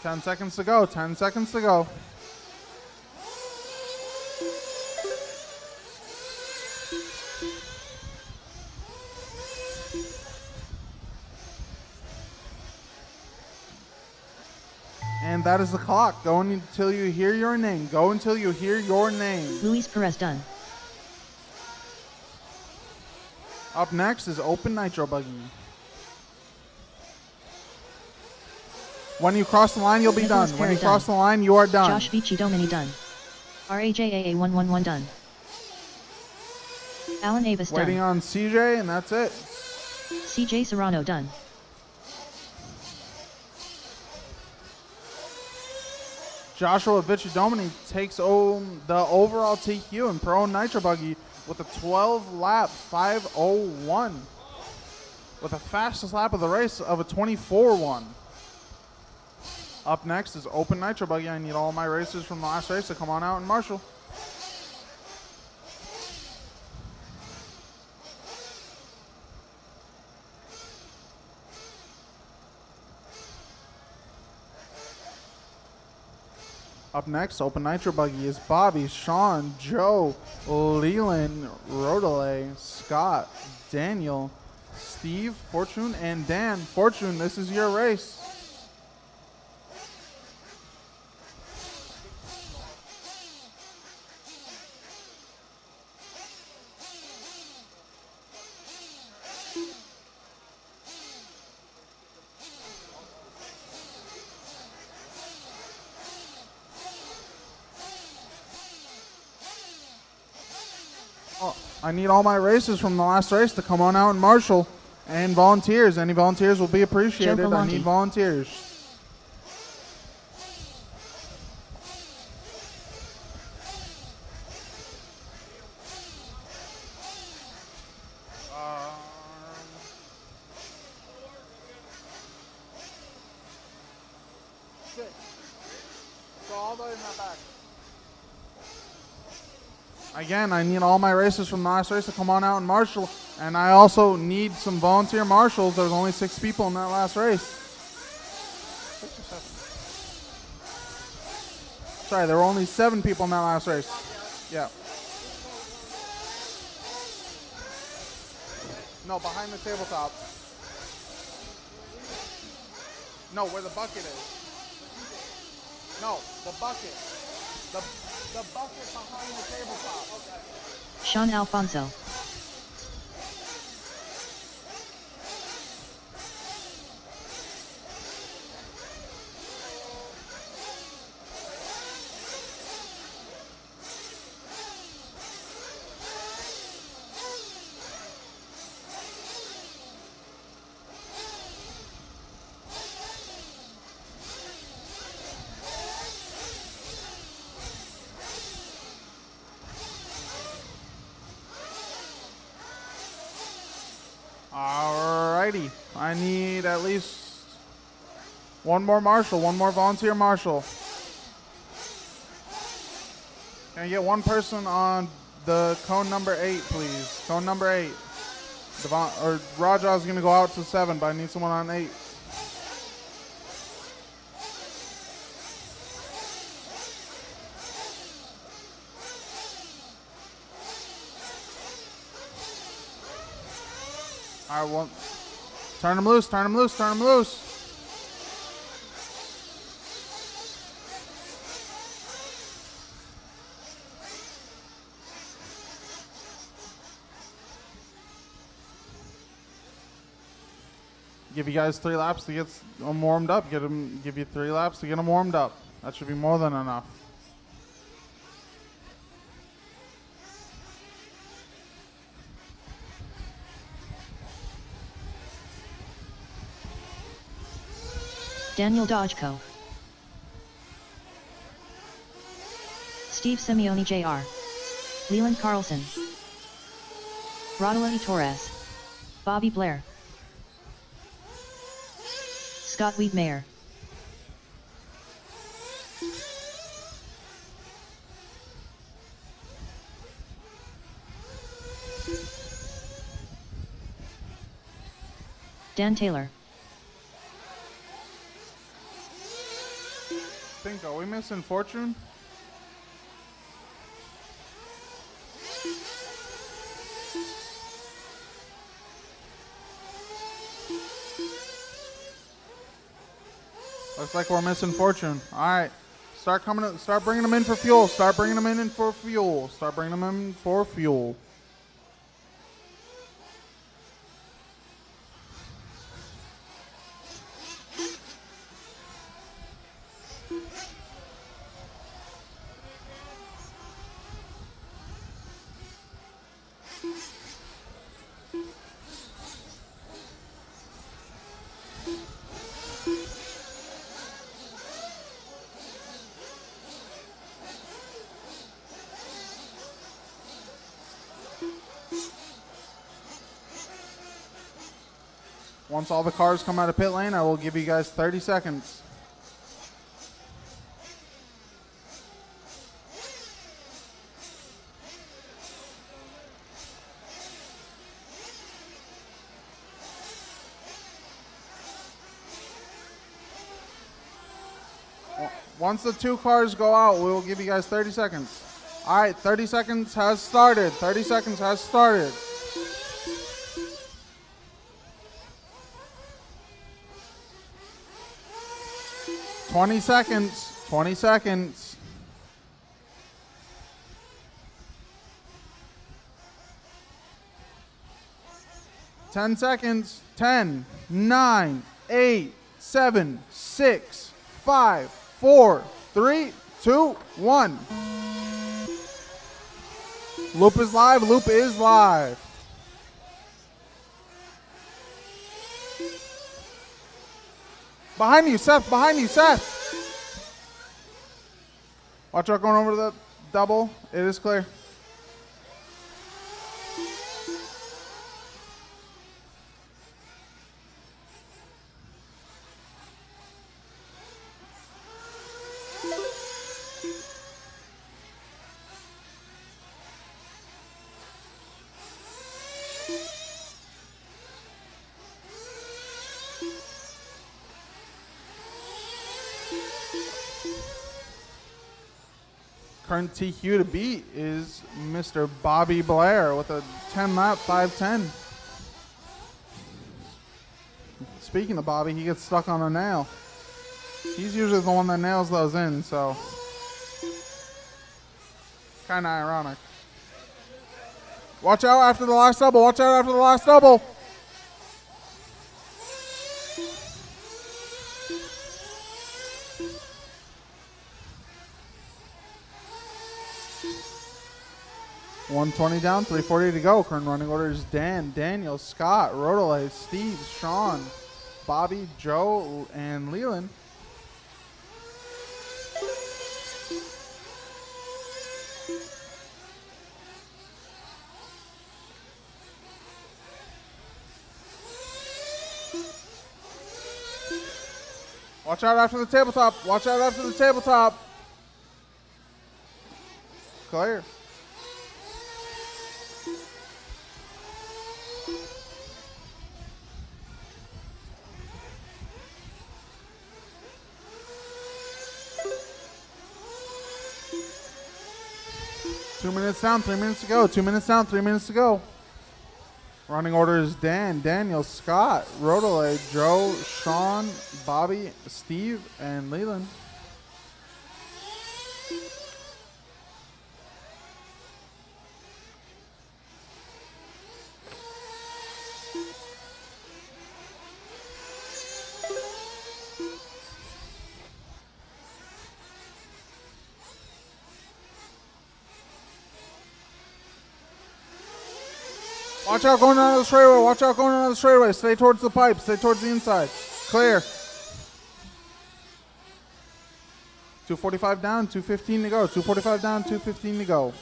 Ten seconds to go. 10 seconds to go. And that is the clock. Go until you hear your name. Go until you hear your name. Luis Perez done. Up next is Open Nitro Buggy. When you cross the line, you'll be Nicholas done. When you Perry cross done. the line, you are done. Josh Vici Domini done. RAJAA 111 done. Alan Avis Waiting done. on CJ, and that's it. CJ Serrano done. Joshua Vici-Domini takes home the overall TQ in Pro Nitro Buggy with a 12-lap 5:01. With the fastest lap of the race of a 24:1. Up next is Open Nitro Buggy. I need all my racers from the last race to come on out and marshal. Up next, Open Nitro Buggy is Bobby, Sean, Joe, Leland, Rodale, Scott, Daniel, Steve, Fortune, and Dan. Fortune, this is your race. I need all my racers from the last race to come on out and marshal. And volunteers. Any volunteers will be appreciated. I need volunteers. Again, I need all my racers from the last race to come on out and marshal. And I also need some volunteer marshals. There was only 6 people in that last race. 6 or 7. Sorry, there were only 7 people in that last race. Yeah. No, behind the tabletop. No, where the bucket is. No, the bucket. The bucket behind the tabletop. Sean Alfonso. Alrighty, I need at least one more marshal, one more volunteer marshal. Can I get one person on the cone number 8, please? Cone number 8. Raja's gonna go out to 7, but I need someone on 8. I won't. Turn him loose, turn him loose, turn him loose. Give you guys 3 laps to get them warmed up. Give you 3 laps to get them warmed up. That should be more than enough. Daniel Dodgeco. Steve Simeone Jr. Leland Carlson. Rodolfo Torres. Bobby Blair. Scott Wiedmeyer. Dan Taylor. Are we missing Fortune? Looks like we're missing Fortune. All right, start bringing them in for fuel. Start bringing them in for fuel. Start bringing them in for fuel. Once all the cars come out of pit lane, I will give you guys 30 seconds. Once the 2 cars go out, we will give you guys 30 seconds. All right, 30 seconds has started. 30 seconds has started. $20 seconds. 20 seconds. $10 seconds. 10, 9, 8, 7, 6, 5, 4, 3, 2, 1. Loop is live. Loop is live. Behind you, Seth. Behind you, Seth. Watch out going over the double. It is clear. Current TQ to beat is Mr. Bobby Blair with a 10-lap 5:10. Speaking of Bobby, he gets stuck on a nail. He's usually the one that nails those in, so kind of ironic. Watch out after the last double. Watch out after the last double. $120 down, 340 to go. Current running order is Dan, Daniel, Scott, Rodolay, Steve, Sean, Bobby, Joe, and Leland. Watch out after the tabletop. Watch out after the tabletop. Clear. Two minutes down, 3 minutes to go. 2 minutes down, 3 minutes to go. Running order is Dan, Daniel, Scott, Rodolay, Joe, Sean, Bobby, Steve, and Leland. Watch out going down the straightaway. Watch out going down the straightaway. Stay towards the pipe. Stay towards the inside. Clear. 245 down, 215 to go. 245 down, 215 to go.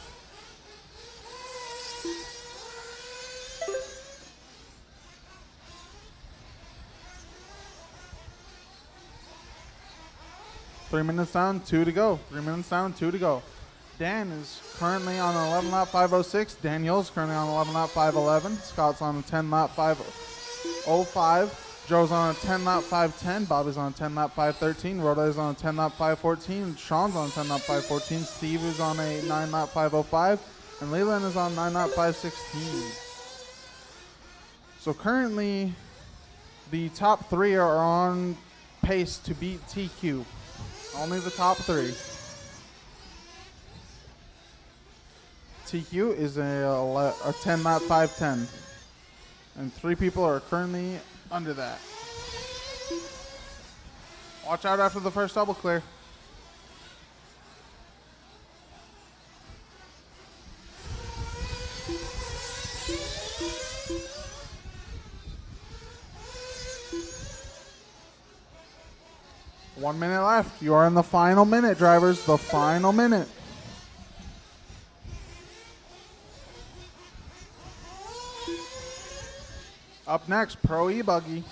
Three minutes down, 2 to go. 3 minutes down, 2 to go. Dan is currently on an 11-lap 5:06. Daniel's currently on an 11-lap 5:11. Scott's on a 10-lap 5:05. Joe's on a 10-lap 5:10. Bobby's on a 10-lap 5:13. Roday's on a 10-lap 5:14. Sean's on a 10-lap 5:14. Steve is on a 9-lap 5:05. And Leland is on 9-lap 5:16. So currently, the top three are on pace to beat TQ. Only the top three. TQ is a 10-lap 5:10. And 3 people are currently under that. Watch out after the first double clear. One minute left. You are in the final minute, drivers. The final minute. Up next, Pro E-buggy.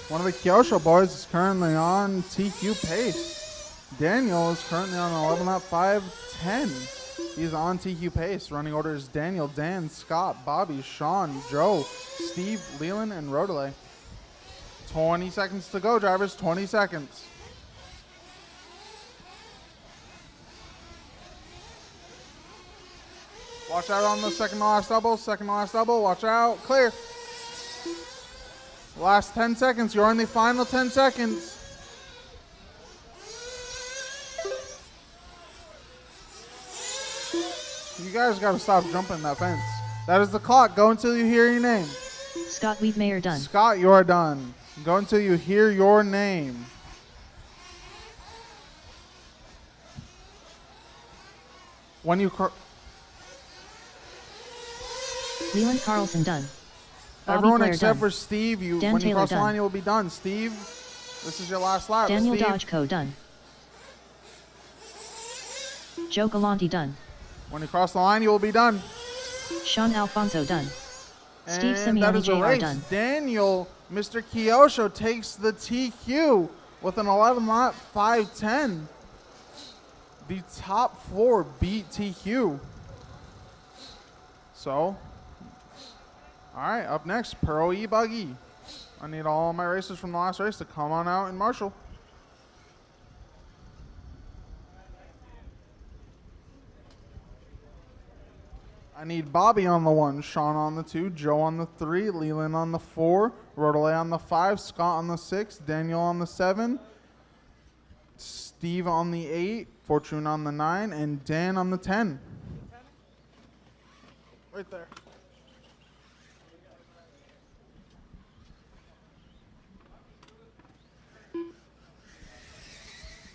One of the Kyosho boys is currently on TQ pace. Daniel is currently on 11-lap 5:10. He's on TQ pace. Running order is Daniel, Dan, Scott, Bobby, Sean, Joe, Steve, Leland, and Rodolay. 20 seconds to go, drivers. 20 seconds. Watch out on the second to last double. Second to last double. Watch out. Clear. Last 10 seconds. You're in the final 10 seconds. You guys got to stop jumping that fence. That is the clock. Go until you hear your name. Scott Weedmayer done. Scott, you are done. Go until you hear your name. When you... Leland Carlson done. Bobby Everyone Blair except done. for Steve, Dan when you Taylor cross the done. line, you will be done. Steve, this is your last lap. Daniel Steve, Dodgeco done. Joe Galante done. when you cross the line, you will be done. Sean Alfonso done. Steve And that Simeone is a Jr. race. done. Daniel, Mr. Kyosho, takes the TQ with an 11-lap 5:10. The top 4 beat TQ. So, all right, up next, Pro E-buggy. I need all my racers from the last race to come on out and marshal. I need Bobby on the 1, Sean on the 2, Joe on the 3, Leland on the 4, Rodelay on the 5, Scott on the 6, Daniel on the 7, Steve on the 8, Fortune on the 9, and Dan on the 10. Right there.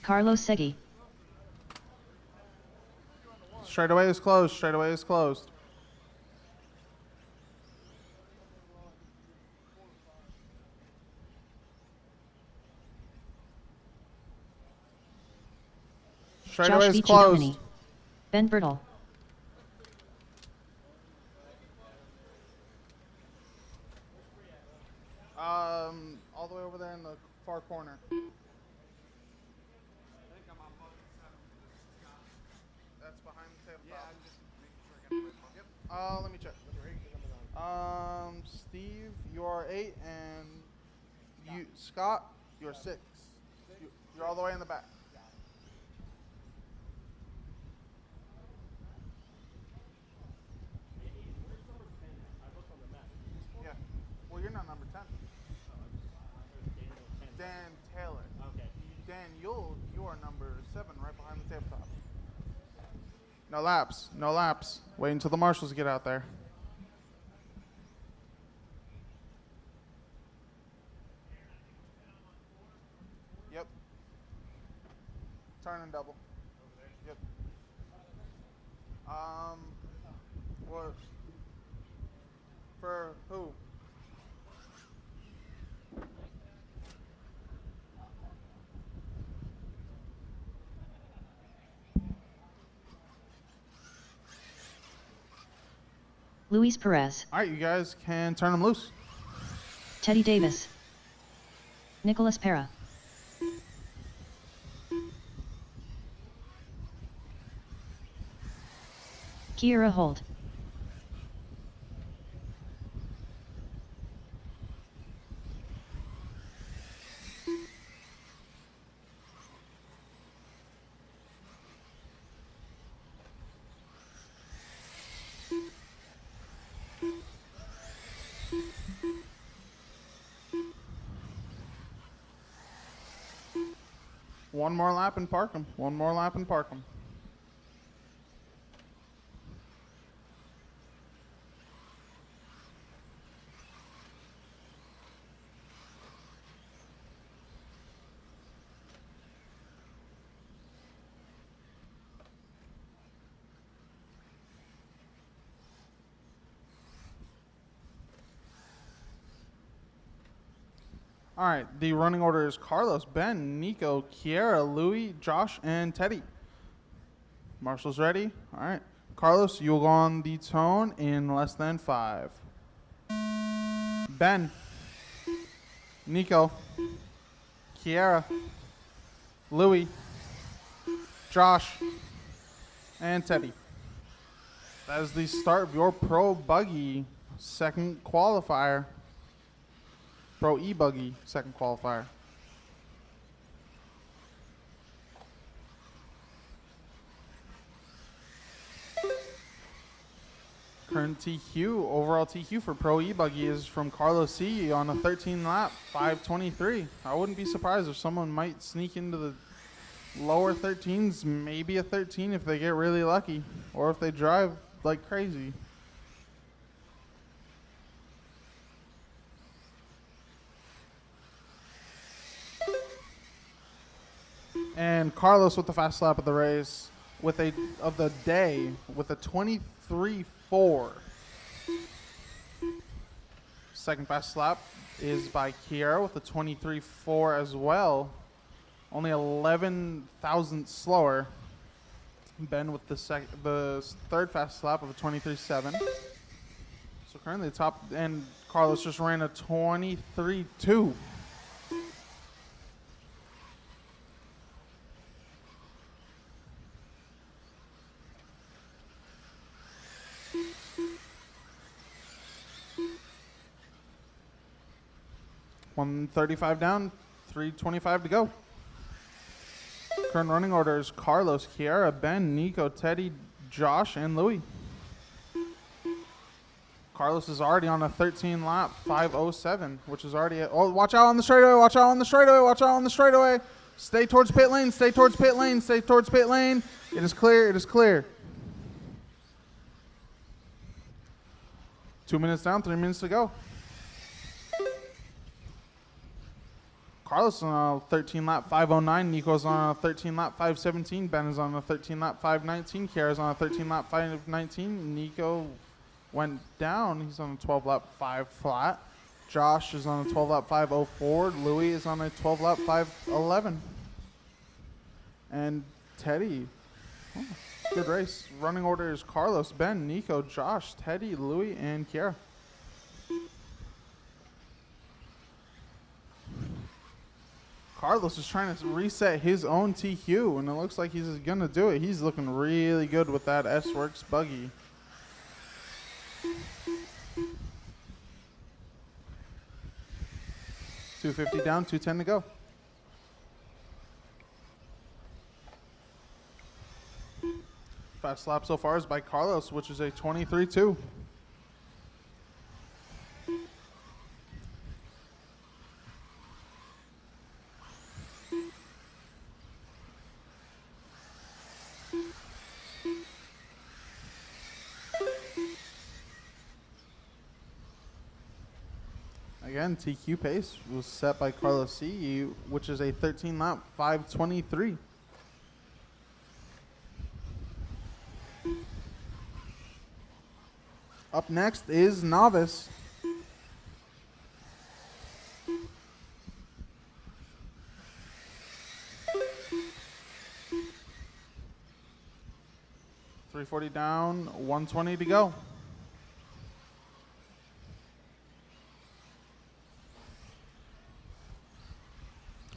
Carlos Segui. Straightaway is closed. Straightaway is closed. Straightaway Josh is Vici closed. Domini. Ben Bertel. All the way over there in the far corner. That's behind the tabletop. Yeah, I'm just making sure I got the right. Yep. Let me check. Steve, you are 8, and Scott, you're 6. You're all the way in the back. Yeah. Well, you're not number 10. Dan Taylor. Okay. Dan, you are number 7, right behind the tabletop. No laps. No laps. Wait until the marshals get out there. Yep. Turn and double. Yep. What? For who? Luis Perez. All right, you guys can turn them loose. Teddy Davis. Nicholas Pera. Kiera Holt. One more lap and park them. One more lap and park them. All right, the running order is Carlos, Ben, Nico, Kiera, Louie, Josh, and Teddy. Marshall's ready. All right. Carlos, you'll go on the tone in less than 5. Ben, Nico, Kiera, Louie, Josh, and Teddy. That is the start of your Pro Buggy second qualifier. Pro E-buggy second qualifier. Current TQ, overall TQ for Pro E-buggy is from Carlos C on a 13 lap, 5:23. I wouldn't be surprised if someone might sneak into the lower 13s, maybe a 13 if they get really lucky, or if they drive like crazy. And Carlos with the fast lap of the race, with a 23.4. Second fast lap is by Kiera with a 23.4 as well. Only 11 thousandths slower. Ben with the third fast lap of a 23.7. So currently the top, and Carlos just ran a 23.2. 135 down, 325 to go. Current running order is Carlos, Kiara, Ben, Nico, Teddy, Josh, and Louis. Carlos is already on a 13 lap, 5:07, which is already oh, watch out on the straightaway, watch out on the straightaway, watch out on the straightaway. Stay towards pit lane, stay towards pit lane, stay towards pit lane. It is clear, it is clear. 2 minutes down, 3 minutes to go. Carlos is on a 13 lap 5:09. Nico's on a 13 lap 5:17. Ben is on a 13 lap 5:19. Kiara's on a 13 lap 5:19. Nico went down. He's on a 12 lap 5 flat. Josh is on a 12 lap 5:04. Louis is on a 12 lap 5:11. And Teddy, oh, good race. Running order is Carlos, Ben, Nico, Josh, Teddy, Louis, and Kiara. Carlos is trying to reset his own TQ, and it looks like he's going to do it. He's looking really good with that S-Works buggy. $250 down, $210 to go. Fast lap so far is by Carlos, which is a 23.2. Again, TQ pace was set by Carlos C, which is a 13 lap 5:23. Up next is Novice. $340 down, $120 to go.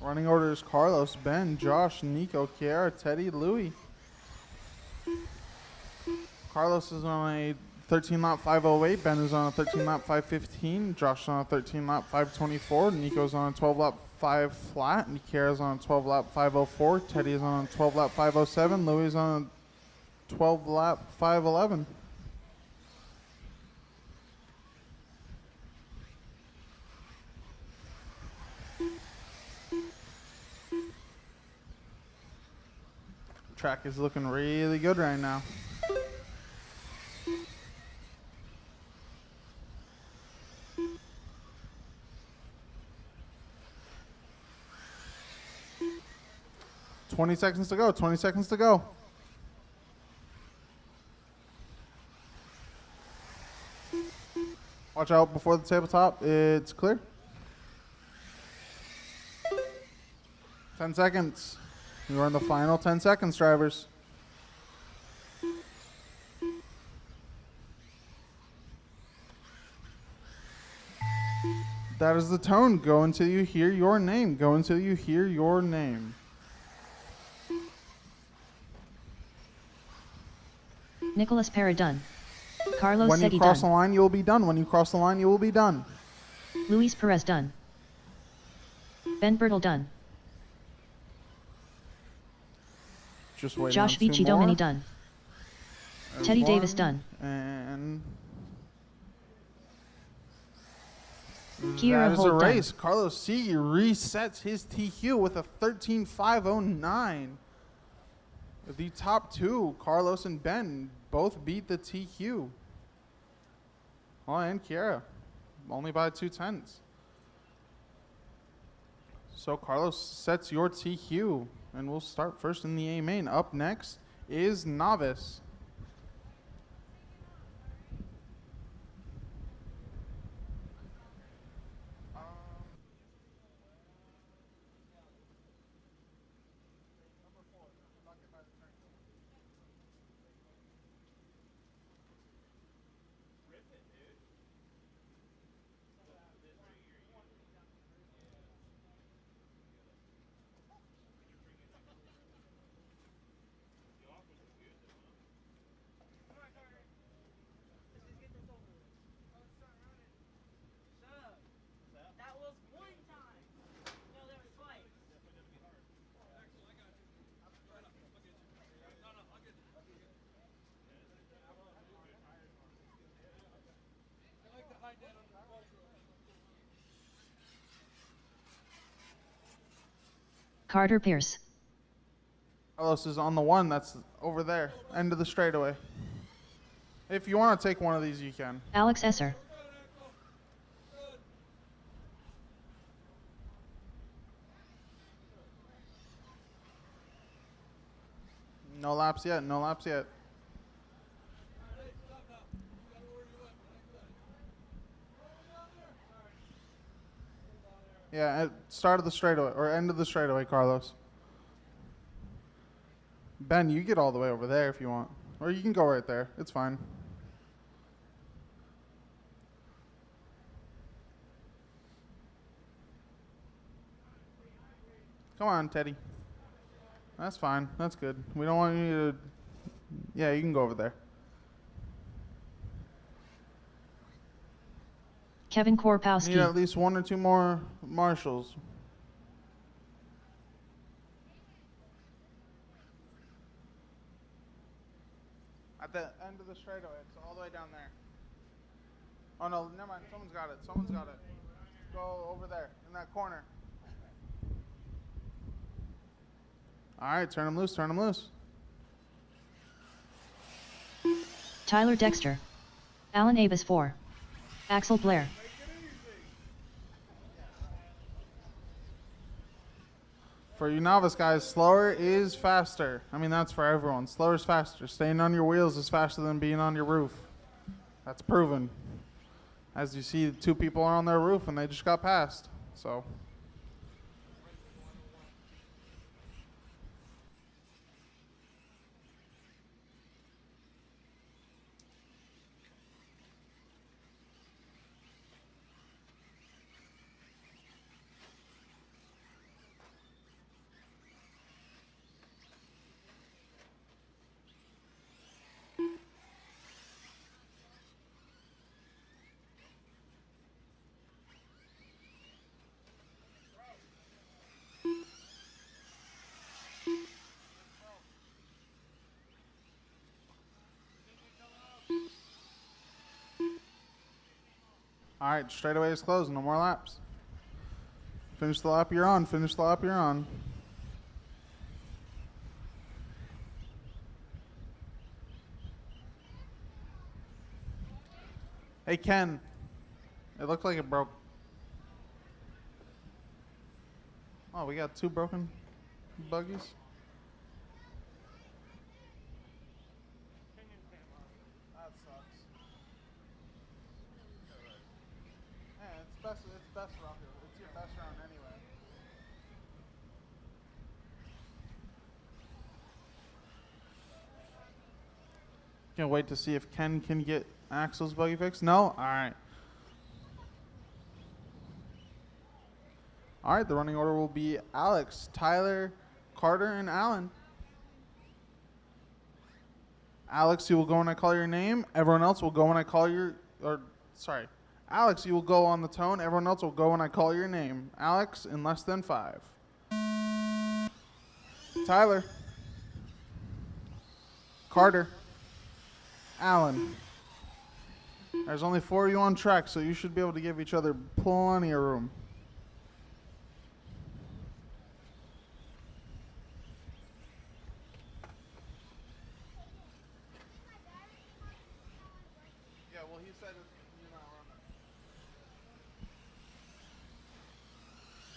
Running order is Carlos, Ben, Josh, Nico, Kiara, Teddy, Louis. Carlos is on a 13 lap 5:08. Ben is on a 13 lap 5:15. Josh is on a 13 lap 5:24. Nico's on a 12 lap 5 flat. And Kiara's on a 12 lap 5:04. Teddy is on a 12 lap 5:07. Louis is on a 12 lap 5:11. Track is looking really good right now. $20 seconds to go, 20 seconds to go. Watch out before the tabletop, it's clear. 10 seconds. You're in the final 10 seconds, drivers. That is the tone. Go until you hear your name. Go until you hear your name. Nicholas Parra done. Carlos When Segui you cross done. the line, you will be done. When you cross the line, you will be done. Luis Perez done. Ben Bertel done. Just waiting Josh on two Vici more. Domini done. There's Teddy one, Davis done. And Kiera that is a Holt done. race. Carlos C resets his TQ with a 13.509. The top two, Carlos and Ben, both beat the TQ. Oh, and Kiera, only by 2/10. So Carlos sets your TQ, and we'll start first in the A main. Up next is Novice. Carter Pierce. Carlos is on the one that's over there, end of the straightaway. If you want to take one of these, you can. Alex Esser. No laps yet, no laps yet. Yeah, at start of the straightaway, or end of the straightaway, Carlos. Ben, you get all the way over there if you want. Or you can go right there. It's fine. Come on, Teddy. That's fine. That's good. We don't want you to... Yeah, you can go over there. Kevin Korpowski. Need at least one or two more marshals. At the end of the straightaway, it's all the way down there. Oh no, never mind. Someone's got it. Someone's got it. Go over there, in that corner. All right, turn him loose. Turn him loose. Tyler Dexter. Alan Avis 4. Axel Blair. For you novice guys, slower is faster. I mean, that's for everyone. Slower is faster. Staying on your wheels is faster than being on your roof. That's proven. As you see, 2 people are on their roof and they just got passed. So. All right, straightaway is closed. No more laps. Finish the lap you're on. Finish the lap you're on. Hey, Ken. It looked like it broke. Oh, we got 2 broken buggies. That sucks. Yeah, it's best round here. It's your best round anyway. Can't wait to see if Ken can get Axel's buggy fixed. No? All right. All right, the running order will be Alex, Tyler, Carter, and Alan. Alex, you will go when I call your name. Everyone else will go when I call your... Sorry. Alex, you will go on the tone. Everyone else will go when I call your name. Alex, in less than 5. Tyler. Carter. Alan. There's only 4 of you on track, so you should be able to give each other plenty of room. Yeah, well, he said you're not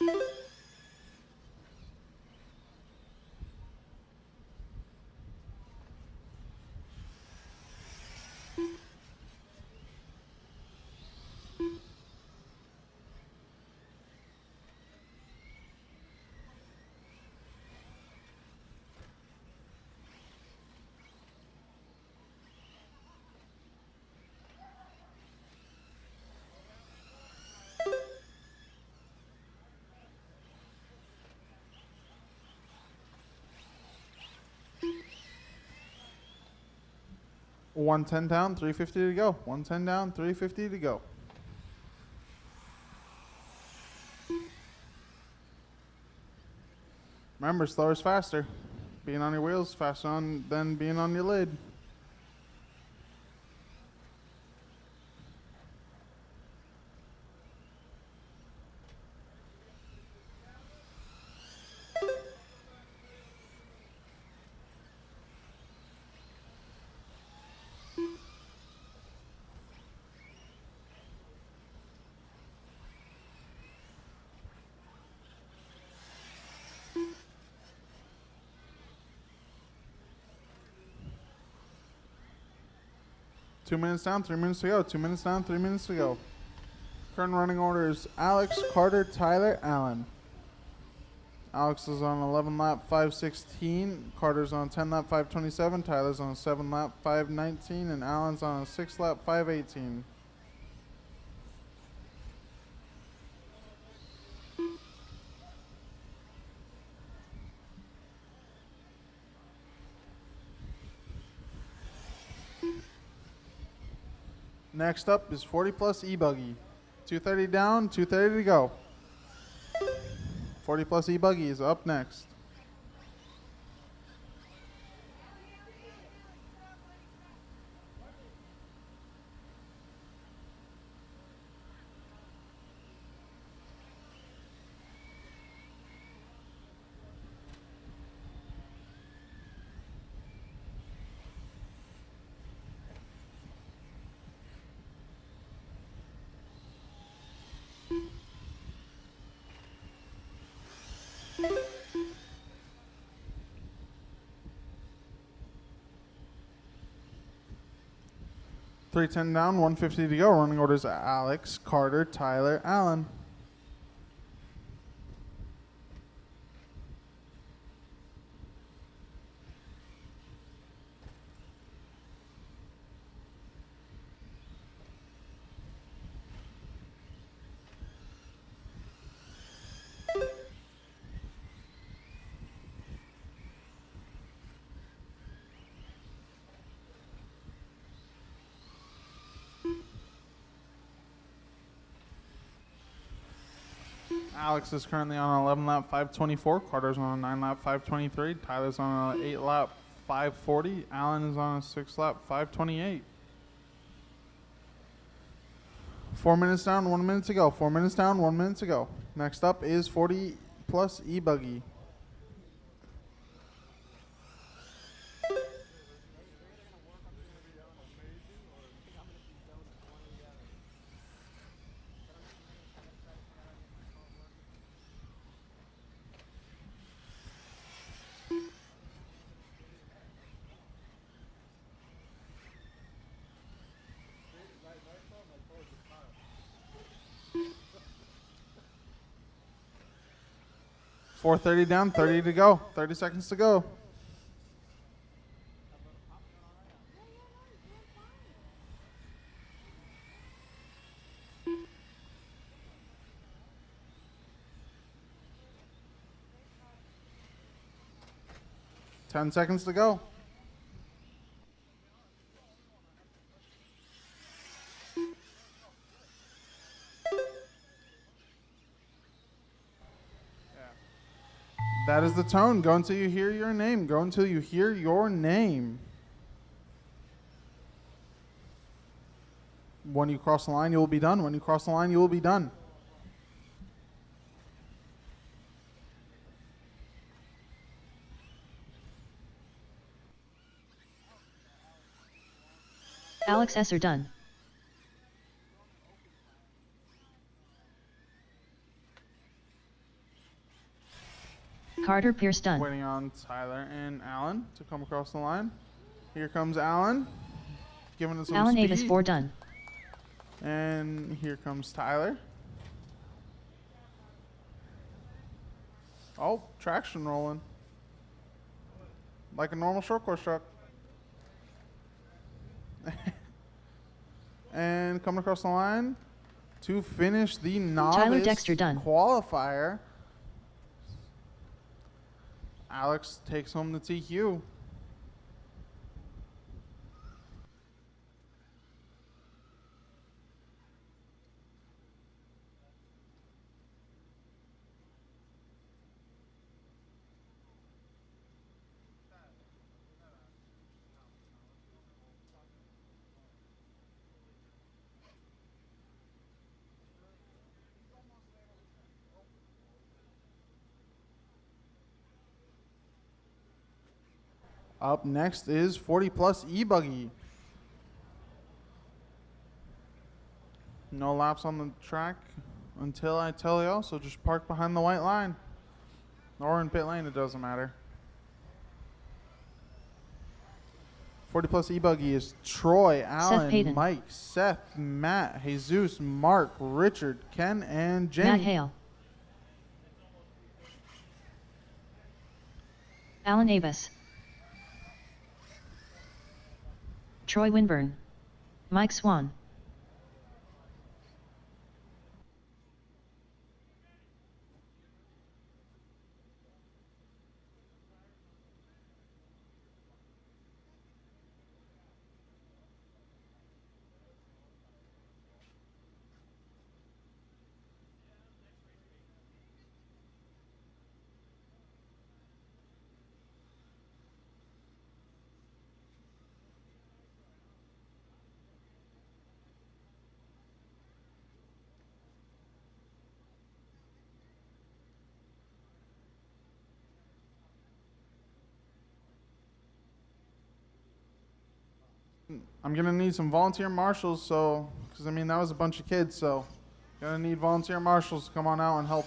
running. 110 down, 350 to go. 110 down, 350 to go. Remember, slower is faster. Being on your wheels is faster than being on your lid. 2 minutes down, 3 minutes to go. 2 minutes down, 3 minutes to go. Current running order is Alex, Carter, Tyler, Allen. Alex is on 11 lap 5:16. Carter's on 10 lap 5:27. Tyler's on 7 lap 5:19. And Allen's on a 6 lap 5:18. Next up is 40 plus E-buggy. 2:30 down, 2:30 to go. 40 plus E-buggy is up next. .310 down, 150 to go. Running orders Alex, Carter, Tyler, Allen. Alex is currently on an 11 lap 5:24. Carter's on a 9 lap 5:23. Tyler's on an 8 lap 5:40. Allen is on a 6 lap 5:28. 4 minutes down, 1 minute to go. 4 minutes down, 1 minute to go. Next up is 40 plus E-buggy. .430 down, 30 to go. 30 seconds to go. Ten seconds to go. That is the tone. Go until you hear your name. Go until you hear your name. When you cross the line, you will be done. When you cross the line, you will be done. Alex Esser done. Carter Pierce done. Waiting on Tyler and Allen to come across the line. Here comes Allen, giving us some Allen speed. Avis 4 done. And here comes Tyler. Oh, traction rolling. Like a normal short course truck. And coming across the line to finish the novice Tyler Dexter done. qualifier. Alex takes home the TQ. Up next is 40 plus E-buggy. No laps on the track until I tell you, so just park behind the white line. Or in pit lane, it doesn't matter. 40 plus E-buggy is Troy, Alan, Payton. Mike, Seth, Matt, Jesus, Mark, Richard, Ken, and Jamie. Matt Hale. Alan Avis. Troy Winburn. Mike Swan. I'm going to need some volunteer marshals, so, because I mean, that was a bunch of kids, so, going to need volunteer marshals to come on out and help.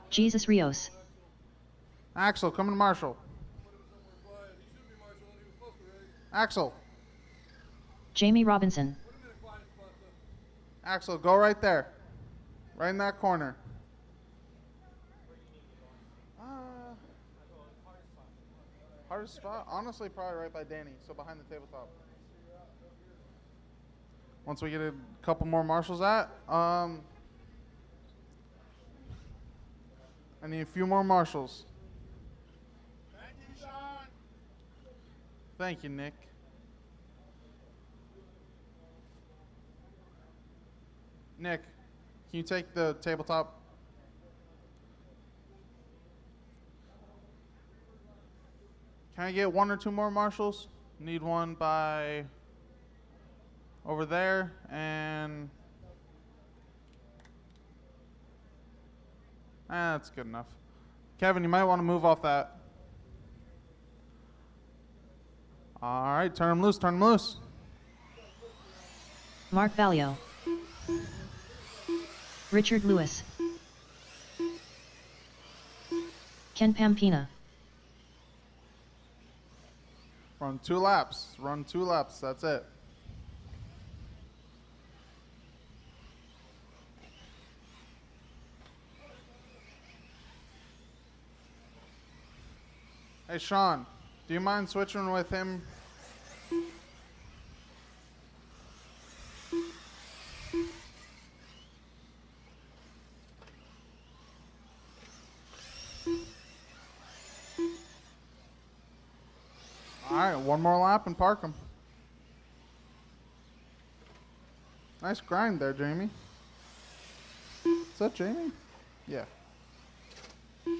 Jesus Rios. Axel, come and marshal. Axel. Jamie Robinson. Axel, go right there. Right in that corner. Hardest spot? Honestly, probably right by Danny, so behind the tabletop. Once we get a couple more marshals I need a few more marshals. Thank you, Sean. Thank you, Nick. Nick, can you take the tabletop? Can I get one or two more marshals? Need one by over there, and that's good enough. Kevin, you might want to move off that. All right, turn him loose, turn him loose. Mark Valio. Richard Lewis. Ken Pampina. Run 2 laps, run 2 laps, that's it. Hey Sean, do you mind switching with him? All right, one more lap and park him. Nice grind there, Jamie. Is that Jamie? Yeah. All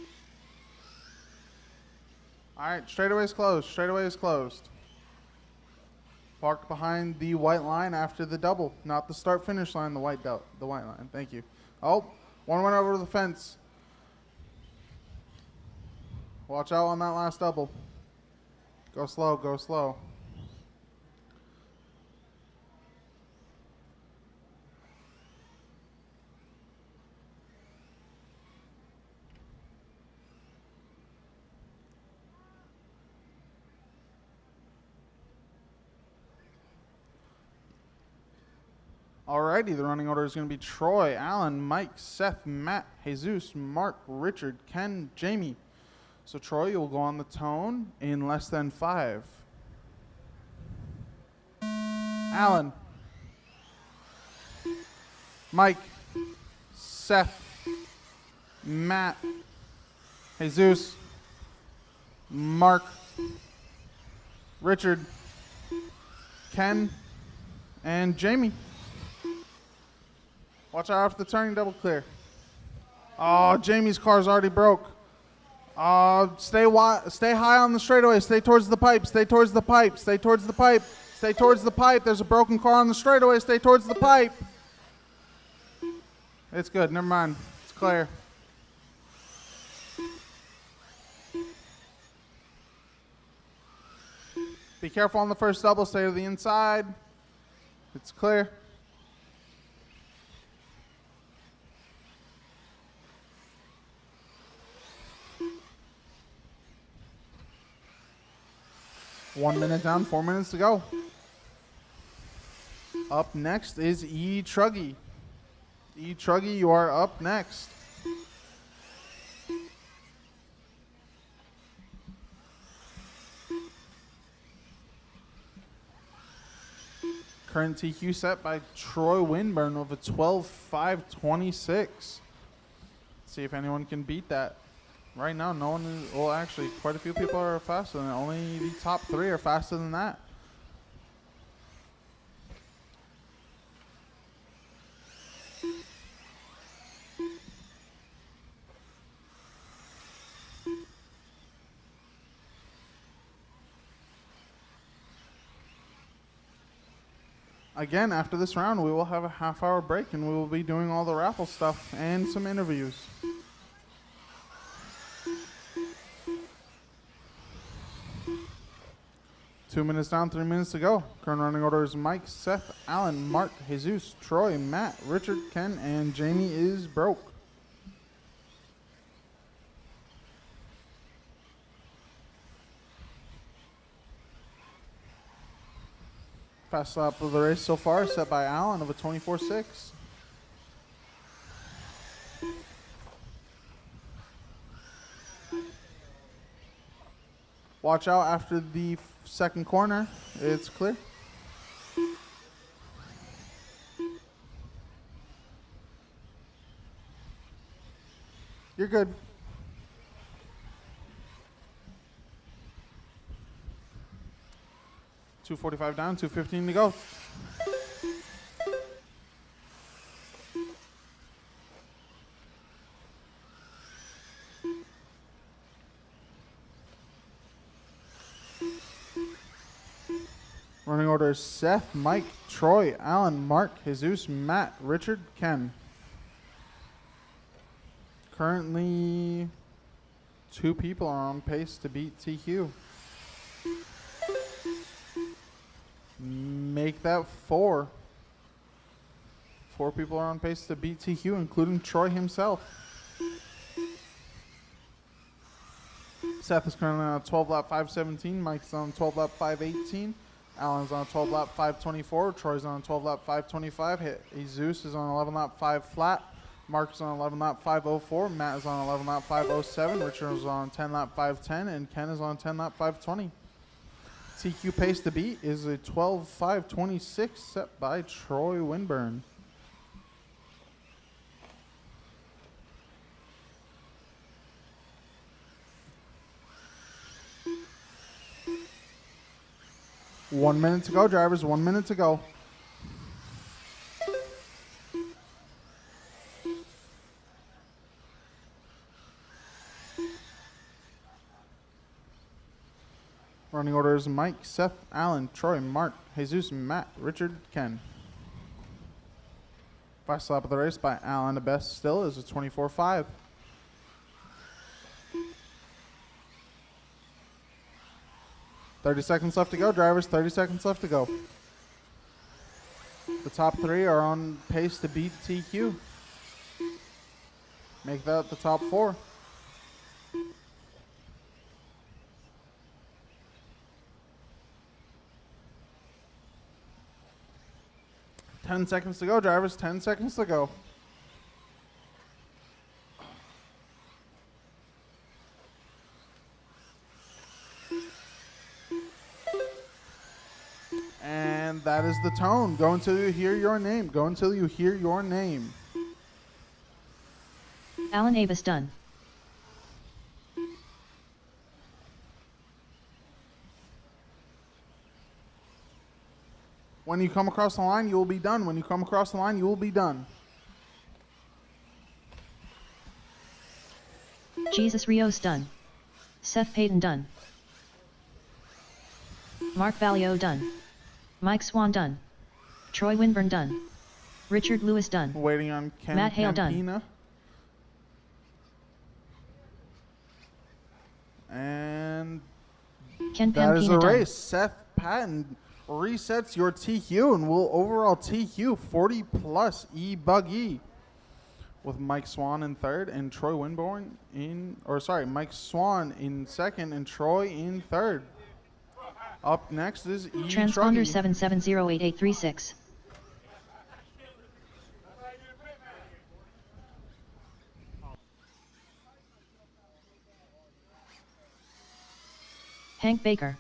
right, straightaway is closed. Straightaway is closed. Park behind the white line after the double, not the start-finish line. The white line. Thank you. Oh, one went over the fence. Watch out on that last double. Go slow. Go slow. Alrighty, the running order is going to be Troy, Alan, Mike, Seth, Matt, Jesus, Mark, Richard, Ken, Jamie. So Troy, you'll go on the tone in less than 5. Alan, Mike, Seth, Matt, Jesus, Mark, Richard, Ken, and Jamie. Watch out after the turning double clear. Oh, Jamie's car's already broke. Stay high on the straightaway. Stay towards the pipe. Stay towards the pipe. Stay towards the pipe. Stay towards the pipe. There's a broken car on the straightaway. Stay towards the pipe. It's good. Never mind. It's clear. Be careful on the first double. Stay to the inside. It's clear. 1 minute down, 4 minutes to go. Up next is E-truggy. E-truggy, you are up next. Current TQ set by Troy Winburn with a 12.526. See if anyone can beat that. Right now, no one is, well, actually, quite a few people are faster than that. Only the top 3 are faster than that. Again, after this round, we will have a half-hour break, and we will be doing all the raffle stuff and some interviews. Two minutes down, 3 minutes to go. Current running order is Mike, Seth, Alan, Mark, Jesus, Troy, Matt, Richard, Ken, and Jamie is broke. Fast lap of the race so far set by Alan of a 24.6. Watch out after the second corner. It's clear. You're good. $2:45 down, $2:15 to go. Running order is Seth, Mike, Troy, Alan, Mark, Jesus, Matt, Richard, Ken. Currently, 2 people are on pace to beat TQ. Make that 4. 4 people are on pace to beat TQ, including Troy himself. Seth is currently on a 12 lap 5:17. Mike's on 12 lap 5:18. Alan's on a 12 lap 5:24. Troy's on a 12 lap 5:25. Jesus is on 11 lap 5 flat. Mark's on 11 lap 5:04. Matt is on 11 lap 5:07. Richard is on 10 lap 5:10. And Ken is on 10 lap 5:20. TQ pace to beat is a 12.526 set by Troy Winburn. One minute to go, drivers. 1 minute to go. Running order is Mike, Seth, Alan, Troy, Mark, Jesus, Matt, Richard, Ken. Fast lap of the race by Alan. The best still is a 24.5. $30 seconds left to go, drivers. 30 seconds left to go. The top 3 are on pace to beat TQ. Make that the top 4. $10 seconds to go, drivers. 10 seconds to go. And that is the tone. Go until you hear your name. Go until you hear your name. Alan Avis done. When you come across the line, you will be done. When you come across the line, you will be done. Jesus Rios done. Seth Payton done. Mark Valio done. Mike Swan done. Troy Winburn done. Richard Lewis done. Waiting on Ken Matt Hale done. Campina. And Ken that is the Pampina done. race. Seth Patton resets your TQ and will overall TQ 40 plus E-buggy with Mike Swan in third and Troy Winburn in, or sorry, Mike Swan in second and Troy in third. Up next is E-truggy. Transponder 7708836. Hank Baker.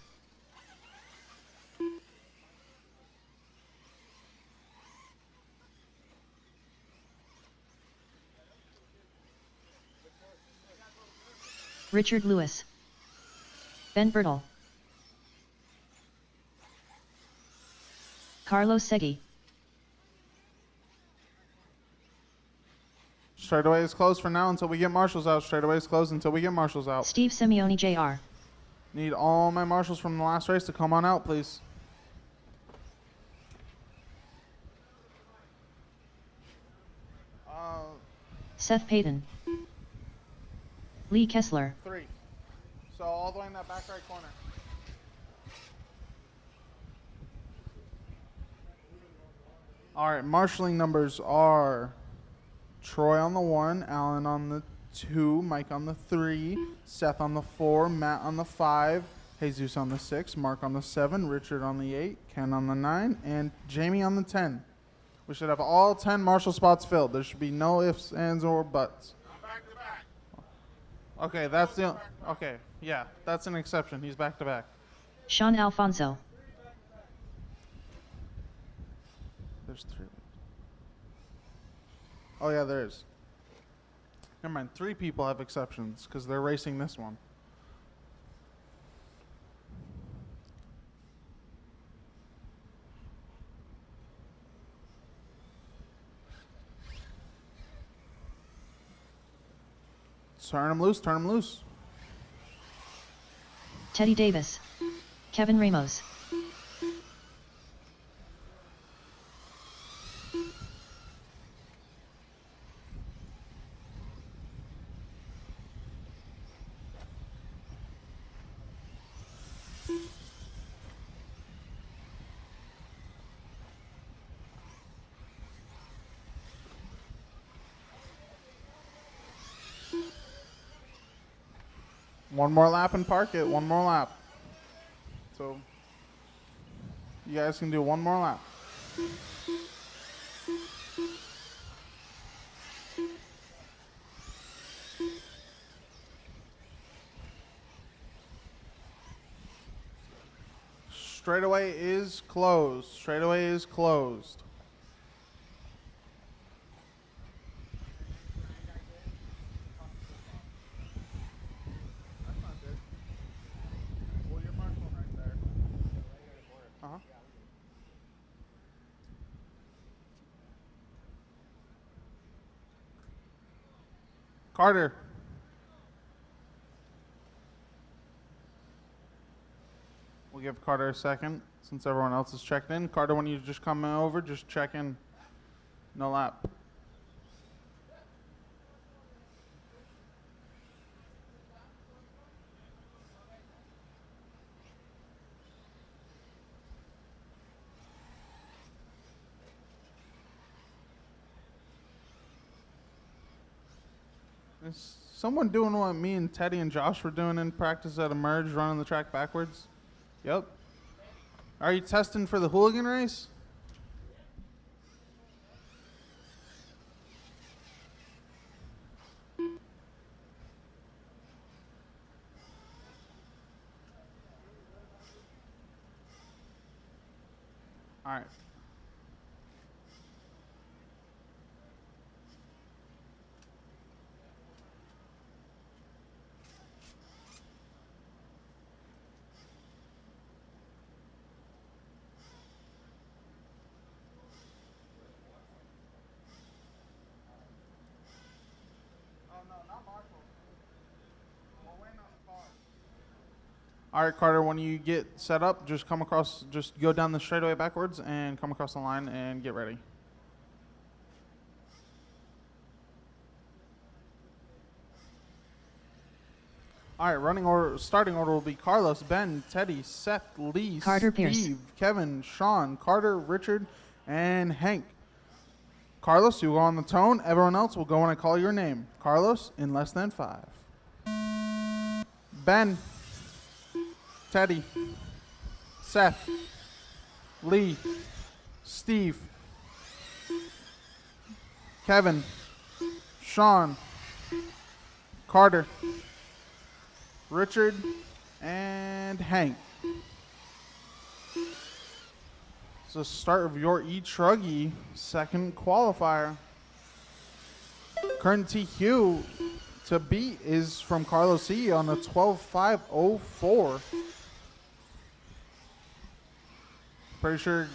Richard Lewis. Ben Bertle. Carlos Segui. Straightaway is closed for now until we get marshals out. Straightaway is closed until we get marshals out. Steve Simeone Jr. Need all my marshals from the last race to come on out, please. Seth Payton. Lee Kessler. 3. So all the way in that back right corner. All right, marshalling numbers are Troy on the 1, Alan on the 2, Mike on the 3, Seth on the 4, Matt on the 5, Jesus on the 6, Mark on the 7, Richard on the 8, Ken on the 9, and Jamie on the 10. We should have all 10 marshal spots filled. There should be no ifs, ands, or buts. Back to back. Okay, that's the okay. Yeah, that's an exception. He's back to back. Sean Alfonso. There's 3. Oh yeah, there is. Never mind. 3 people have exceptions because they're racing this one. Turn him loose, turn him loose. Teddy Davis. Kevin Ramos. One more lap and park it. One more lap. So you guys can do one more lap. Straightaway is closed. Straightaway is closed. Carter. We'll give Carter a second since everyone else is checked in. Carter, when you just come over, just check in. No lap. Is someone doing what me and Teddy and Josh were doing in practice at Emerge, running the track backwards? Yep. Are you testing for the hooligan race? All right. All right, Carter, when you get set up, just come across, just go down the straightaway backwards and come across the line and get ready. All right, running order, starting order will be Carlos, Ben, Teddy, Seth, Lee, Carter Steve, Pierce. Kevin, Sean, Carter, Richard, and Hank. Carlos, you go on the tone. Everyone else will go when I call your name. Carlos, in less than 5. Ben, Teddy, Seth, Lee, Steve, Kevin, Sean, Carter, Richard, and Hank. It's the start of your E-truggy second qualifier. Current TQ to beat is from Carlos E on a 12.504. Pretty sure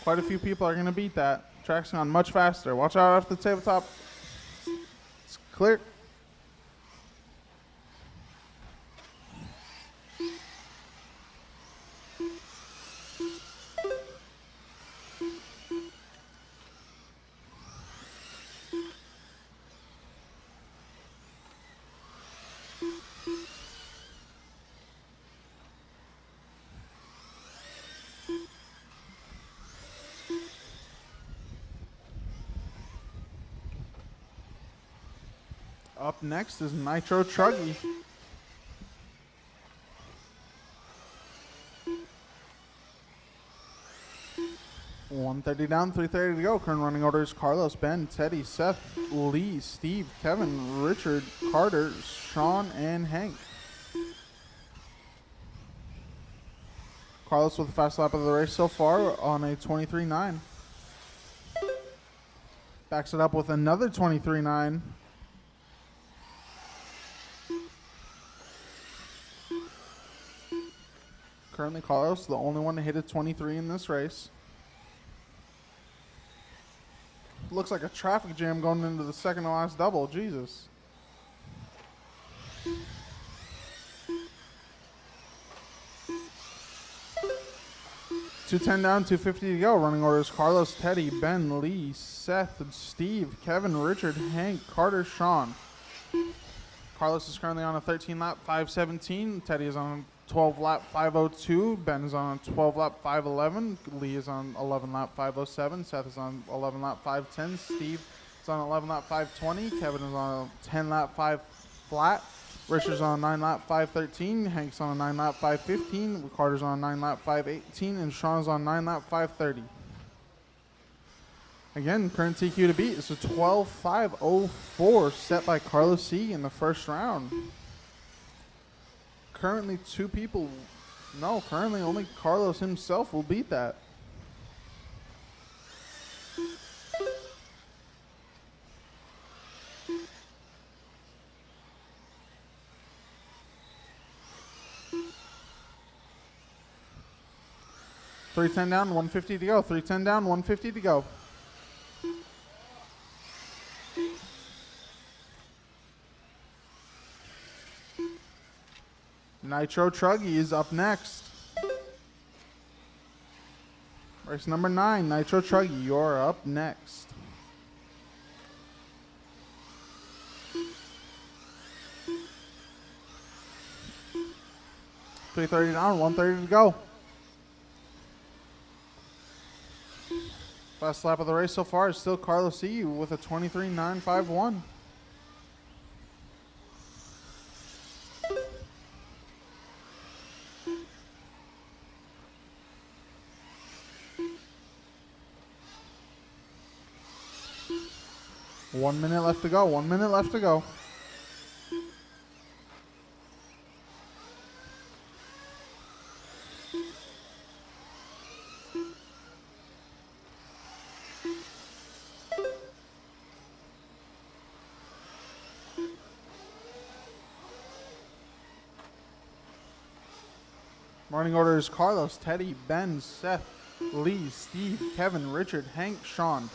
quite a few people are going to beat that. Track's gone much faster. Watch out after the tabletop. It's clear. Up next is Nitro Truggy. $130 down, $330 to go. Current running order is Carlos, Ben, Teddy, Seth, Lee, Steve, Kevin, Richard, Carter, Sean, and Hank. Carlos with the fast lap of the race so far on a 23.9. Backs it up with another 23.9. Currently, Carlos, the only one to hit a 23 in this race. Looks like a traffic jam going into the second to last double. Jesus. $210 down, $250 to go. Running orders: Carlos, Teddy, Ben, Lee, Seth, Steve, Kevin, Richard, Hank, Carter, Sean. Carlos is currently on a 13 lap 5:17. Teddy is on 12 lap 5:02. Ben is on 12 lap 5:11. Lee is on 11 lap 5:07. Seth is on 11 lap 5:10. Steve is on 11 lap 5:20. Kevin is on a 10 lap 5 flat. Richard's on a 9 lap 5:13. Hank's on a 9 lap 5:15. Carter's on a 9 lap 5:18. And Sean's on 9 lap 5:30. Again, current TQ to beat is a 12.504 set by Carlos C in the first round. Currently currently only Carlos himself will beat that. $310 down, $150 to go. $310 down, $150 to go. Nitro Truggy is up next. Race number 9, Nitro Truggy, you're up next. $330 down, $130 to go. Fast lap of the race so far is still Carlos E with a 23.951. One minute left to go. 1 minute left to go. Running order is Carlos, Teddy, Ben, Seth, Lee, Steve, Kevin, Richard, Hank, Sean.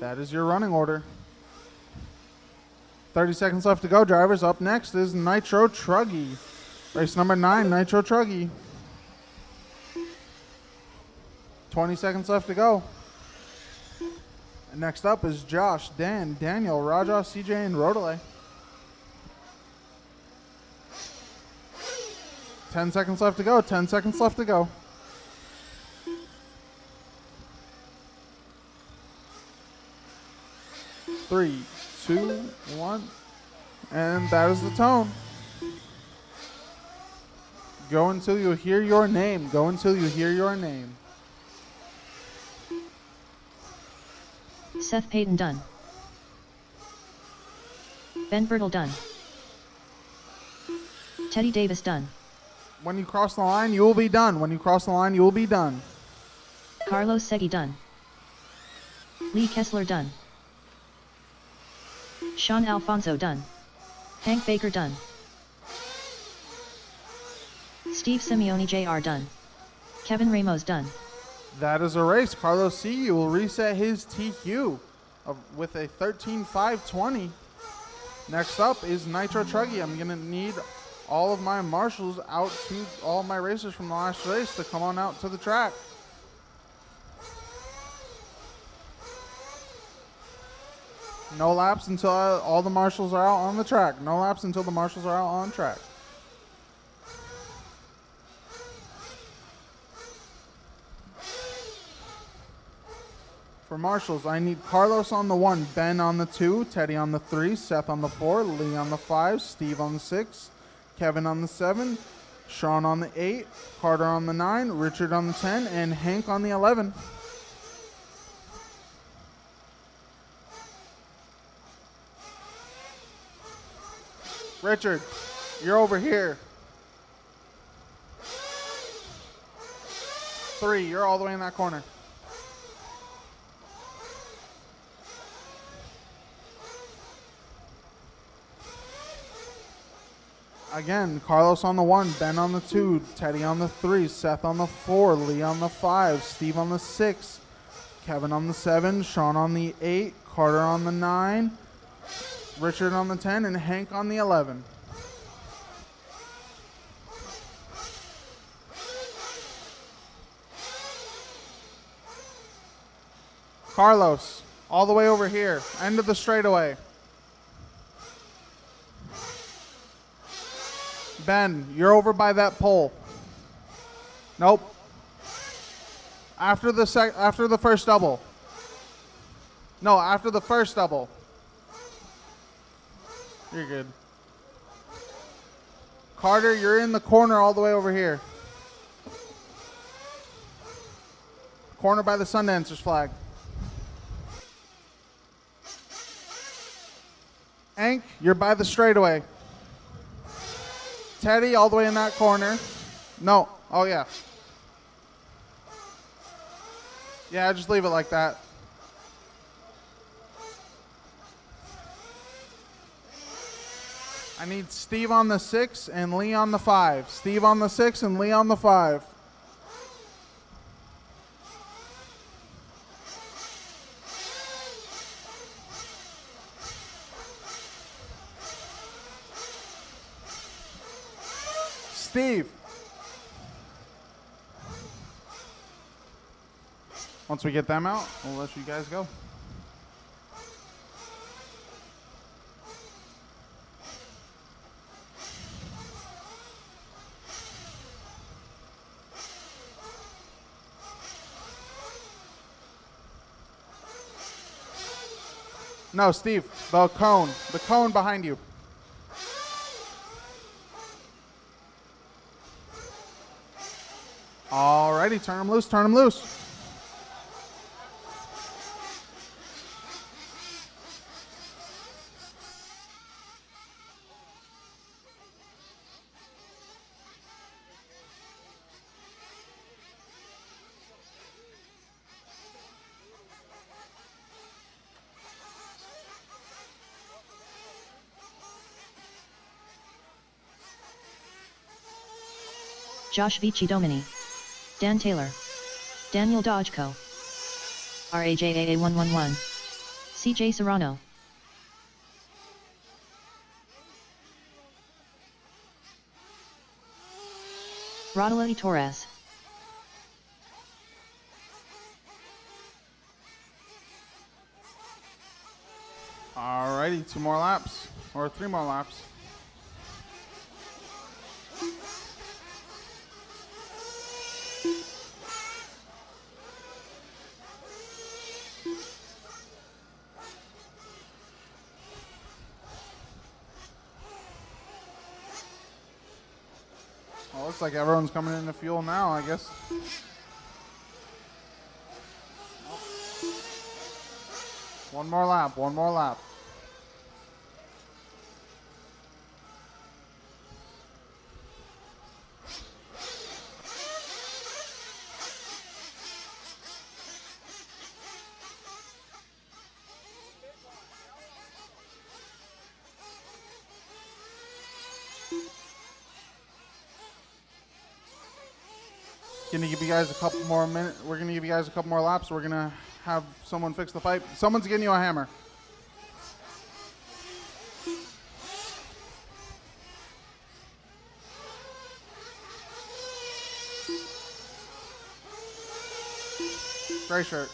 That is your running order. 30 seconds left to go, drivers. Up next is Nitro Truggy. Race number 9, Nitro Truggy. 20 seconds left to go. And next up is Josh, Dan, Daniel, Raja, CJ, and Rodale. 10 seconds left to go. 10 seconds left to go. Three, two, one, and that is the tone. Go until you hear your name. Go until you hear your name. Seth Payton done. Ben Bertle done. Teddy Davis done. When you cross the line, you will be done. When you cross the line, you will be done. Carlos Segui done. Lee Kessler done. Sean Alfonso done. Hank Baker done. Steve Simeone Jr. done. Kevin Ramos done. That is a race. Carlos C. will reset his TQ with a 13.520. Next up is Nitro Truggy. I'm going to need all of my marshals out to all my racers from the last race to come on out to the track. No laps until all the marshals are out on the track. No laps until the marshals are out on track. For marshals, I need Carlos on the 1, Ben on the 2, Teddy on the 3, Seth on the 4, Lee on the 5, Steve on the 6, Kevin on the 7, Sean on the 8, Carter on the 9, Richard on the 10, and Hank on the 11. Richard, you're over here. 3, you're all the way in that corner. Again, Carlos on the 1, Ben on the 2, Teddy on the 3, Seth on the 4, Lee on the 5, Steve on the 6, Kevin on the 7, Sean on the 8, Carter on the 9, Richard on the 10, and Hank on the 11. Carlos, all the way over here, end of the straightaway. Ben, you're over by that pole. Nope. After the first double. No, after the first double. You're good. Carter, you're in the corner all the way over here. Corner by the Sundancers flag. Hank, you're by the straightaway. Teddy, all the way in that corner. No. Oh, yeah. Yeah, just leave it like that. I need Steve on the 6 and Lee on the 5. Steve on the 6 and Lee on the 5. Steve. Once we get them out, we'll let you guys go. No, Steve, the cone behind you. Alrighty, turn him loose, turn him loose. Josh Vici Domini. Dan Taylor. Daniel Dodgeco. RAJAA111. CJ Serrano. Rodolfo Torres. Alrighty, 2 more laps, or 3 more laps. Looks like everyone's coming into fuel now, I guess. One more lap, one more lap. Gonna give you guys a couple more minutes. We're gonna give you guys a couple more laps. We're gonna have someone fix the pipe. Someone's getting you a hammer. Gray shirt.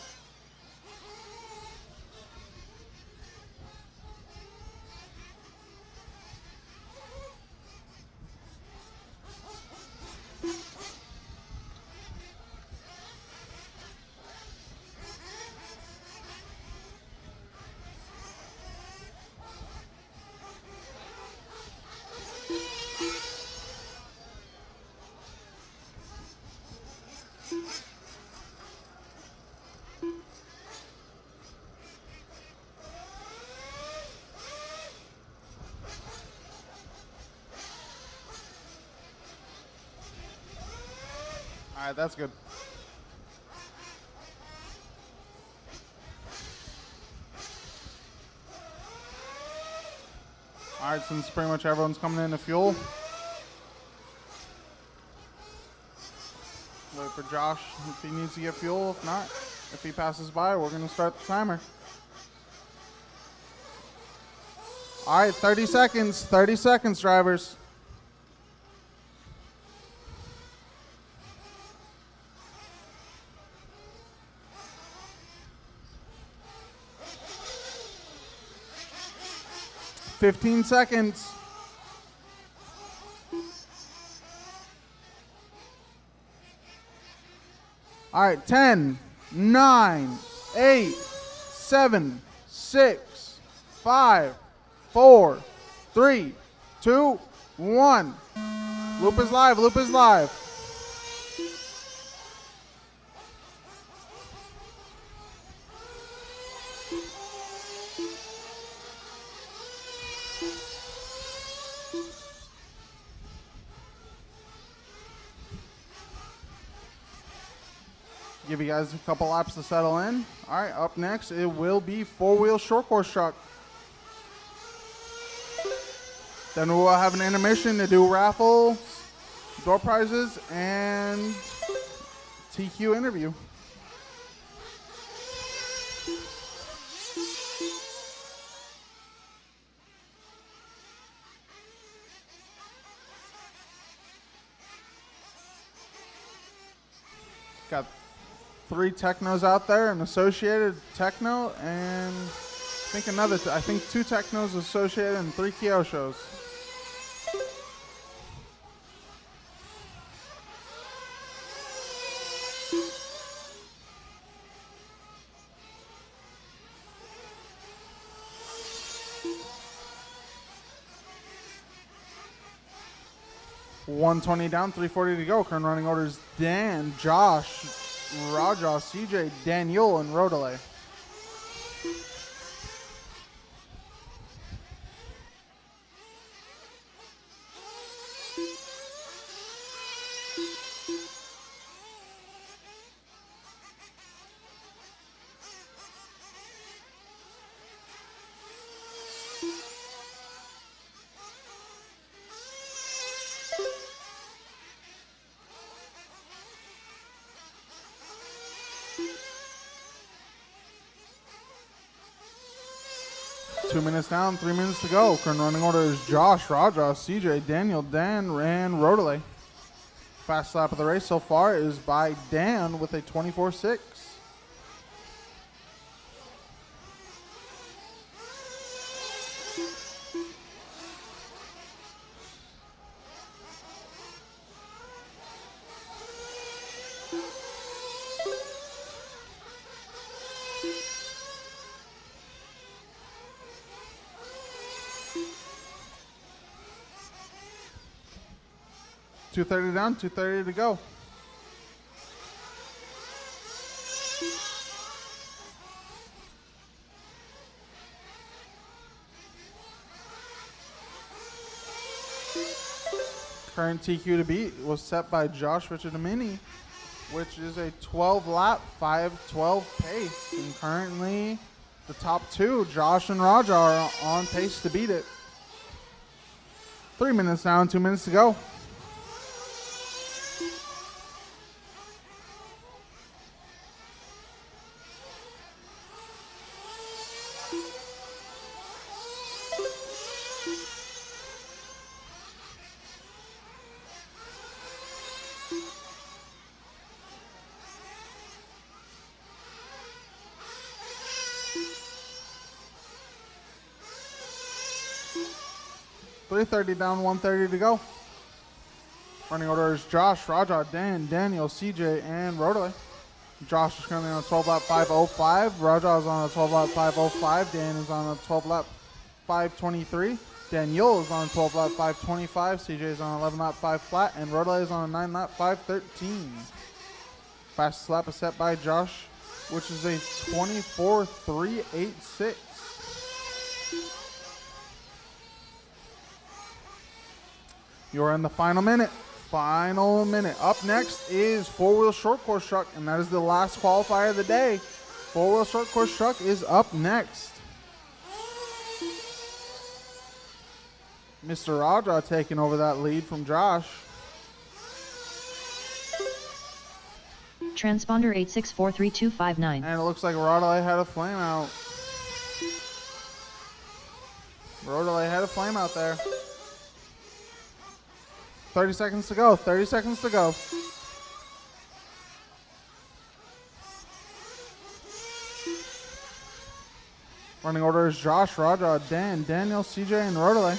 All right, that's good. All right, since pretty much everyone's coming into fuel, wait for Josh if he needs to get fuel. If not, if he passes by, we're going to start the timer. All right, 30 seconds. 30 seconds, drivers. $15 seconds. All right, 10, 9, 8, 7, 6, 5, 4, 3, 2, 1. Loop is live, loop is live. Give you guys a couple laps to settle in. All right, up next, it will be four-wheel short course truck. Then we'll have an intermission to do raffle, door prizes, and TQ interview. Got 3 technos out there, an associated techno, and I think 2 technos associated and 3 Kyoshos. $120 down, $340 to go. Current running orders: Dan, Josh, Raja, CJ, Daniel, and Rodale. Two minutes down, 3 minutes to go. Current running order is Josh, Raja, CJ, Daniel, Dan, and Rodale. Fast lap of the race so far is by Dan with a 24.6. 2:30 down, 2:30 to go. Current TQ to beat was set by Josh Ricciardamini, which is a 12-lap, 5:12 pace. And currently, the top two, Josh and Raja, are on pace to beat it. 3 minutes down, 2 minutes to go. .330 down, 1:30 to go. Running order is Josh, Raja, Dan, Daniel, CJ, and Rodaway. Josh is currently on a 12-lap 5:05. Raja is on a 12-lap 5:05. Dan is on a 12-lap 5:23. Daniel is on a 12-lap 5:25. CJ is on an 11-lap 5 flat. And Rodaway is on a 9-lap 5:13. Fastest lap is set by Josh, which is a 24:386. You're in the final minute. Final minute. Up next is four-wheel short course truck, and that is the last qualifier of the day. Four-wheel short course truck is up next. Mr. Raja taking over that lead from Josh. Transponder 8643259. And it looks like Rodaway had a flame out. Rodaway had a flame out there. 30 seconds to go. 30 seconds to go. Running order is Josh, Raja, Dan, Daniel, CJ, and Rodaway.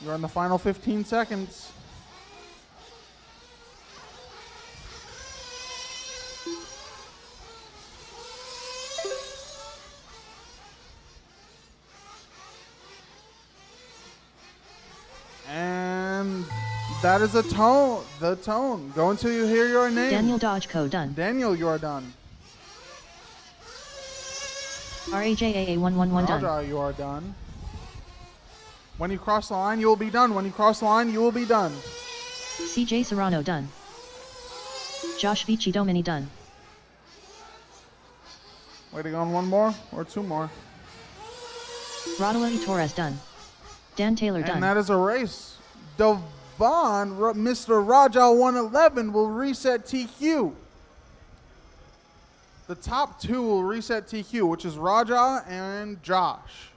You're in the final 15 seconds. And that is the tone. Go until you hear your name. Daniel Dodgeco done. Daniel, you are done. RAJAA111 done. Raja, you are done. When you cross the line, you will be done. When you cross the line, you will be done. CJ Serrano done. Josh Vici Domini done. Waiting on one more or two more. Rodaway Torres done. Dan Taylor done. And that is a race. Devon, Mr. Raja 111 will reset TQ. The top two will reset TQ, which is Raja and Josh.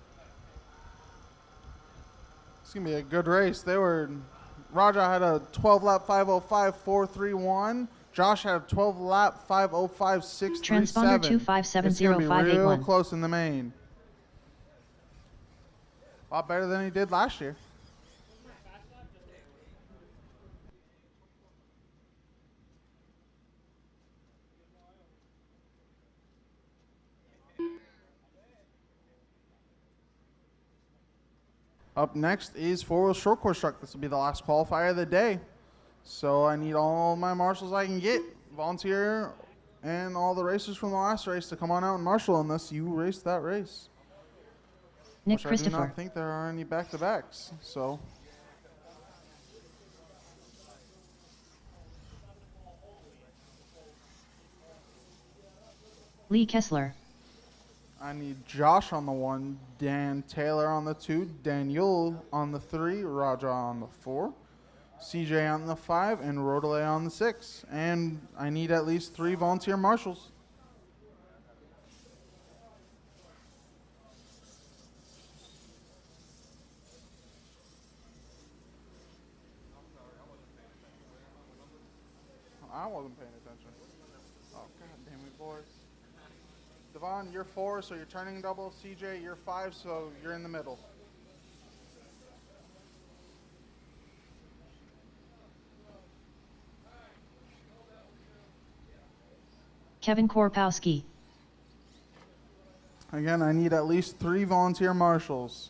It's going to be a good race. Raja had a 12-lap 5:05.431. Josh had a 12-lap 5:05.637. Transponder 2570581. It's going to be real close in the main. A lot better than he did last year. Up next is four-wheel short course truck. This will be the last qualifier of the day. So I need all my marshals I can get, volunteer, and all the racers from the last race to come on out and marshal unless you race that race. Nick Which Christopher. I do not think there are any back-to-backs. So Lee Kessler. I need Josh on the 1, Dan Taylor on the 2, Daniel on the 3, Raja on the 4, CJ on the 5, and Rodaway on the 6. And I need at least 3 volunteer marshals. I wasn't paying attention. Oh, god damn it, boys. Devon, you're 4, so you're turning double. CJ, you're 5, so you're in the middle. Kevin Korpowski. Again, I need at least 3 volunteer marshals.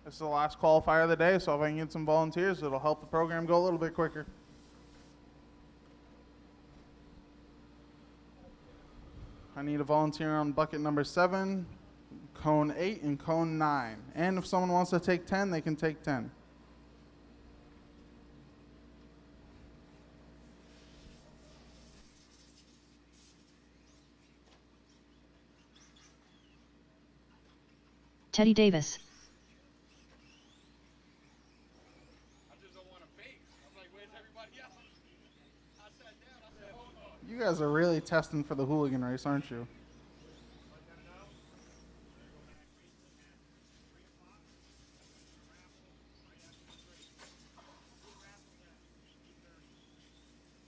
This is the last qualifier of the day, so if I can get some volunteers, it'll help the program go a little bit quicker. I need a volunteer on bucket number 7, cone 8, and cone 9. And if someone wants to take 10, they can take 10. Teddy Davis. I just don't want to bake. I'm like, where's everybody else? I sat down. I said, hold on. You guys are really testing for the hooligan race, aren't you?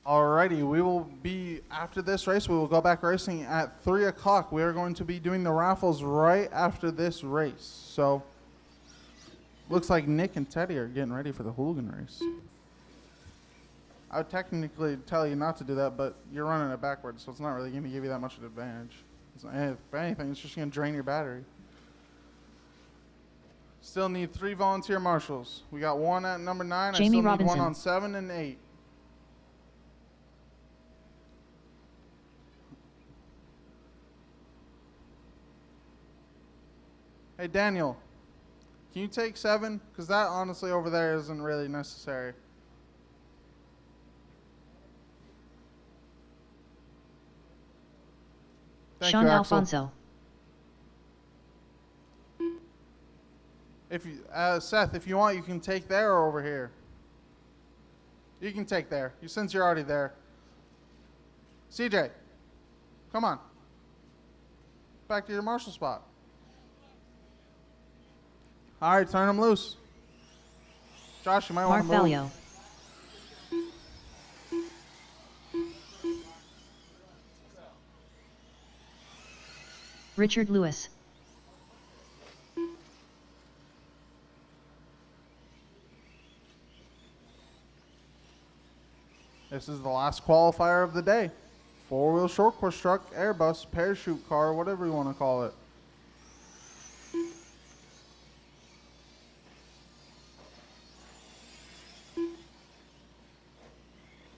Alrighty, we will be, after this race, we will go back racing at 3 o'clock. We are going to be doing the raffles right after this race. So, looks like Nick and Teddy are getting ready for the hooligan race. I would technically tell you not to do that, but you're running it backwards, so it's not really going to give you that much of an advantage. If anything, it's just going to drain your battery. Still need 3 volunteer marshals. We got 1 at number 9. Jamie I still Robinson. need 1 on 7 and 8. Hey, Daniel, can you take 7? Because that, honestly, over there isn't really necessary. Thank Sean you, Axel. Alfonso. If you, Seth, if you want, you can take there or over here. You can take there, since you're already there. CJ, come on. Back to your marshal spot. All right, turn them loose. Josh, you might want Mark to move. Valio. Richard Lewis. This is the last qualifier of the day. 4-wheel short course truck, Airbus, parachute car, whatever you want to call it.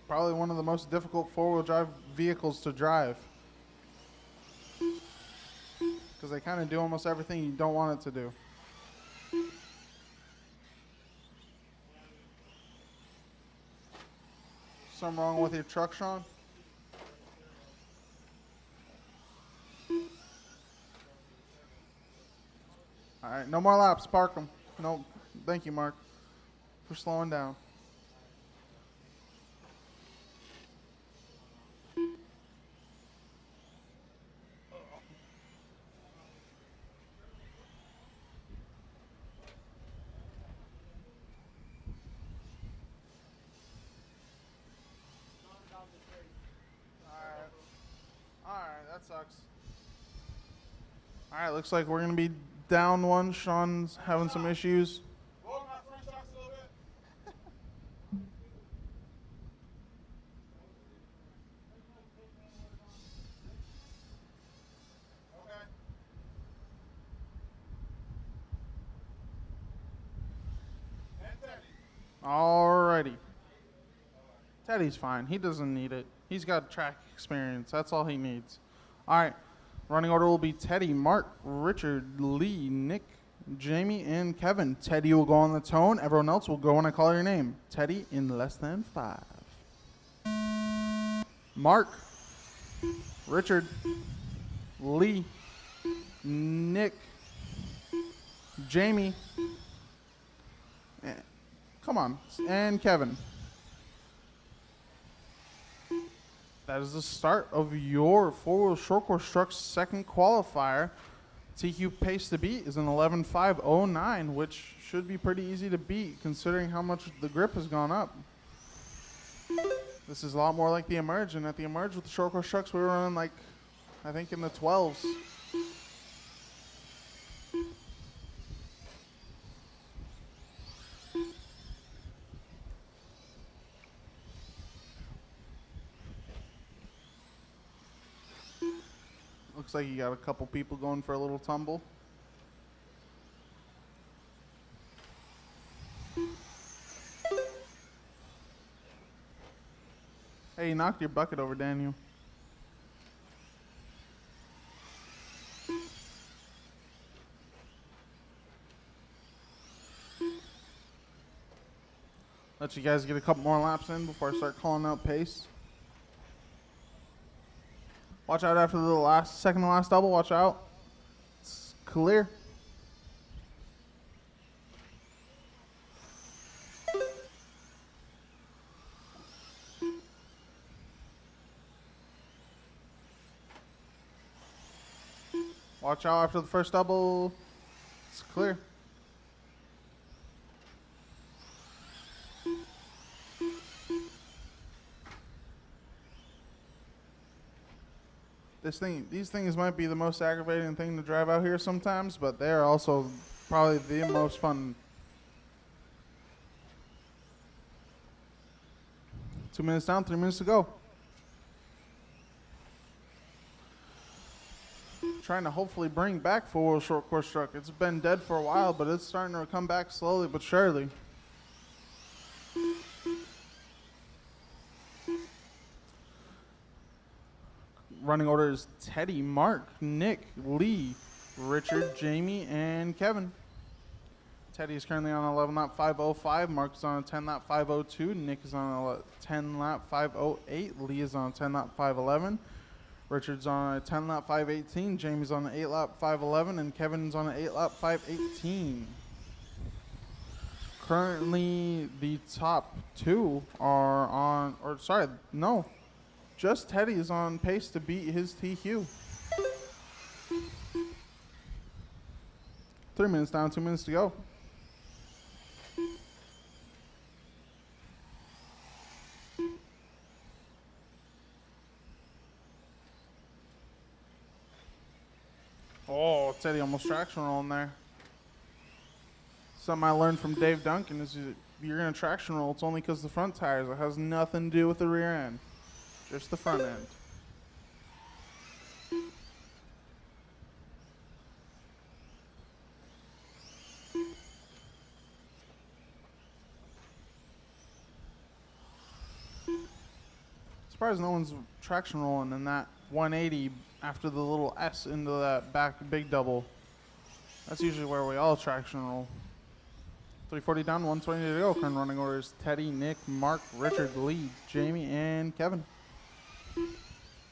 Probably one of the most difficult 4-wheel drive vehicles to drive. Because they kind of do almost everything you don't want it to do. Something wrong with your truck, Sean? All right, no more laps. Park them. No, thank you, Mark, for slowing down. That sucks. All right, looks like we're going to be down 1. Sean's having some issues. Roll my front shocks a little bit. Okay. And Teddy. All righty. Teddy's fine. He doesn't need it. He's got track experience. That's all he needs. All right. Running order will be Teddy, Mark, Richard, Lee, Nick, Jamie, and Kevin. Teddy will go on the tone. Everyone else will go when I call your name. Teddy in less than 5. Mark, Richard, Lee, Nick, Jamie, come on, and Kevin. That is the start of your 4-wheel short course truck's second qualifier. TQ pace to beat is an 11.509, which should be pretty easy to beat considering how much the grip has gone up. This is a lot more like the Emerge, and at the Emerge with the short course trucks we were running like, I think in the 12s. Looks like you got a couple people going for a little tumble. knocked your bucket over, Daniel. Let you guys get a couple more laps in before I start calling out pace. Watch out after the second to last double. Watch out. It's clear. Watch out after the first double. It's clear. These things might be the most aggravating thing to drive out here sometimes, but they are also probably the most fun. 2 minutes down, 3 minutes to go. Trying to hopefully bring back four-wheel short course truck. It's been dead for a while, but it's starting to come back slowly but surely. Running order is Teddy, Mark, Nick, Lee, Richard, Jamie, and Kevin. Teddy is currently on 11 lap 5:05. Mark is on a 10 lap 5:02. Nick is on a 10 lap 5:08. Lee is on a 10 lap 5:11. Richard's on a 10 lap 5:18. Jamie's on an 8 lap 5:11. And Kevin's on an 8 lap 5:18. Currently, the top two are on, or sorry, no. Just Teddy is on pace to beat his TQ. 3 minutes down, 2 minutes to go. Oh, Teddy almost traction roll in there. Something I learned from Dave Duncan is if you're going to traction roll, it's only because the front tires. It has nothing to do with the rear end. Just the front end. Surprised no one's traction rolling in that 180 after the little S into that back big double. That's usually where we all traction roll. 340 down, 120 to go. Current running orders: Teddy, Nick, Mark, Richard, Lee, Jamie, and Kevin.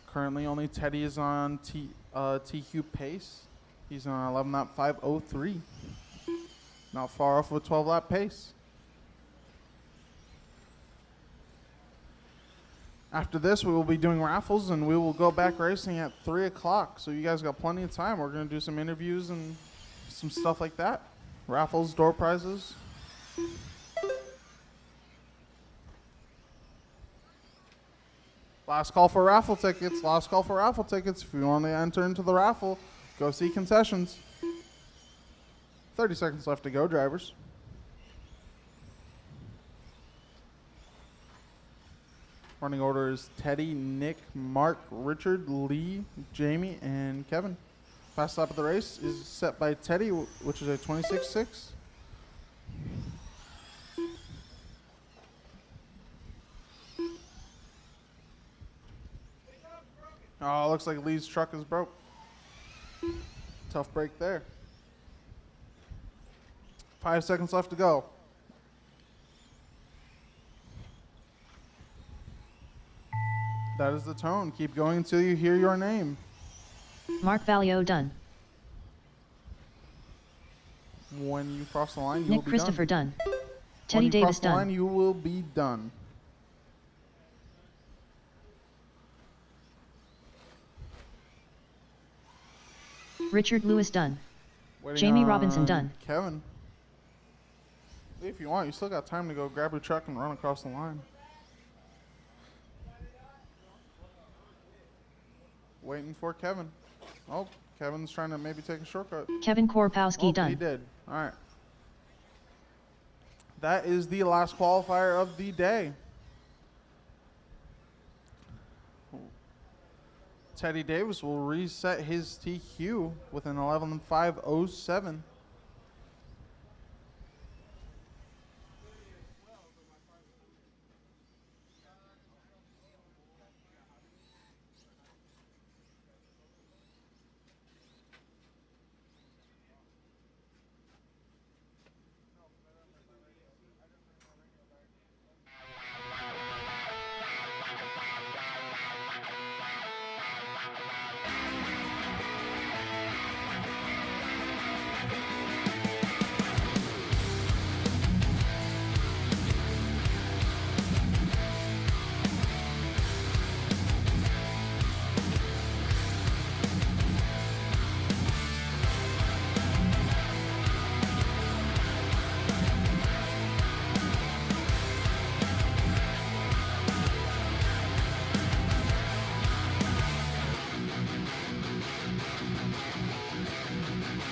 Currently, only Teddy is on TQ pace. He's on 11 lap 5:03. Not far off of a 12 lap pace. After this, we will be doing raffles, and we will go back racing at 3 o'clock. So you guys got plenty of time. We're going to do some interviews and some stuff like that. Raffles, door prizes. Last call for raffle tickets. Last call for raffle tickets. If you want to enter into the raffle, go see concessions. 30 seconds left to go, drivers. Running order is Teddy, Nick, Mark, Richard, Lee, Jamie, and Kevin. Fast lap of the race is set by Teddy, which is a 26.6. Oh, looks like Lee's truck is broke. Tough break there. 5 seconds left to go. That is the tone. Keep going until you hear your name. Mark Valio done. When you cross the line, you Nick will be Christopher done. done. Teddy When you Davis cross the line, done. you will be done. Richard Lewis done. Waiting Jamie Robinson on done. Kevin. If you want, you still got time to go grab your truck and run across the line. Waiting for Kevin. Oh, Kevin's trying to maybe take a shortcut. Kevin Korpowski Oh, done. he did. All right. That is the last qualifier of the day. Teddy Davis will reset his TQ with an 11.507.